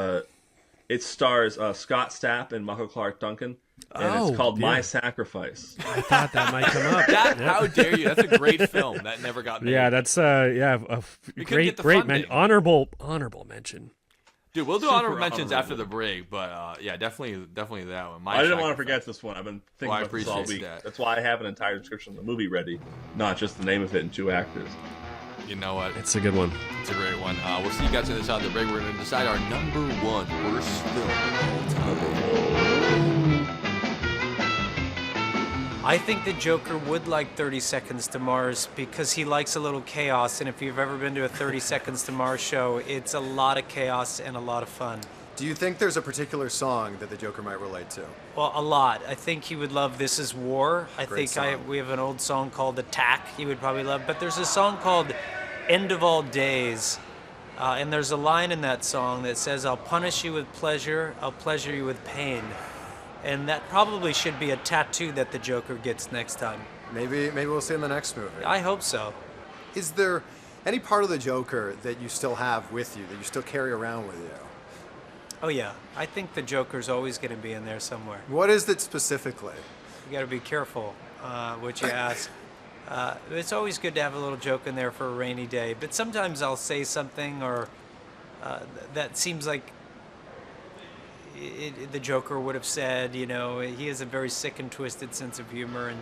it stars Scott Stapp and Michael Clark Duncan, and it's called My Sacrifice. I thought that might come up. How dare you? That's a great film that never got made. Yeah, that's get the funding. honorable mention. Dude, we'll do Super honorable mentions honorable. after the break, but yeah, definitely that one. I didn't want to forget this one. I've been thinking Well, I about this all appreciate week. that. That's why I have an entire description of the movie ready, not just the name of it and 2 actors. You know what? It's a good one. It's a great one. We'll see you guys on the side of the break. We're going to decide our number 1 worst film of all time. I think the Joker would like 30 Seconds to Mars because he likes a little chaos, and if you've ever been to a 30 Seconds to Mars show, it's a lot of chaos and a lot of fun. Do you think there's a particular song that the Joker might relate to? Well, a lot. I think he would love This Is War. Great song. We have an old song called Attack he would probably love, but there's a song called End of All Days, and there's a line in that song that says, I'll punish you with pleasure, I'll pleasure you with pain. And that probably should be a tattoo that the Joker gets next time. Maybe we'll see in the next movie. I hope so. Is there any part of the Joker that you still have with you, that you still carry around with you? Oh yeah, I think the Joker's always going to be in there somewhere. What is it specifically? You got to be careful what you ask. It's always good to have a little joke in there for a rainy day, but sometimes I'll say something or that seems like the Joker would have said. You know, he has a very sick and twisted sense of humor, and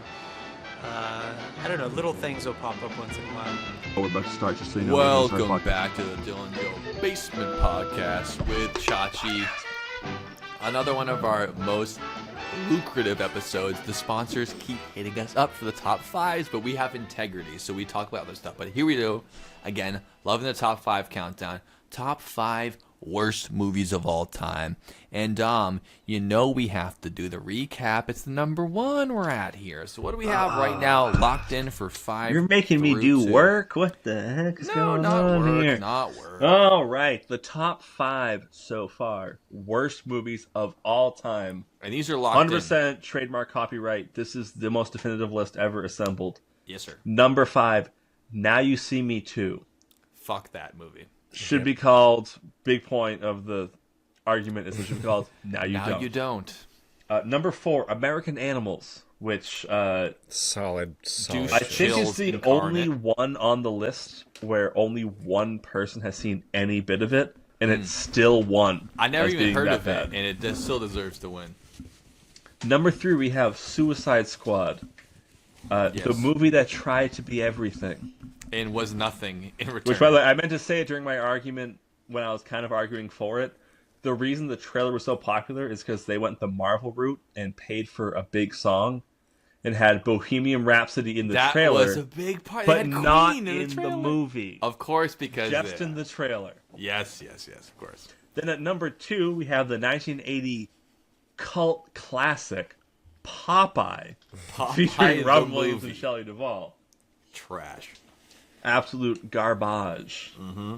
I don't know, little things will pop up once in a while. We're about to start, just so you know. Welcome back to the Dylan Joe Basement Podcast with Chachi. Another one of our most lucrative episodes. The sponsors keep hitting us up for the top 5s, but we have integrity, so we talk about other stuff. But here we go. Again, loving the top 5 countdown. Top 5 worst movies of all time. And you know we have to do the recap. It's the number 1 we're at here. So what do we have right now locked in for 5? You're making me do work? What the heck is going on here? Not work. All right, the top 5 so far worst movies of all time. And these are locked 100% trademark copyright. This is the most definitive list ever assembled. Yes, sir. Number 5, Now You See Me Too. Fuck that movie. Should be called, big point of the argument is it should be called Now You Now Don't. you don't. Number 4, American Animals, which Solid. Douche I think is chills the incarnate. only one on the list where only one person has seen any bit of it, and it still won. I never as even being heard that of bad. it, and it still deserves to win. Number 3, we have Suicide Squad, the Yes. movie that tried to be everything. And was nothing in return. Which, by the way, I meant to say it during my argument when I was kind of arguing for it. The reason the trailer was so popular is because they went the Marvel route and paid for a big song and had Bohemian Rhapsody in the that trailer, was a big part. They but had not Queen in the, the trailer. movie. Of course, because Just in the trailer. Yes, of course. Then at number 2, we have the 1980 cult classic Popeye, featuring the Robin Williams movie. and Shelley Duvall. Trash. Absolute garbage. Mm-hmm.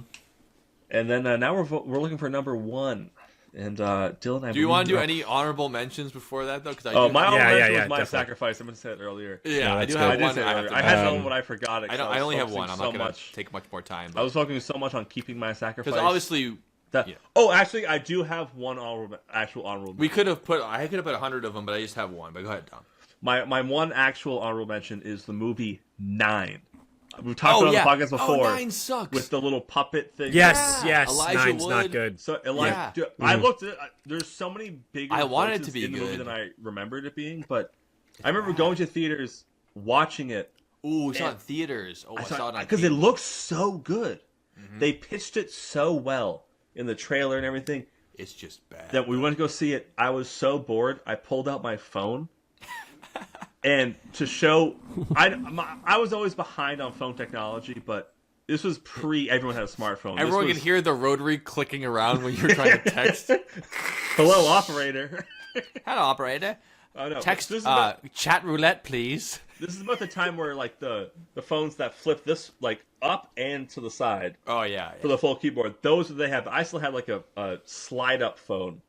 And then now we're looking for number 1. And Dylan, Do you want to do any honorable mentions before that, though? Because Oh, my Yeah, honorable mention yeah, was My definitely. Sacrifice. I'm going to say it earlier. Yeah, I that's do good. have I did one. say it I have earlier. to I do. had another one, but I forgot it. I 'cause don't. I only have focusing one. I'm so not going much. to take much more time. I was focusing so much on keeping My Sacrifice. Because obviously, That, yeah. Oh, actually, I do have one actual honorable. we could have put. I could have put 100 of them, but I just have one. But go ahead, Tom. My one actual honorable mention is the movie 9. We've talked about it on the podcast before. 9 sucks. With the little puppet thing. Yes, Yeah, yes. Elijah 9's not Wood. good. So Yeah. dude, I looked at there's so many bigger I wanted it glitches to be in the movie good. than I remembered it being, but I remember going to theaters, watching it, Ooh, we saw it in theaters. Oh, I saw it on because it TV. looks so good. They pitched it so well in the trailer and everything It's just bad. that we went to go see it. I was so bored, I pulled out my phone. And to show, I was always behind on phone technology, but this was pre everyone had a smartphone. Everyone This could hear the rotary clicking around when you were trying to text. Hello, operator. Hello, operator. Oh, no. Text This is about, chat roulette, please. this is about the time where like the phones that flip this like up and to the side Oh yeah. for the full keyboard. Those they have. I still had like a slide up phone.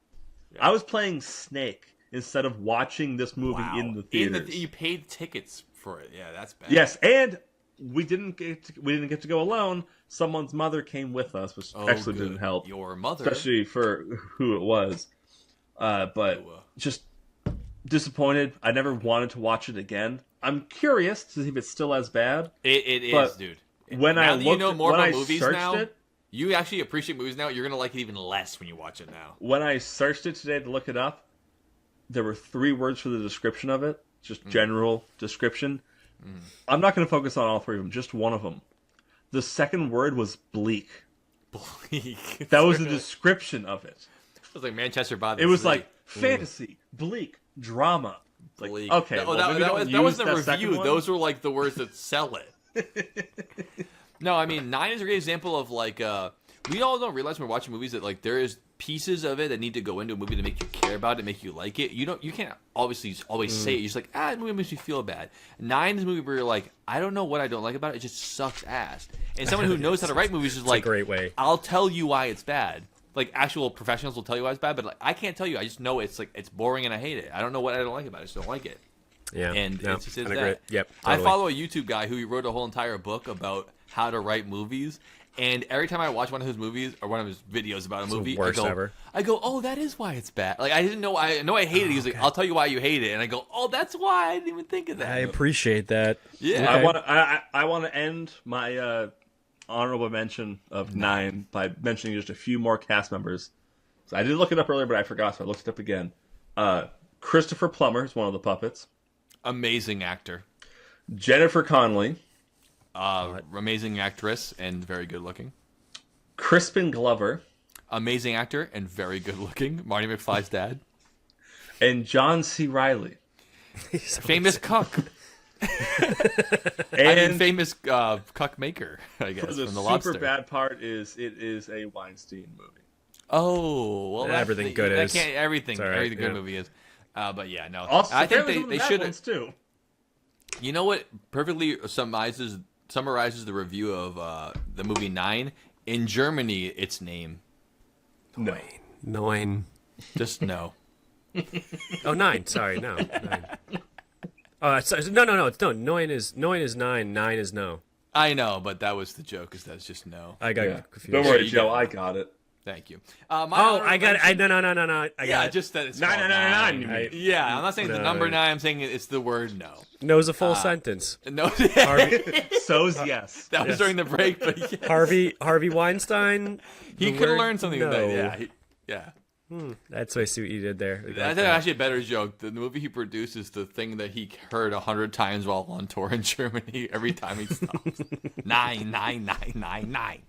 I was playing Snake instead of watching this movie in the theaters. You paid tickets for it. Yeah, that's bad. Yes, and we didn't get to go alone. Someone's mother came with us, which actually didn't help. Your mother, especially for who it was. But just disappointed. I never wanted to watch it again. I'm curious to see if it's still as bad. It is, dude. When now I that looked, you know more when about I movies searched now, it, you actually appreciate movies now. You're gonna like it even less when you watch it now. when I searched it today to look it up, there were 3 words for the description of it. Just general description. I'm not going to focus on all 3 of them. Just one of them. The second word was bleak. Bleak. That was the description of it. It was like Manchester by the It was Sea. like fantasy, bleak, drama. Like, Bleak. okay, that, well, that, maybe that don't was, use that wasn't a that second review. one. Those were like the words that sell it. No, I mean 9 is a great example of like we all don't realize when we're watching movies that like there is pieces of it that need to go into a movie to make you care about it, make you like it. You can't obviously always say it. You're just like, the movie makes me feel bad. 9 is a movie where you're like, I don't know what I don't like about it. It just sucks ass. And someone who knows how to write movies is like, a great way. I'll tell you why it's bad. Like actual professionals will tell you why it's bad, but like I can't tell you. I just know it's like it's boring and I hate it. I don't know what I don't like about it. I just don't like it. Yeah, And no, it's just I'd that. agree. Yep, I totally. follow a YouTube guy who wrote a whole entire book about how to write movies. And every time I watch one of his movies or one of his videos about a movie, worst ever. I go, oh, that is why it's bad. Like I didn't know. I know I hate it. He's like, I'll tell you why you hate it. And I go, oh, that's why I didn't even think of that. I appreciate that. Yeah. Okay. I want to end my honorable mention of 9 by mentioning just a few more cast members. So I did look it up earlier, but I forgot, so I looked it up again. Christopher Plummer is one of the puppets. Amazing actor. Jennifer Connelly. Amazing actress and very good looking. Crispin Glover. Amazing actor and very good looking. Marty McFly's dad. And John C. Reilly. Famous cuck. And famous cuck maker, I guess, the from The super Lobster. bad part is it is a Weinstein movie. Oh, well, Everything good is. Everything, It's all right, everything good yeah. movie is. But yeah, no. Also, I think apparently they some of the bad should. ones too. You know what perfectly summarizes the review of the movie 9? In Germany, its name. No. 9. Just no. Oh, 9. Sorry, no. 9. No. It's no. 9 is 9. 9 is no. I know, but that was the joke. Is that's just no. I got Yeah. confused. Don't worry, you Joe. got it. I got it. Thank you. I got it. No. I got Yeah, it. just that it's Nine, called nine, nine, 9. nine. Yeah, I'm not saying the No. number 9. I'm saying it's the word no. No's a full sentence. No, So's yes. that was during the break, but yeah. Harvey Weinstein. He the could have word learned something. no. That, yeah. That's I see what you did there. That's actually a better joke. The movie he produced is the thing that he heard 100 times while on tour in Germany. Every time he stops, 9, 9, 9, 9, 9.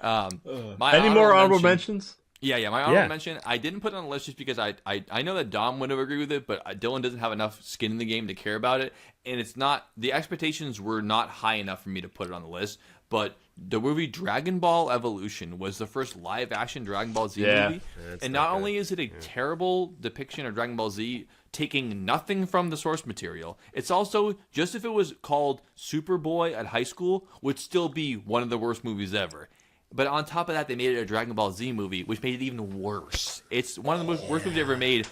Any more honorable mentions? Yeah. My honorable Yeah. mention. I didn't put it on the list just because I know that Dom would have agreed with it, but Dylan doesn't have enough skin in the game to care about it, and it's not. The expectations were not high enough for me to put it on the list. But the movie Dragon Ball Evolution was the first live-action Dragon Ball Z movie, and not only is it a terrible depiction of Dragon Ball Z, taking nothing from the source material, it's also, just if it was called Superboy at high school, would still be one of the worst movies ever. But on top of that, they made it a Dragon Ball Z movie, which made it even worse. It's one of the worst movies ever made,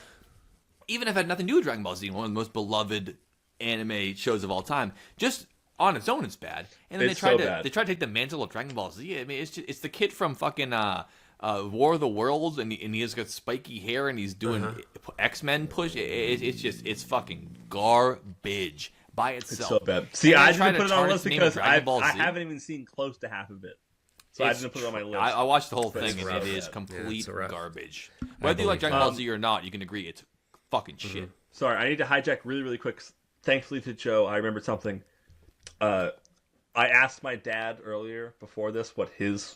even if it had nothing to do with Dragon Ball Z, one of the most beloved anime shows of all time. Just on its own, it's bad. And then It's they tried so to bad. take the mantle of Dragon Ball Z. I mean, it's the kid from fucking War of the Worlds, and he has got spiky hair, and he's doing X-Men push. It's fucking garbage by itself. It's so bad. See, And I they tried didn't to put it on the tarnish list the name of because Dragon Ball I Z. haven't even seen close to half of it. So I It's didn't put it on my list. I watched the whole But thing, it's and it rough. is Yeah, complete it's rough. garbage. Whether you like Dragon Ball Z or not, you can agree it's fucking shit. Sorry, I need to hijack really, really quick. Thankfully to Joe, I remembered something. I asked my dad earlier before this what his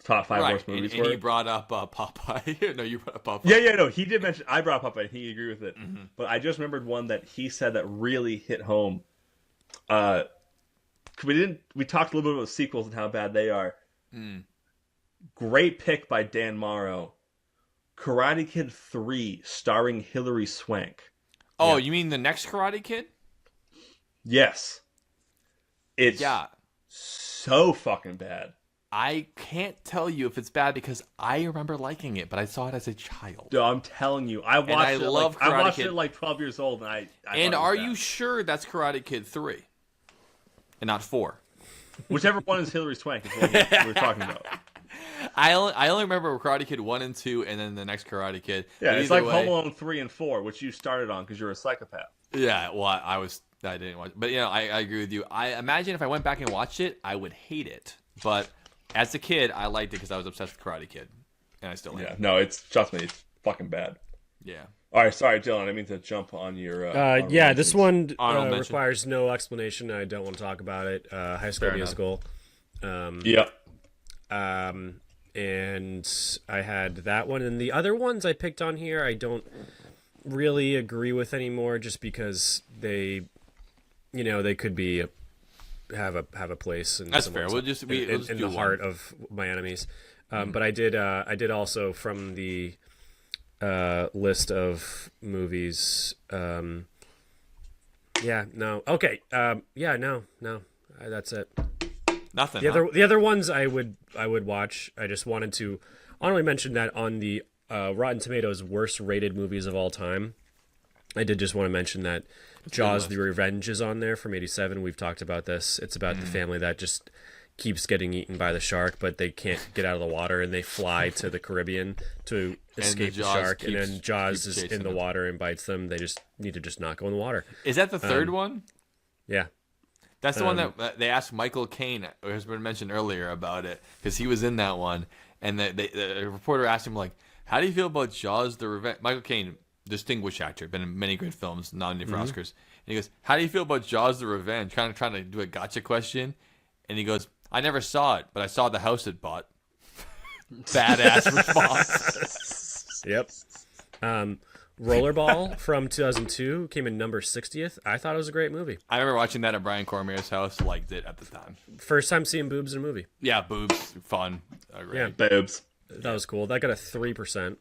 top 5 worst movies and were. he brought up Popeye. No, you brought up Popeye. Yeah, no, he did mention. I brought up Popeye, and he agreed with it. But I just remembered one that he said that really hit home. We talked a little bit about sequels and how bad they are. Great pick by Dan Morrow. Karate Kid 3, starring Hilary Swank. Oh, you mean the next Karate Kid? Yes, it's Yeah. so fucking bad. I can't tell you if it's bad because I remember liking it, but I saw it as a child. Dude, I'm telling you, I watched it. love I watched watched Kid. it like 12 years old, and I And thought it was are bad. you sure that's Karate Kid 3 and not 4? Whichever one is Hilary Swank is what we're talking about. I only remember Karate Kid 1 and 2, and then the next Karate Kid. Yeah, But it's either like way- Home Alone 3 and 4, which you started on because you're a psychopath. Yeah, well, I didn't watch, but I agree with you. I imagine if I went back and watched it, I would hate it. But as a kid, I liked it because I was obsessed with Karate Kid, and I still am. Yeah, no, trust me, it's fucking bad. Yeah. All right, sorry, Dylan, I didn't mean to jump on your. Yeah, this one Honorable mention. requires no explanation. I don't want to talk about it. High School Fair enough. Musical. Yep. And I had that one, and the other ones I picked on here, I don't really agree with anymore, just because they could be have a place. In That's fair. someone's- We'll just in do the one. heart of my enemies. But I did also from the list of movies. Yeah, no, okay, yeah, no, that's it. Nothing. The other ones I would watch. I just wanted to honorably mention that on the Rotten Tomatoes worst rated movies of all time. I did just want to mention that Jaws: The Revenge is on there from '87. We've talked about this. It's about the family that just keeps getting eaten by the shark, but they can't get out of the water, and they fly to the Caribbean to escape the Jaws shark. And keeps- then Jaws keeps is in chasing the them. water and bites them. They just need to just not go in the water. Is that the third one? Yeah. That's the one that they asked Michael Caine, who has been mentioned earlier, about it because he was in that one, and the reporter asked him like, "How do you feel about Jaws: The Revenge?" Michael Caine, distinguished actor, been in many great films, nominated for Oscars, and he goes, "How do you feel about Jaws: The Revenge?" Kind of trying to do a gotcha question, and he goes, "I never saw it, but I saw the house it bought." Badass response. Yep. Rollerball from 2002 came in number 60th. I thought it was a great movie. I remember watching that at Brian Cormier's house. Liked it at the time. First time seeing boobs in a movie. Yeah, boobs, fun. Great. Yeah. Boobs. That was cool. That got a 3%.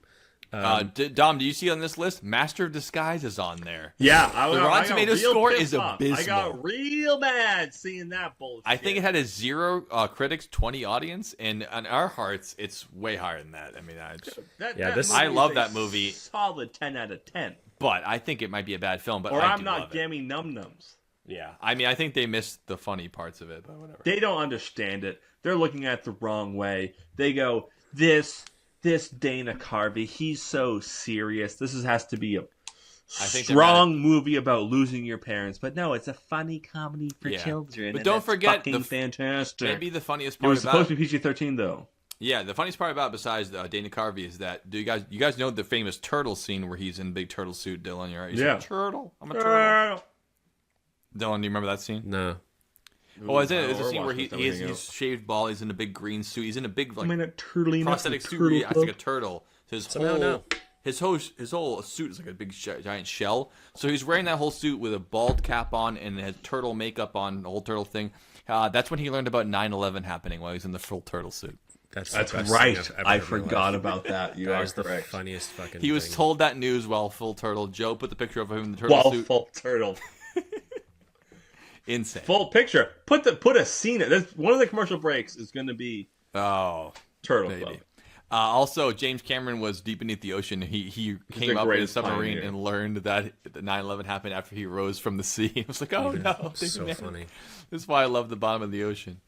Dom, do you see on this list? Master of Disguise is on there. Yeah, The Rotten Tomatoes score is I abysmal. got real mad seeing that bullshit. I think it had a 0 critics, 20 audience, and on our hearts, it's way higher than that. I mean, I love is that a movie. Solid 10 out of 10. but I think it might be a bad film. But Or I I'm do not love it. gammy num-nums. Yeah, I mean, I think they missed the funny parts of it, but whatever. They don't understand it. They're looking at it the wrong way. They go, this Dana Carvey, he's so serious. Has to be a think they're strong movie about losing your parents. But no, it's a funny comedy for Yeah. children. But and don't that's forget fucking the fantastic. Maybe the funniest It part was about supposed to be PG-13 though. Yeah, the funniest part about besides Dana Carvey is that you guys know the famous turtle scene where he's in a big turtle suit, Dylan? You're right. He's Yeah. a turtle. I'm a turtle. Dylan, do you remember that scene? No. Oh, is it? It's a we're scene where watching he's something shaved bald. He's in a big green suit. He's in a big like I'm in a turtly prosthetic suit where he acts like a turtle. His Somehow no. his whole suit is like a big giant shell. So he's wearing that whole suit with a bald cap on and has turtle makeup on, the whole turtle thing. That's when he learned about 9/11 happening while he's in the full turtle suit. That's That's the best right. thing I've ever I heard in my forgot life. about that. You That are was the correct. funniest fucking He was thing. told that news while full turtle. Joe put the picture of him in the turtle Well, suit. full turtle. Insane. Full picture. Put a scene. One of the commercial breaks is going to be Oh, Turtle maybe. Club. Also, James Cameron was deep beneath the ocean. He came the up in a greatest submarine pioneer. and learned that the 9/11 happened after he rose from the sea. I was like, oh no, So man. funny. This is why I love the bottom of the ocean.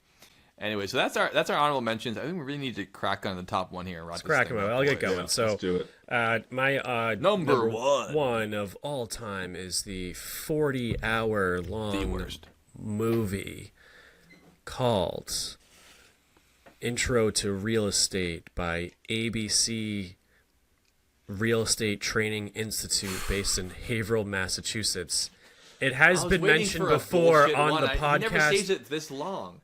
Anyway, so that's our honorable mentions. I think we really need to crack on the top one here. Let's crack them out. I'll get going. So Let's do it. my Number one. one of all time is the 40-hour The long worst. movie called Intro to Real Estate by ABC Real Estate Training Institute based in Haverhill, Massachusetts. It has been mentioned before on the He never saves podcast it this long.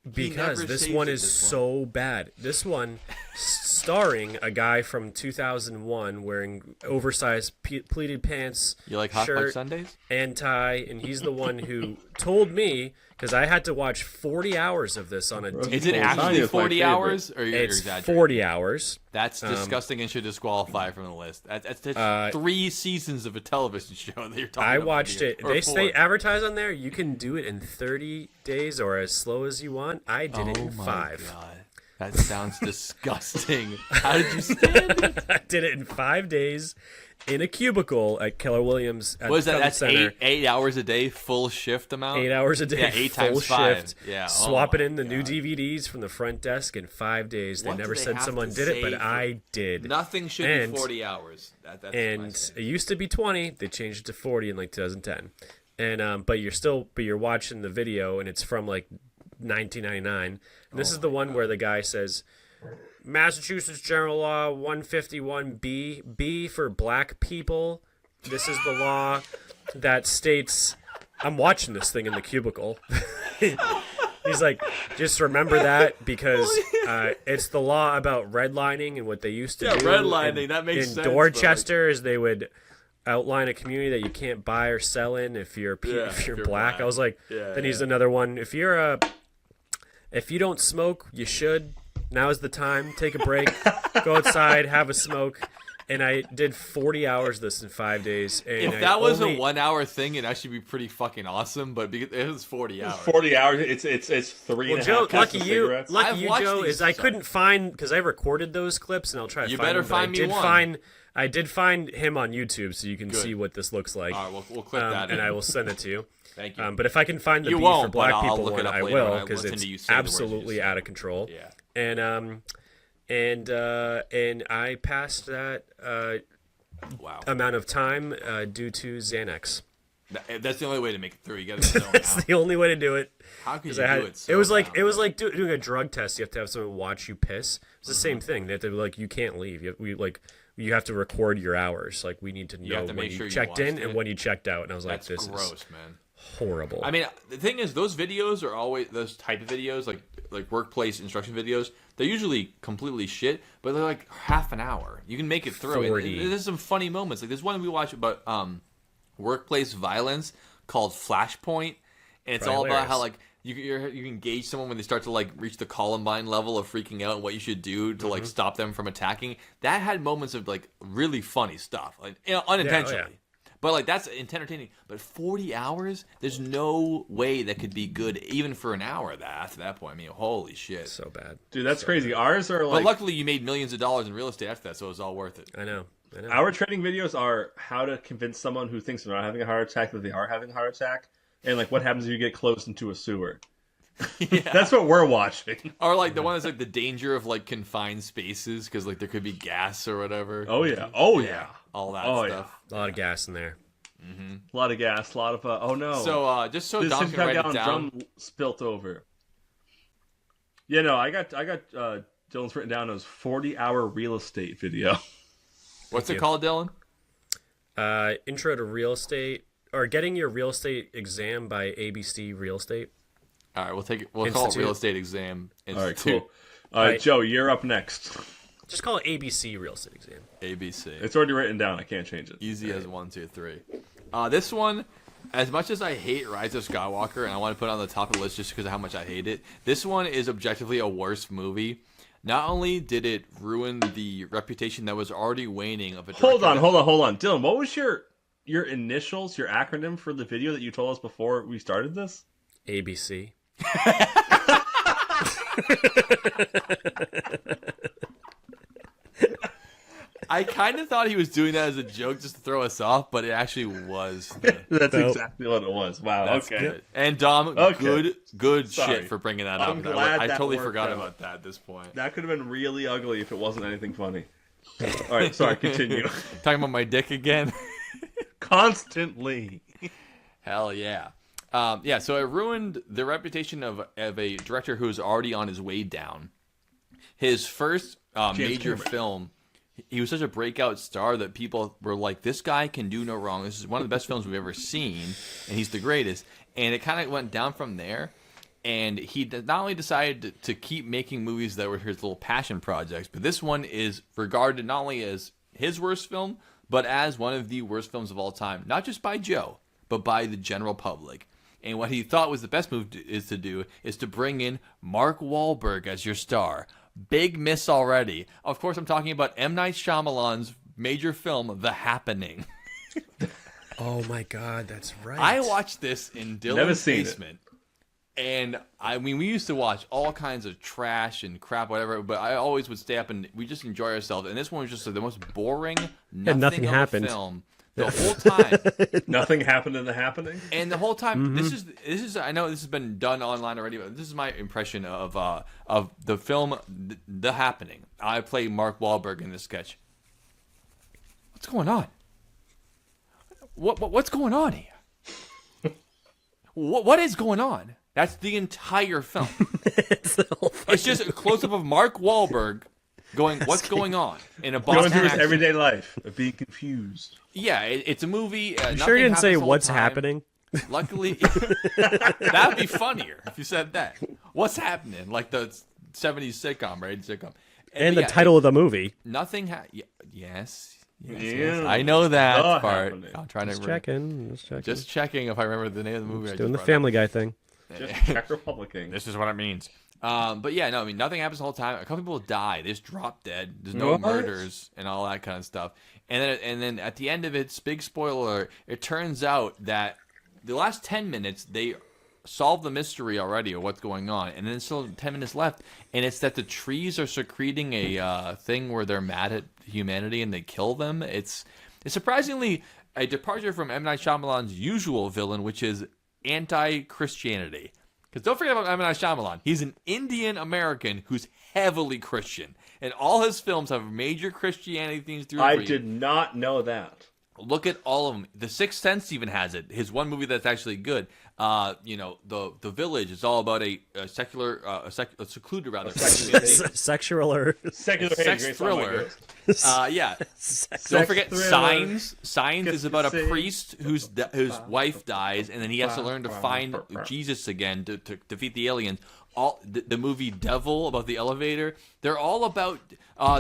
because never this saves one it is this so bad. This one starring a guy from 2001 wearing oversized pleated pants, You like Hot Fudge shirt, Sundays? and tie, and he's the one who told me, because I had to watch 40 hours of this on a Is it DVD. actually It's my 40 favorite. hours? Or you're It's exaggerating? 40 hours. That's disgusting and should disqualify from the list. That's 3 seasons of a television show that you're talking about. I watched here. it. Or They 4. say advertise on there. You can do it in 30 days or as slow as you want. I did it in 5. God. That sounds disgusting. How did you stand it? I did it in 5 days in a cubicle at Keller Williams at What is that? Covent That's Center. 8 hours a day, full shift amount? 8 hours a day, Yeah, 8 full times 5. shift. Yeah. Oh Swapping my in the new God. DVDs from the front desk in 5 days. They What do never they said have someone to did it, say but for- I did. Nothing should And- be 40 hours. That's my And saying. it used to be 20. They changed it to 40 in like 2010. And but you're watching the video, and it's from like 1999. And this is the one where the guy says, Massachusetts General Law 151B, B for black people. This is the law that states. I'm watching this thing in the cubicle. He's like, just remember that because it's the law about redlining and what they used to do. redlining, that makes in sense, Dorchester is they would outline a community that you can't buy or sell in if you're if black. you're black. I was like, Yeah, then he's another one. If you don't smoke, you should. Now is the time. Take a break. Go outside, have a smoke. And I did 40 hours of this in 5 days. And If that was only, a 1 hour thing, it'd actually be pretty fucking awesome. But because it was 40 hours. 40 hours. It's 3 well, and a Joe, half packs of cigarettes. lucky I've you, watched Joe, these, is I so- couldn't find because I recorded those clips, and I'll try to You find better them, but find me one. I did find him on YouTube, so you can Good. see what this looks like. All right, we'll clip that in. and I will send it to you. Thank you. But if I can find the You B won't, for black but I'll people look it one, up I later when will I because listen it's to you say the words you absolutely just out said. of control. Yeah. And I passed that Wow. amount of time due to Xanax. That's the only way to make it through. You got to zone It's out. the only way to do it. How could 'Cause you I had, do it so was like bad? it was like doing a drug test. You have to have someone watch you piss. It's the same thing. They have to be like, you can't leave. You have to record your hours. Like we need to know have to when make you sure you checked in watched and it. when you checked out. And I was like, That's this gross, is man. horrible. I mean, the thing is, those videos are always those type of videos, like workplace instruction videos. They're usually completely shit, but they're like half an hour. You can make it through. 40. And there's some funny moments. Like there's one we watch about workplace violence called Flashpoint, and it's all about how like you can engage someone when they start to like reach the Columbine level of freaking out and what you should do to like stop them from attacking. That had moments of like really funny stuff, like unintentionally. yeah. But like that's entertaining. But 40 hours, there's no way that could be good even for an hour. After that point, I mean, holy shit. so bad. Dude, that's crazy. Ours are But like luckily, you made millions of dollars in real estate after that, so it was all worth it. I know. our training videos are how to convince someone who thinks they're not having a heart attack that they are having a heart attack, and like what happens if you get close into a sewer. That's what we're watching. Or like the one that's like the danger of like confined spaces because like there could be gas or whatever. Oh yeah. Oh yeah. All that Oh, stuff. A lot of gas in there. A lot of gas. A lot of oh no. So just so this Dom can write it 65-gallon down. drum spilt over. Yeah, no, I got Dylan's written down as 40-hour real estate video. What's it called, Dylan? Intro to real estate or getting your real estate exam by ABC Real Estate. All right, we'll take it. We'll call it Institute. Real Estate Exam. All right, Institute. cool. All right, Right. Joe, you're up next. Just call it ABC Real Estate Exam. ABC. It's already written down. I can't change it. Easy as 1, 2, 3. This one, as much as I hate Rise of Skywalker, and I want to put it on the top of the list just because of how much I hate it, this one is objectively a worse movie. Not only did it ruin the reputation that was already waning of a director Hold on. Dylan, what was your initials, your acronym for the video that you told us before we started this? ABC. I kind of thought he was doing that as a joke just to throw us off, but it actually was. That's Nope. exactly what it was. Wow. That's okay. good. And Dom, Okay. good Sorry. shit for bringing that I'm up. glad I that totally worked forgot out. about that at this point. That could have been really ugly if it wasn't anything funny. All right, sorry. Continue. Talking about my dick again. Constantly. Hell yeah. So it ruined the reputation of a director who's already on his way down. His first major Cameron. film, he was such a breakout star that people were like, this guy can do no wrong. This is one of the best films we've ever seen, and he's the greatest. And it kind of went down from there. And he not only decided to keep making movies that were his little passion projects, but this one is regarded not only as his worst film, but as one of the worst films of all time. Not just by Joe, but by the general public. And what he thought was the best move is to bring in Mark Wahlberg as your star. Big miss already. Of course, I'm talking about M. Night Shyamalan's major film, The Happening. Oh my God, that's right. I watched this in Never Dylan's seen it. basement. And I mean, we used to watch all kinds of trash and crap, whatever. But I always would stay up and we just enjoy ourselves. And this one was just the most boring. nothing of a happened. Film the whole time. Nothing happened in The Happening. And the whole time, this is. I know this has been done online already, but this is my impression of the film, The Happening. I play Mark Wahlberg in this sketch. What's going on? What's going on here? What is going on? That's the entire film. It's just a close up of Mark Wahlberg going, "What's going on?" in a Going Boston through his accent. everyday life of being confused. Yeah, it's a movie. You sure you didn't say what's happening? Luckily, that'd be funnier if you said that. What's happening? Like the '70s sitcom, right? Sitcom. And the title of the movie. Nothing. Yes. Yeah. I know that The part. Happening. I'm trying to Just remember. checking. Just checking if I remember the name of the movie. Doing the Family Guy thing. Just Czech Republican. This is what it means. But yeah, no, I mean, nothing happens the whole time. A couple people die. They just drop dead. There's no What? murders and all that kind of stuff. And then at the end of it's big spoiler. It turns out that the last 10 minutes they solve the mystery already of what's going on, and then there's still 10 minutes left, and it's that the trees are secreting a thing where they're mad at humanity and they kill them. It's surprisingly a departure from M. Night Shyamalan's usual villain, which is anti-Christianity. Because don't forget about M. Night Shyamalan. He's an Indian American who's heavily Christian, and all his films have major Christianity themes through. I did not know that. Look at all of them. The Sixth Sense even has it. His one movie that's actually good. The Village is all about a secular, a secluded rather, Sexual Secular sex hate, great thriller. song, Yeah. Don't forget thriller. Signs. Signs is about a Sing. priest whose wife dies, and then he has to learn to find Jesus again to defeat the aliens. All the movie Devil about the elevator. They're all about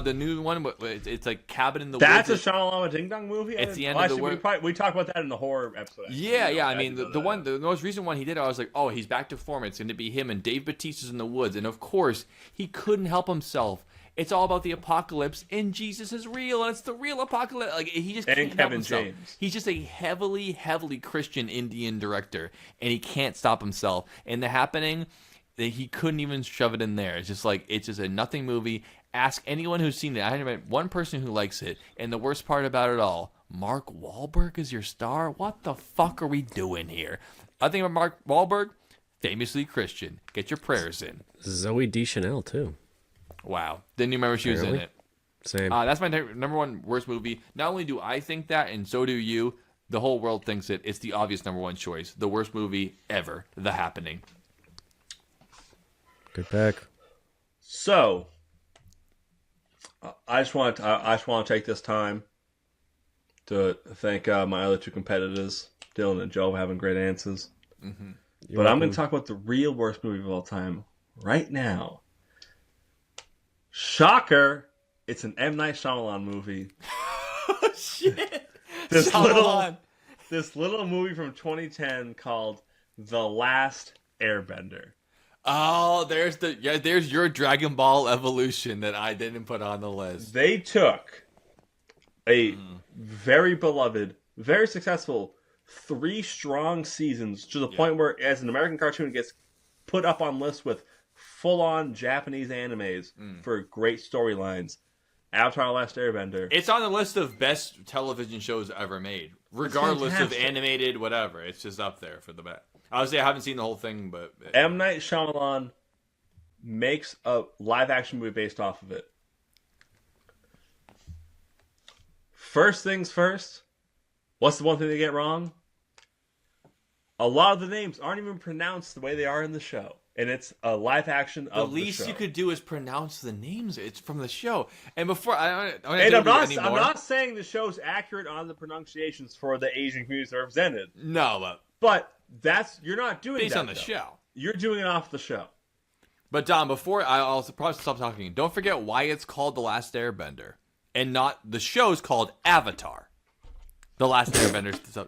the new one. It's like Cabin in the That's Woods. a Shyamalan Ding Dong movie? It's the end of the world. We talked about that in the horror episode. actually. Yeah. I mean, didn't the know that. the most recent one he did, I was like, oh, he's back to form. It's going to be him and Dave Bautista's in the woods, and of course, he couldn't help himself. It's all about the apocalypse, and Jesus is real, and it's the real apocalypse. Like he just And can't help Kevin himself. James. He's just a heavily Christian Indian director, and he can't stop himself. And The Happening, he couldn't even shove it in there. It's just a nothing movie. Ask anyone who's seen it. I haven't met one person who likes it. And the worst part about it all, Mark Wahlberg is your star? What the fuck are we doing here? I think about Mark Wahlberg, famously Christian. Get your prayers in. Zoe Deschanel too. Wow. Didn't even remember she was in Apparently. it. Same. That's my number one worst movie. Not only do I think that, and so do you, the whole world thinks it. It's the obvious number one choice. The worst movie ever, The Happening. Good pick. So, I just want to take this time to thank my other two competitors, Dylan and Joe, for having great answers. Mm-hmm. But I'm going to talk about the real worst movie of all time right now. Shocker! It's an M. Night Shyamalan movie. Oh, shit. This Shyamalan. little movie from 2010 called The Last Airbender. Oh, there's your Dragon Ball Evolution that I didn't put on the list. They took a very beloved, very successful 3 strong seasons to the point where, as an American cartoon, it gets put up on lists with full-on Japanese animes for great storylines. Avatar: The Last Airbender. It's on the list of best television shows ever made, regardless of fantastic. animated, whatever. It's just up there for the best. Obviously, I haven't seen the whole thing, but M. Night Shyamalan makes a live-action movie based off of it. First things first, what's the one thing they get wrong? A lot of the names aren't even pronounced the way they are in the show. And it's a live action the of least the show. you could do is pronounce the names. It's from the show. And before I don't And I'm anymore. not saying the show's accurate on the pronunciations for the Asian communities that are represented. No, But you're not doing based that, on the though. show. You're doing it off the show. But Dom, before I'll probably stop talking. Don't forget why it's called The Last Airbender, and not the show's called Avatar. The Last Airbender.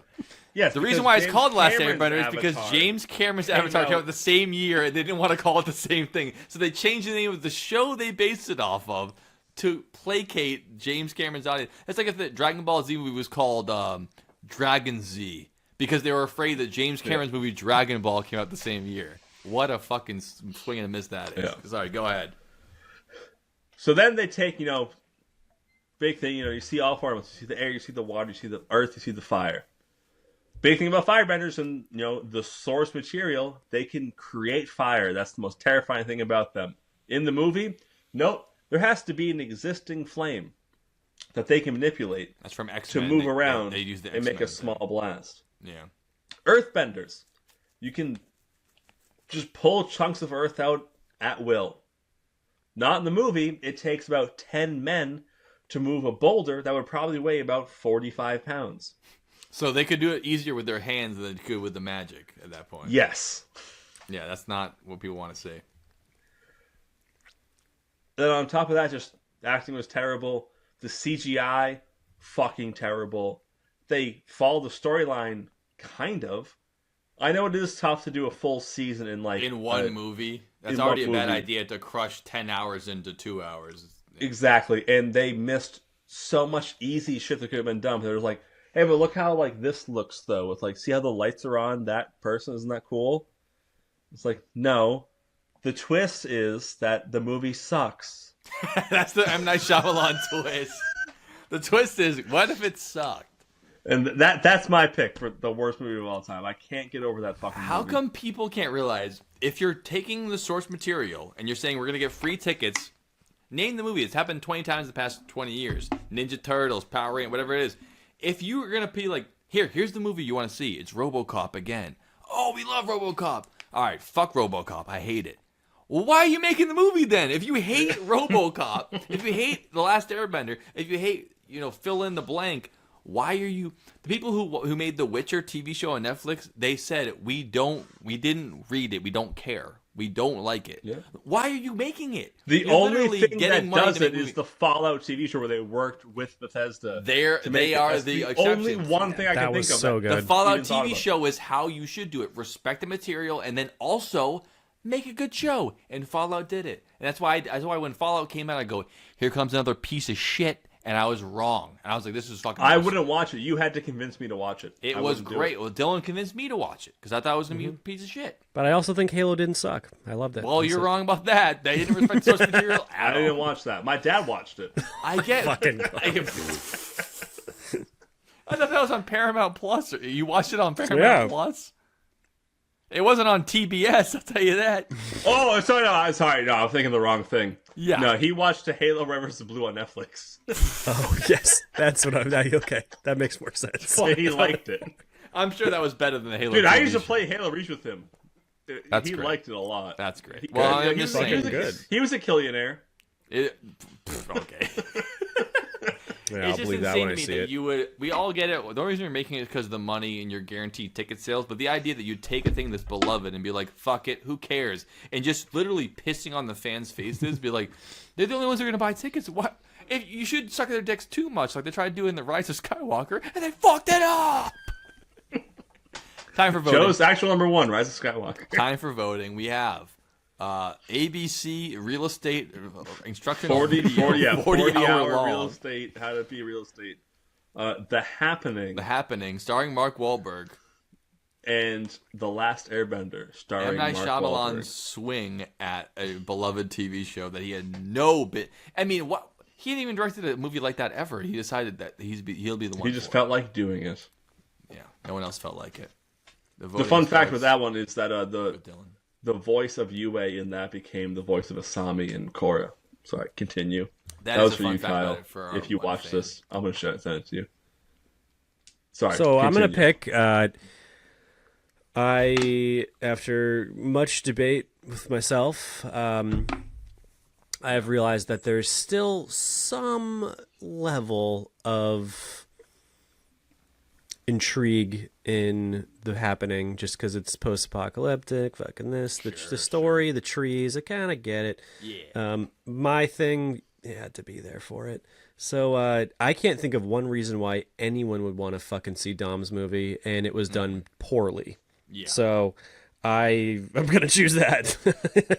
Yes, The reason because why it's James called The Last Cameron's Airbender is because Avatar James Cameron's came Avatar came out- out the same year, and they didn't want to call it the same thing, so they changed the name of the show they based it off of to placate James Cameron's audience. It's like if the Dragon Ball Z movie was called Dragon Z, because they were afraid that James Cameron's movie Dragon Ball came out the same year. What a fucking swing and a miss that is. Yeah. Sorry, go ahead. So then they take, big thing, you see all four elements. You see the air, you see the water, you see the earth, you see the fire. Big thing about firebenders and, the source material, they can create fire. That's the most terrifying thing about them. In the movie, nope, there has to be an existing flame that they can manipulate That's from X-Men. to move around They use the and make a X-Men small blast. thing. Yeah. Earthbenders, you can just pull chunks of earth out at will. Not in the movie. It takes about 10 men to move a boulder that would probably weigh about 45 pounds. So they could do it easier with their hands than they could with the magic at that point. Yes. Yeah, that's not what people want to say. Then on top of that, just acting was terrible. The CGI, fucking terrible. They follow the storyline, kind of. I know it is tough to do a full season in one movie. That's in already a one bad movie. idea to crush 10 hours into 2 hours. Exactly, and they missed so much easy shit that could have been done. They were like, "Hey, but look how this looks though. With see how the lights are on that person? Isn't that cool?" It's like, no. The twist is that the movie sucks. That's the M. Night Shyamalan twist. The twist is, what if it sucked? And that's my pick for the worst movie of all time. I can't get over that fucking How movie. come people can't realize, if you're taking the source material and you're saying we're going to get free tickets, name the movie. It's happened 20 times in the past 20 years. Ninja Turtles, Power Rangers, whatever it is. If you are going to be like, here's the movie you want to see. It's RoboCop again. Oh, we love RoboCop. All right, fuck RoboCop. I hate it. Well, why are you making the movie then? If you hate RoboCop, if you hate The Last Airbender, if you hate, fill in the blank, why are you... The people who made the Witcher TV show on Netflix, they said, we didn't read it. We don't care. We don't like it. Yeah. Why are you making it? The You're only literally thing getting that money does to it make is movies. the Fallout TV show where they worked with Bethesda. They to make it. are That's the only exceptions. one thing I That can was think of. so that good. The Fallout even thought TV about. show is how you should do it. Respect the material, and then also make a good show. And Fallout did it. And that's why when Fallout came out, I go, here comes another piece of shit. And I was wrong. And I was like, this is fucking I awesome. wouldn't watch it. You had to convince me to watch it. It I was wouldn't do great. it. Well, Dylan convinced me to watch it because I thought it was going to be a piece of shit. But I also think Halo didn't suck. I loved it. Well, That's you're it. wrong about that. They didn't respect source material I at didn't all. watch that. My dad watched it. I get Fucking I thought that was on Paramount Plus. You watched it on Paramount Yeah. Plus? It wasn't on TBS, I'll tell you that. Oh, sorry. No, I'm thinking the wrong thing. Yeah. No, he watched the Halo Red vs. Blue on Netflix. Oh yes, that's what I'm. Okay, that makes more sense. He liked it. I'm sure that was better than the Halo. Dude, I TV used to show. play Halo Reach with him. That's he great. liked it a lot. That's great. He- Well, I'm he just was- saying. he was a- Good. He was a Killionaire. Okay. Yeah, I'll It's just believe that insane when to I me see that it. you would. We all get it. The only reason you're making it is because of the money and your guaranteed ticket sales. But the idea that you take a thing that's beloved and be like, "Fuck it, who cares?" and just literally pissing on the fans' faces, be like, "They're the only ones who are gonna buy tickets." What? If you should suck their dicks too much, like they tried to do in the Rise of Skywalker, and they fucked it up. Time for voting. Joe's actual number one, Rise of Skywalker. Time for voting. We have ABC real estate instructional 40 video, 40 hour hour long. real estate, how to be real estate. The Happening The Happening, starring Mark Wahlberg. and The Last Airbender, starring M. Night Mark Shyamalan's Wahlberg. swing at a beloved TV show that he had no bit. I mean, what? He hadn't even directed a movie like that ever. He decided that he'll be the one. He just for felt like doing it. it. Yeah, no one else felt like it. The voting fun fact starts with that one is that with Dylan. the voice of Yue in that became the voice of Asami in Korra. Sorry, continue. That That is was a for fun you, fact Kyle. about it for our If you one watch fan. this, I'm gonna send it to you. Sorry. So I'm gonna continue. pick. I, after much debate with myself, I have realized that there's still some level of intrigue in The Happening, just because it's post-apocalyptic, fucking this, the story, the trees. I kind of get it. Yeah. My thing, it had to be there for it. So I can't think of one reason why anyone would want to fucking see Dom's movie, and it was done poorly. Yeah. So I'm gonna choose that.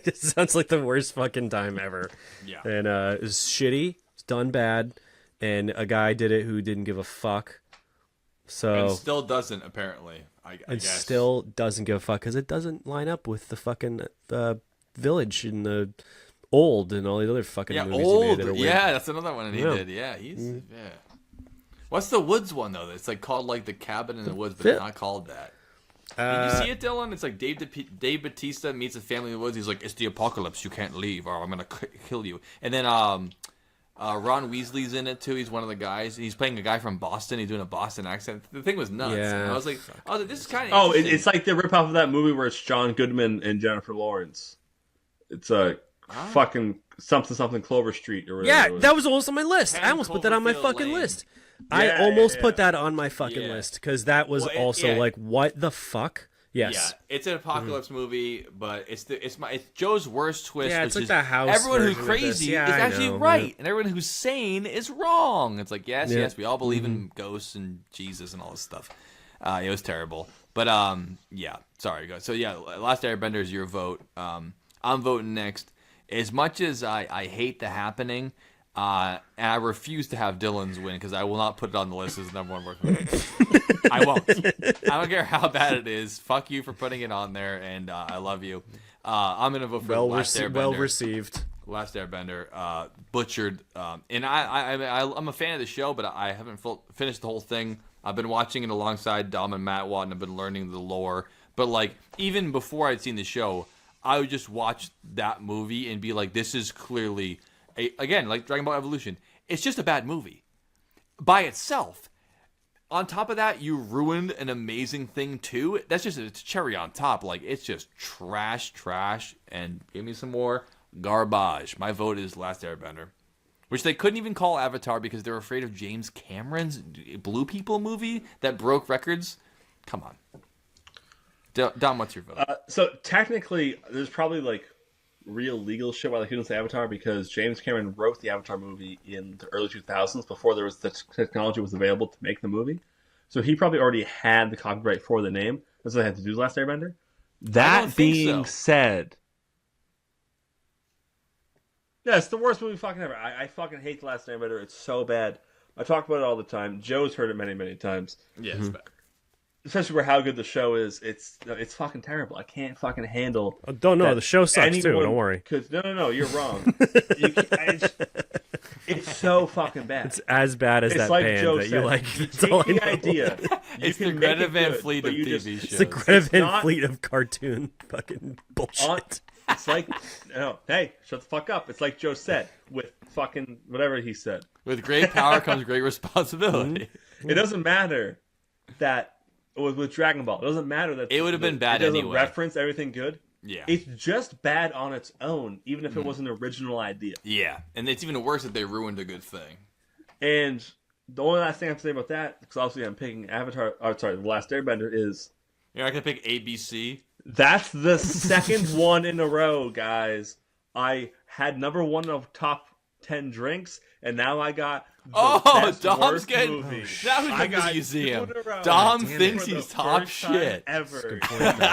It sounds like the worst fucking time ever. Yeah. And it's shitty. It's done bad, and a guy did it who didn't give a fuck. So And still doesn't, apparently. I and guess. still doesn't give a fuck because it doesn't line up with the fucking Village and the Old and all the other fucking movies he Old. made that are weird. Yeah, that's another one he Yeah. did. Yeah, he's yeah. What's the Woods one though? It's like called like the Cabin in the Woods, but it's not called that. Did you see it, Dylan? It's like Dave Bautista meets a family in the woods. He's like, "It's the apocalypse. You can't leave, or I'm gonna kill you." And then Ron Weasley's in it too. He's one of the guys. He's playing a guy from Boston. He's doing a Boston accent. The thing was nuts. Yeah. And I was like, this is kind of Oh, it's like the ripoff of that movie where it's John Goodman and Jennifer Lawrence. It's a fucking something Clover Street or whatever. Yeah, it was. that was almost on my list. 10 I almost put that on my Cloverfield fucking Lane. list. I almost put that on my fucking Yeah. list because that was Well, also yeah. like, what the fuck? Yes. Yeah, it's an apocalypse movie, but it's Joe's worst twist. Yeah, it's which like is the House everyone who's version of this. crazy Yeah, is I actually know, right, yeah. and everyone who's sane is wrong. It's like yes, Yeah. yes, we all believe in ghosts and Jesus and all this stuff. It was terrible, but yeah. Sorry, guys. So yeah, Last Airbender is your vote. I'm voting next. As much as I hate The Happening, and I refuse to have Dylan's win because I will not put it on the list as number one worst movie. I won't. I don't care how bad it is. Fuck you for putting it on there, and I love you. I'm gonna vote for Last Airbender. Well received. Last Airbender, butchered. And I'm a fan of the show, but I haven't finished the whole thing. I've been watching it alongside Dom and Matt Watt, and I've been learning the lore. But like even before I'd seen the show, I would just watch that movie and be like, "This is clearly, again, like Dragon Ball Evolution. It's just a bad movie by itself." On top of that, you ruined an amazing thing too. That's just it's cherry on top. Like it's just trash, and give me some more garbage. My vote is Last Airbender, which they couldn't even call Avatar because they're afraid of James Cameron's Blue People movie that broke records. Come on, Dom, what's your vote? So technically, there's probably like real legal shit why they couldn't say Avatar because James Cameron wrote the Avatar movie in the early 2000s before there was the technology was available to make the movie. So he probably already had the copyright for the name. That's what they had to do with Last Airbender. That being said, yeah, it's the worst movie fucking ever. I fucking hate The Last Airbender. It's so bad. I talk about it all the time. Joe's heard it many, many times. Yeah, it's bad. Especially for how good the show is, it's fucking terrible. I can't fucking handle. Don't know. that The show sucks too. anyone Don't worry. could- no, you're wrong. It's so fucking bad. It's as bad as It's that like band Joe that said. you like. You That's all take I the know. idea. You It's can the make Greta it Van good, Fleet but of you TV just- shows. It's the Greta Van not- Fleet of cartoon fucking bullshit. It's like, hey, shut the fuck up. It's like Joe said with fucking whatever he said. With great power comes great responsibility. It doesn't matter that with Dragon Ball. It doesn't matter that It would have been bad it doesn't anyway. reference everything good. Yeah. It's just bad on its own, even if it was an original idea. Yeah, and it's even worse that they ruined a good thing. And the only last thing I have to say about that, because obviously I'm picking Avatar. Oh, sorry, The Last Airbender is You're not gonna pick ABC. that's the second one in a row, guys. I had number one of top 10 drinks, and now I got the best, Dom's worst getting. movie. Now we I got got the museum. 2 in a row. Dom damn it. thinks For the he's top first time shit. ever.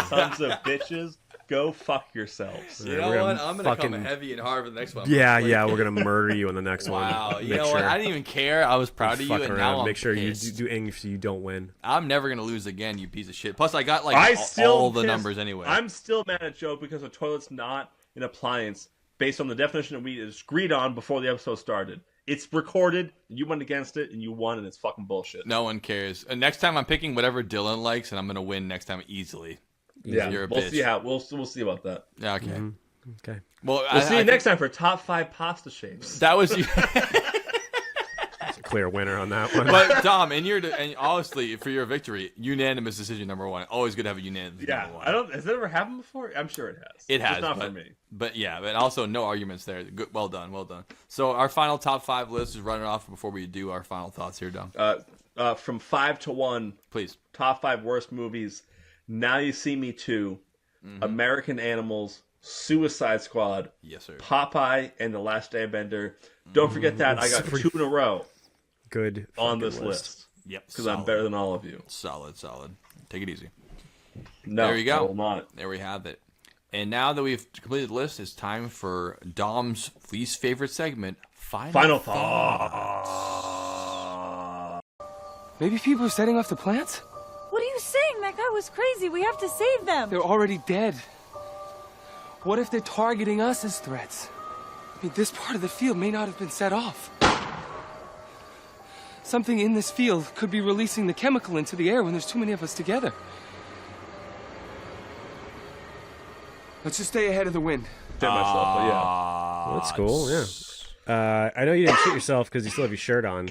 Sons of bitches, go fuck yourselves. You Yeah, know we're what? gonna I'm gonna come fucking- heavy and hard for the next one. Yeah, Like, yeah, we're gonna murder you on the next one. Wow. You Make know sure. what? I didn't even care. I was proud of you, Fuck and around. now I'm Make sure pissed. you do anything so you don't win. I'm never gonna lose again, you piece of shit. Plus, I got like I still all the pissed. numbers anyway. I'm still mad at Joe because a toilet's not an appliance based on the definition that we agreed on before the episode started. It's recorded, you went against it, and you won, and it's fucking bullshit. No one cares. And next time I'm picking whatever Dylan likes, and I'm gonna win next time easily. Yeah, You're a we'll bitch. see how we'll see about that. Yeah, okay. Okay. Well, We'll see you next time for top 5 pasta shapes. That was. It's a clear winner on that one. But Dom, and honestly, for your victory, unanimous decision number one. Always good to have a unanimous Yeah, number one. I don't. Has that ever happened before? I'm sure it has. It has, Just not but, for me. But yeah, but also no arguments there. Good, well done, well done. So our final top 5 list is running off before we do our final thoughts here, Dom. From 5 to 1, Please. top 5 worst movies. Now You See Me 2, Mm-hmm. American Animals, Suicide Squad, Yes, sir. Popeye, and The Last Airbender. Don't forget that I got 2 in a row Good on fucking this list Yep. because I'm better than all of you. Solid. Take it easy. No, There you I go. will not. There we have it. And now that we've completed the list, it's time for Dom's least favorite segment, Final Thoughts. Maybe people are setting off the plants? What are you saying? That guy was crazy. We have to save them. They're already dead. What if they're targeting us as threats? I mean, this part of the field may not have been set off. Something in this field could be releasing the chemical into the air when there's too many of us together. Let's just stay ahead of the wind. Hit myself, but yeah. Well, that's cool. Yeah. I know you didn't shoot yourself because you still have your shirt on.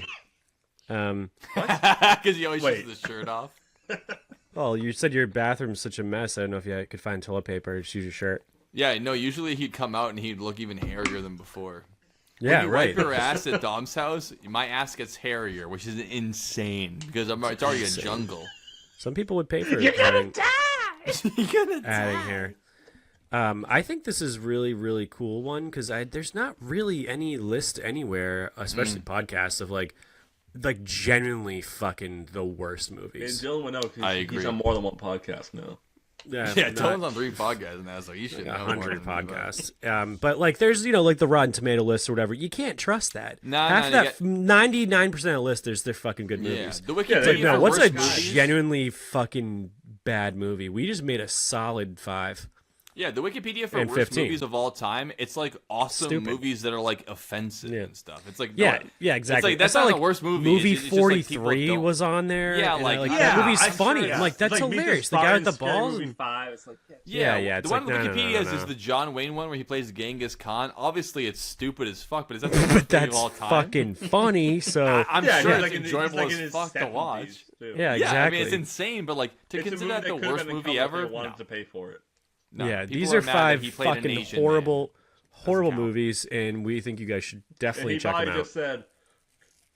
Because he always Wait. shoots the shirt off. Well, you said your bathroom's such a mess. I don't know if you could find toilet paper to shoot your shirt. Yeah, no, usually he'd come out and he'd look even hairier than before. Yeah, When you right. wipe your ass at Dom's house, my ass gets hairier, which is insane because it's already a jungle. Some people would pay for You're gonna adding hair. I think this is really, really cool one because there's not really any list anywhere, especially podcasts, of like genuinely fucking the worst And movies. Dylan would know I because agree. he's on more than one podcast now. Yeah, Yeah, not Dylan's on 3 podcasts now, so you should know more 100 than me, but- podcasts. But like, there's like the Rotten Tomato list or whatever. You can't trust that. Half you that 99% of the list, they're fucking good Yeah, movies. the Yeah, Wikipedia they- Like, no, for what's a worst movies- genuinely fucking bad movie? We just made a solid 5. Yeah, the Wikipedia for And worst 15. movies of all time, it's like awesome Stupid. movies that are like offensive Yeah. and stuff. It's like Yeah, no, yeah, exactly. It's like that's I saw, not the worst movie. Movie It's just like people 43 don't- was on there. Yeah, and like- that movie's I funny. swear, I'm like, that's It's like hilarious. Meet The guy with the Scary balls. Movie and- 5. It's like, Yeah, yeah, it's the one like, on no, no, Wikipedia no, no. is the John Wayne one where he plays Genghis Khan. Obviously, it's stupid as fuck, but is that the worst But movie of that's all time? fucking funny. So I'm yeah, sure he's it's like enjoyable in as his fuck to 70s, watch. too. yeah, Yeah, exactly. I mean it's insane, but like to It's a consider movie that the that could've worst been movie covered if ever. they wanted No. to pay for it. No, yeah, people these are are mad that 5 he played an fucking Asian man. horrible count. movies, and we think you guys should And definitely he check them probably out. just said,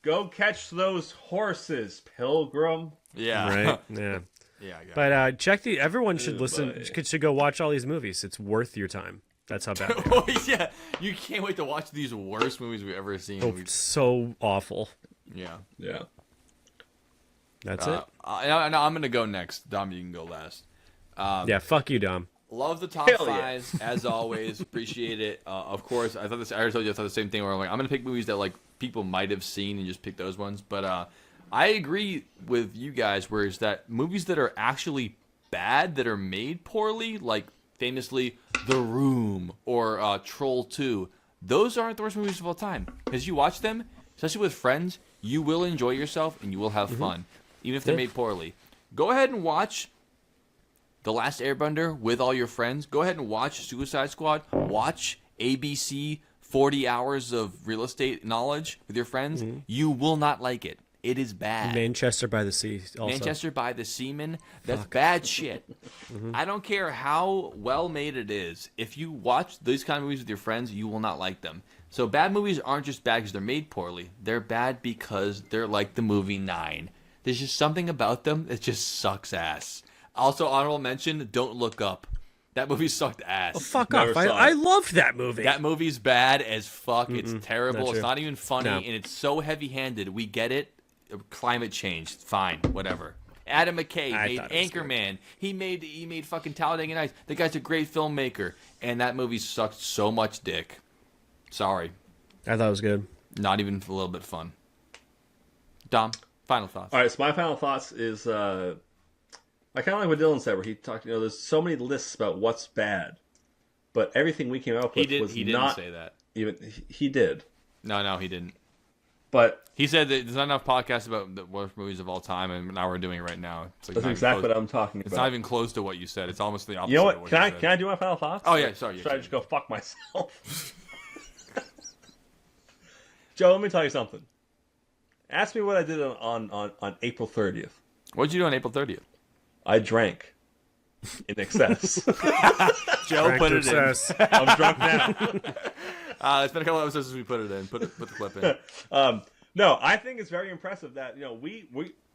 "Go catch those horses, Pilgrim." Yeah, Right? Yeah. yeah, I got it. But everyone should listen. boy. Should go watch all these movies. It's worth your time. That's how bad they are. Oh, yeah, you can't wait to watch these worst movies we've ever seen. Oh, so awful. Yeah. Yeah. That's it. No, I'm gonna go next. Dom, you can go last. Yeah, fuck you, Dom. Love the top Hell yeah. fives as always. Appreciate it. Of course, I already told you I thought the same thing. Where I'm like, I'm gonna pick movies that like people might have seen and just pick those ones. But I agree with you guys. Where is that movies that are actually bad that are made poorly, like famously The Room or Troll 2. Those aren't the worst movies of all time because you watch them, especially with friends, you will enjoy yourself and you will have fun, even if they're made poorly. Go ahead and watch The Last Airbender with all your friends. Go ahead and watch Suicide Squad. Watch ABC 40 Hours of Real Estate Knowledge with your friends. You will not like it. It is bad. Manchester by the Sea. Also. Manchester by the Seaman. That's bad shit. I don't care how well made it is. If you watch these kind of movies with your friends, you will not like them. So bad movies aren't just bad because they're made poorly. They're bad because they're like the movie 9. There's just something about them that just sucks ass. Also, honorable mention, Don't Look Up. That movie sucked ass. Oh, fuck Never off. saw I it. loved that movie. That movie's bad as fuck. It's terrible. not It's true. not even funny, No. and it's so heavy-handed. We get it. Climate change, fine, whatever. Adam McKay I made thought it was good. Anchorman. He made fucking Talladega Nights. The guy's a great filmmaker, and that movie sucked so much dick. Sorry, I thought it was good. not even a little bit fun. Dom, final thoughts. All right, so my final thoughts is I kind of like what Dylan said, where he talked. There's so many lists about what's bad, but everything we came up with was He didn't not say that. even. He did, No, he didn't. but He said that there's not enough podcasts about the worst movies of all time, and now we're doing it right now. It's like that's not even exactly close- what I'm talking It's about. not even close to what you said. It's almost the opposite. You know Of what? what Can you I said. can I do my final thoughts? Oh, yeah, sorry, Should I yeah, just go fuck myself? Joe, let me tell you something. Ask me what I did on April 30th. What'd you do on April 30th? I drank in excess. Joe Frank put it in. Success. I'm drunk now. It's been a couple episodes since we put it in. Put the clip in. No, I think it's very impressive that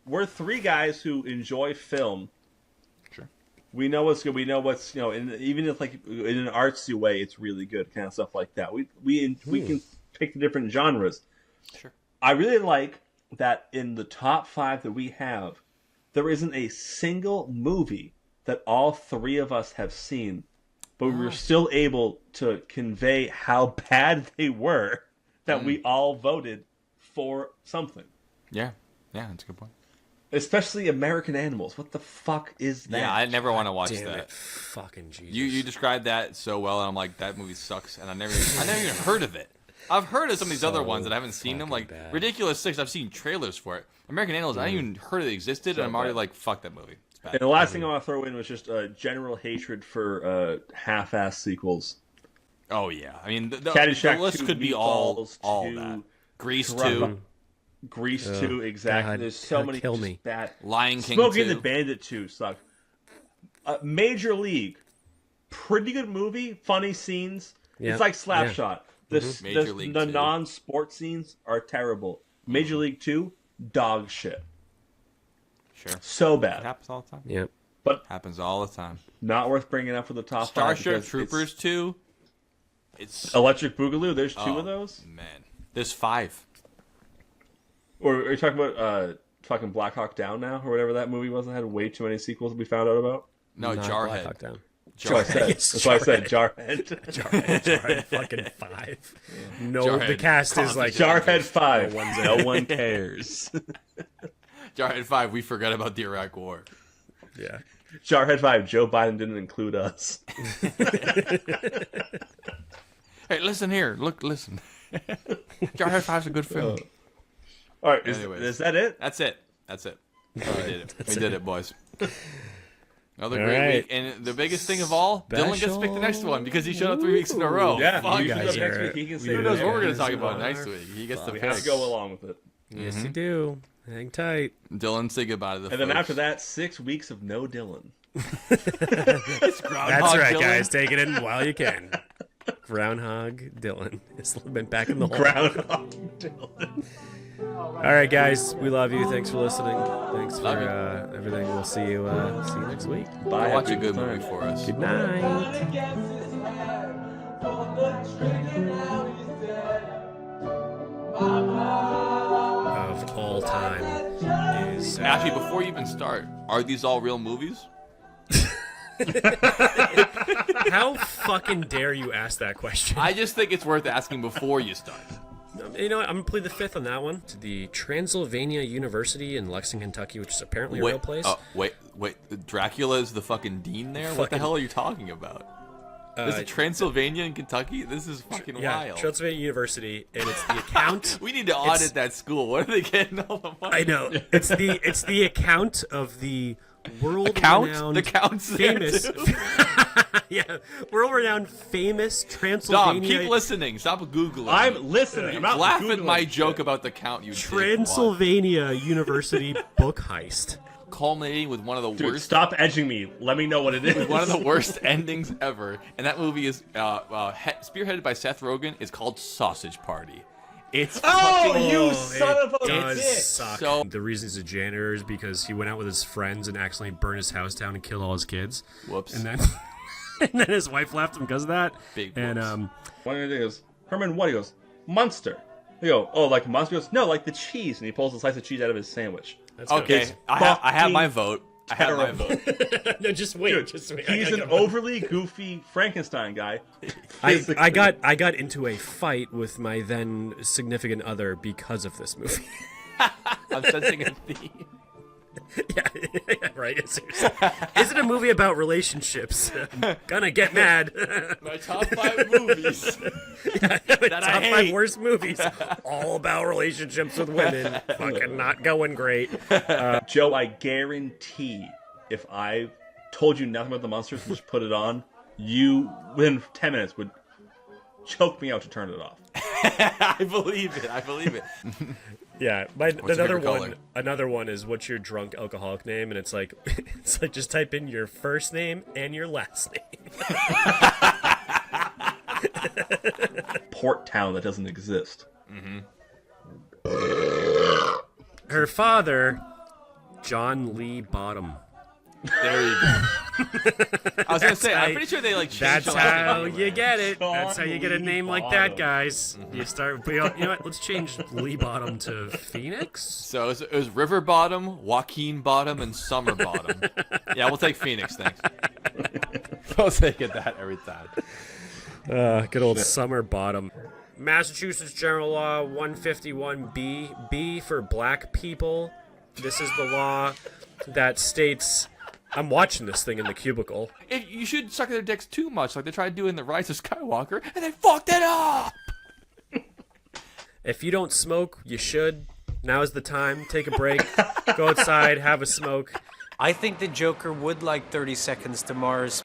we're three guys who enjoy film. Sure. We know what's good. We know what's even if like in an artsy way, it's really good, kind of stuff like that. We can pick the different genres. Sure. I really like that in the top 5 that we have, there isn't a single movie that all 3 of us have seen, but we were still able to convey how bad they were. That we all voted for something. Yeah, that's a good point. Especially American Animals. What the fuck is that? Yeah, I never want to watch Damn that. it. Fucking Jesus. You described that so well, and I'm like, that movie sucks, and I never even heard of it. I've heard of some of these other ones that I haven't seen them. Like bad. Ridiculous 6, I've seen trailers for it. American Animals, I didn't even heard it existed, and I'm already bad. like, fuck that movie. It's bad. And the last thing I want to throw in was just general hatred for half-ass sequels. Oh yeah, I mean the Caddyshack list 2, could be all Meatballs 2, that. Grease Drop- 2, Grease 2, exactly. God, There's so many kill just me. bad. Lion King Smokey 2. and the Bandit 2 sucked. Major League, pretty good movie, funny scenes. Yeah. It's like Yeah. Slapshot. Major League The 2. non-sport scenes are terrible. Major League 2, dog shit. Sure, So it bad. happens all the time. Yep. But Happens all the time. not worth bringing up for the top 5. Starship because Troopers 2. It's Electric Boogaloo, there's 2 of those? man. There's 5. Or are you talking about fucking Black Hawk Down now? Or whatever that movie was that had way too many sequels we found out about? No, Not Jarhead. Black Hawk Down. That's what I said. That's why I said Jarhead. Jarhead fucking 5. No, Jarhead the cast is like Jarhead 5. No one's No one cares. Jarhead 5, we forgot about the Iraq War. yeah. Jarhead 5. Joe Biden didn't include us. Hey, listen here. Listen. Jarhead 5's a good film. All right. Anyways. Is that it? That's it. We did it. We did it, boys. Another All great right. week. And the biggest thing of all, Dylan gets to pick the next one because he showed up 3 weeks in a row. Yeah. Fuck. You guys guys next are- week. He can say Who knows what we're going guys to talk about are next week? He gets to We pick. have to go along with it. Yes, you do. Hang tight. Dylan, say goodbye to the And then folks. after that, 6 weeks of no Dylan. It's That's right, Dylan. guys. Take it in while you can. Groundhog Dylan has been back in the hole. Groundhog Dylan. All right, guys. We love you. Thanks for listening. Thanks Love for everything. We'll see you next week. Bye. Go watch a Have good time. movie for us. Good night. Of all time is Actually, before you even start, are these all real movies? how fucking dare you ask that question? I just think it's worth asking before you start. You know what? I'm gonna plead the fifth on that one. To the Transylvania University in Lexington, Kentucky, which is apparently a real place. Wait. Dracula is the fucking dean there? What the Fucking- hell are you talking about? Is it Transylvania in Kentucky? This is fucking Yeah, wild. Transylvania University, and it's the account. We need to audit that school. Where are they getting all the money? I know it's the account of the world-renowned, The count's there, famous, too? yeah, world-renowned famous Dom, Transylvania. keep listening. Stop Googling. I'm listening. I'm not Laugh at Googling my shit. joke about the count, you Transylvania University book heist. dickwad. Culminating with one of the Dude, worst stop edging me. Let me know what it is. one of the worst endings ever. And that movie is spearheaded by Seth Rogen. It's called Sausage Party. It's Oh, fucking you son of a Does bitch! suck. So- The reason he's a janitor is because he went out with his friends and accidentally burned his house down and killed all his kids. Whoops. And then, and then his wife left him because of that. Big and whoops. One of the goes, Herman, what? He goes, Munster. They go, oh, like Munster? He goes, no, like the cheese. And he pulls a slice of cheese out of his sandwich. that's good. Okay, It's I have my fucking vote. I have my terrible. vote. No, just wait. Dude, just wait. he's an overly goofy Frankenstein guy. I Physically. got into a fight with my then significant other because of this movie. I'm sensing a theme. yeah, right. Seriously. Is it a movie about relationships? Gonna get mad. My top 5 movies. Top I five hate. worst movies, all about relationships with women. Fucking not going great. Joe, I guarantee if I told you nothing about the Munsters and just put it on, you, within 10 minutes, would choke me out to turn it off. I believe it. Yeah, What's your favorite color? another one is what's your drunk alcoholic name, and it's like just type in your first name and your last name. Port town that doesn't exist. Her father, John Lee Bottom. There you go. I was gonna say, I'm pretty sure they like changed. That's the how name. you get it. That's how you get a Lee name like Bottom. that, guys. You start. You know what? Let's change Lee Bottom to Phoenix. So it was River Bottom, Joaquin Bottom, and Summer Bottom. Yeah, we'll take Phoenix, thanks. We'll take it that every time. Good old Summer Bottom. Massachusetts General Law 151B. B for black people. This is the law that states. I'm watching this thing in the cubicle. You should suck their dicks too much, like they tried to do in The Rise of Skywalker, and they fucked it up. If you don't smoke, you should. Now's the time. Take a break. Go outside, have a smoke. I think the Joker would like 30 Seconds to Mars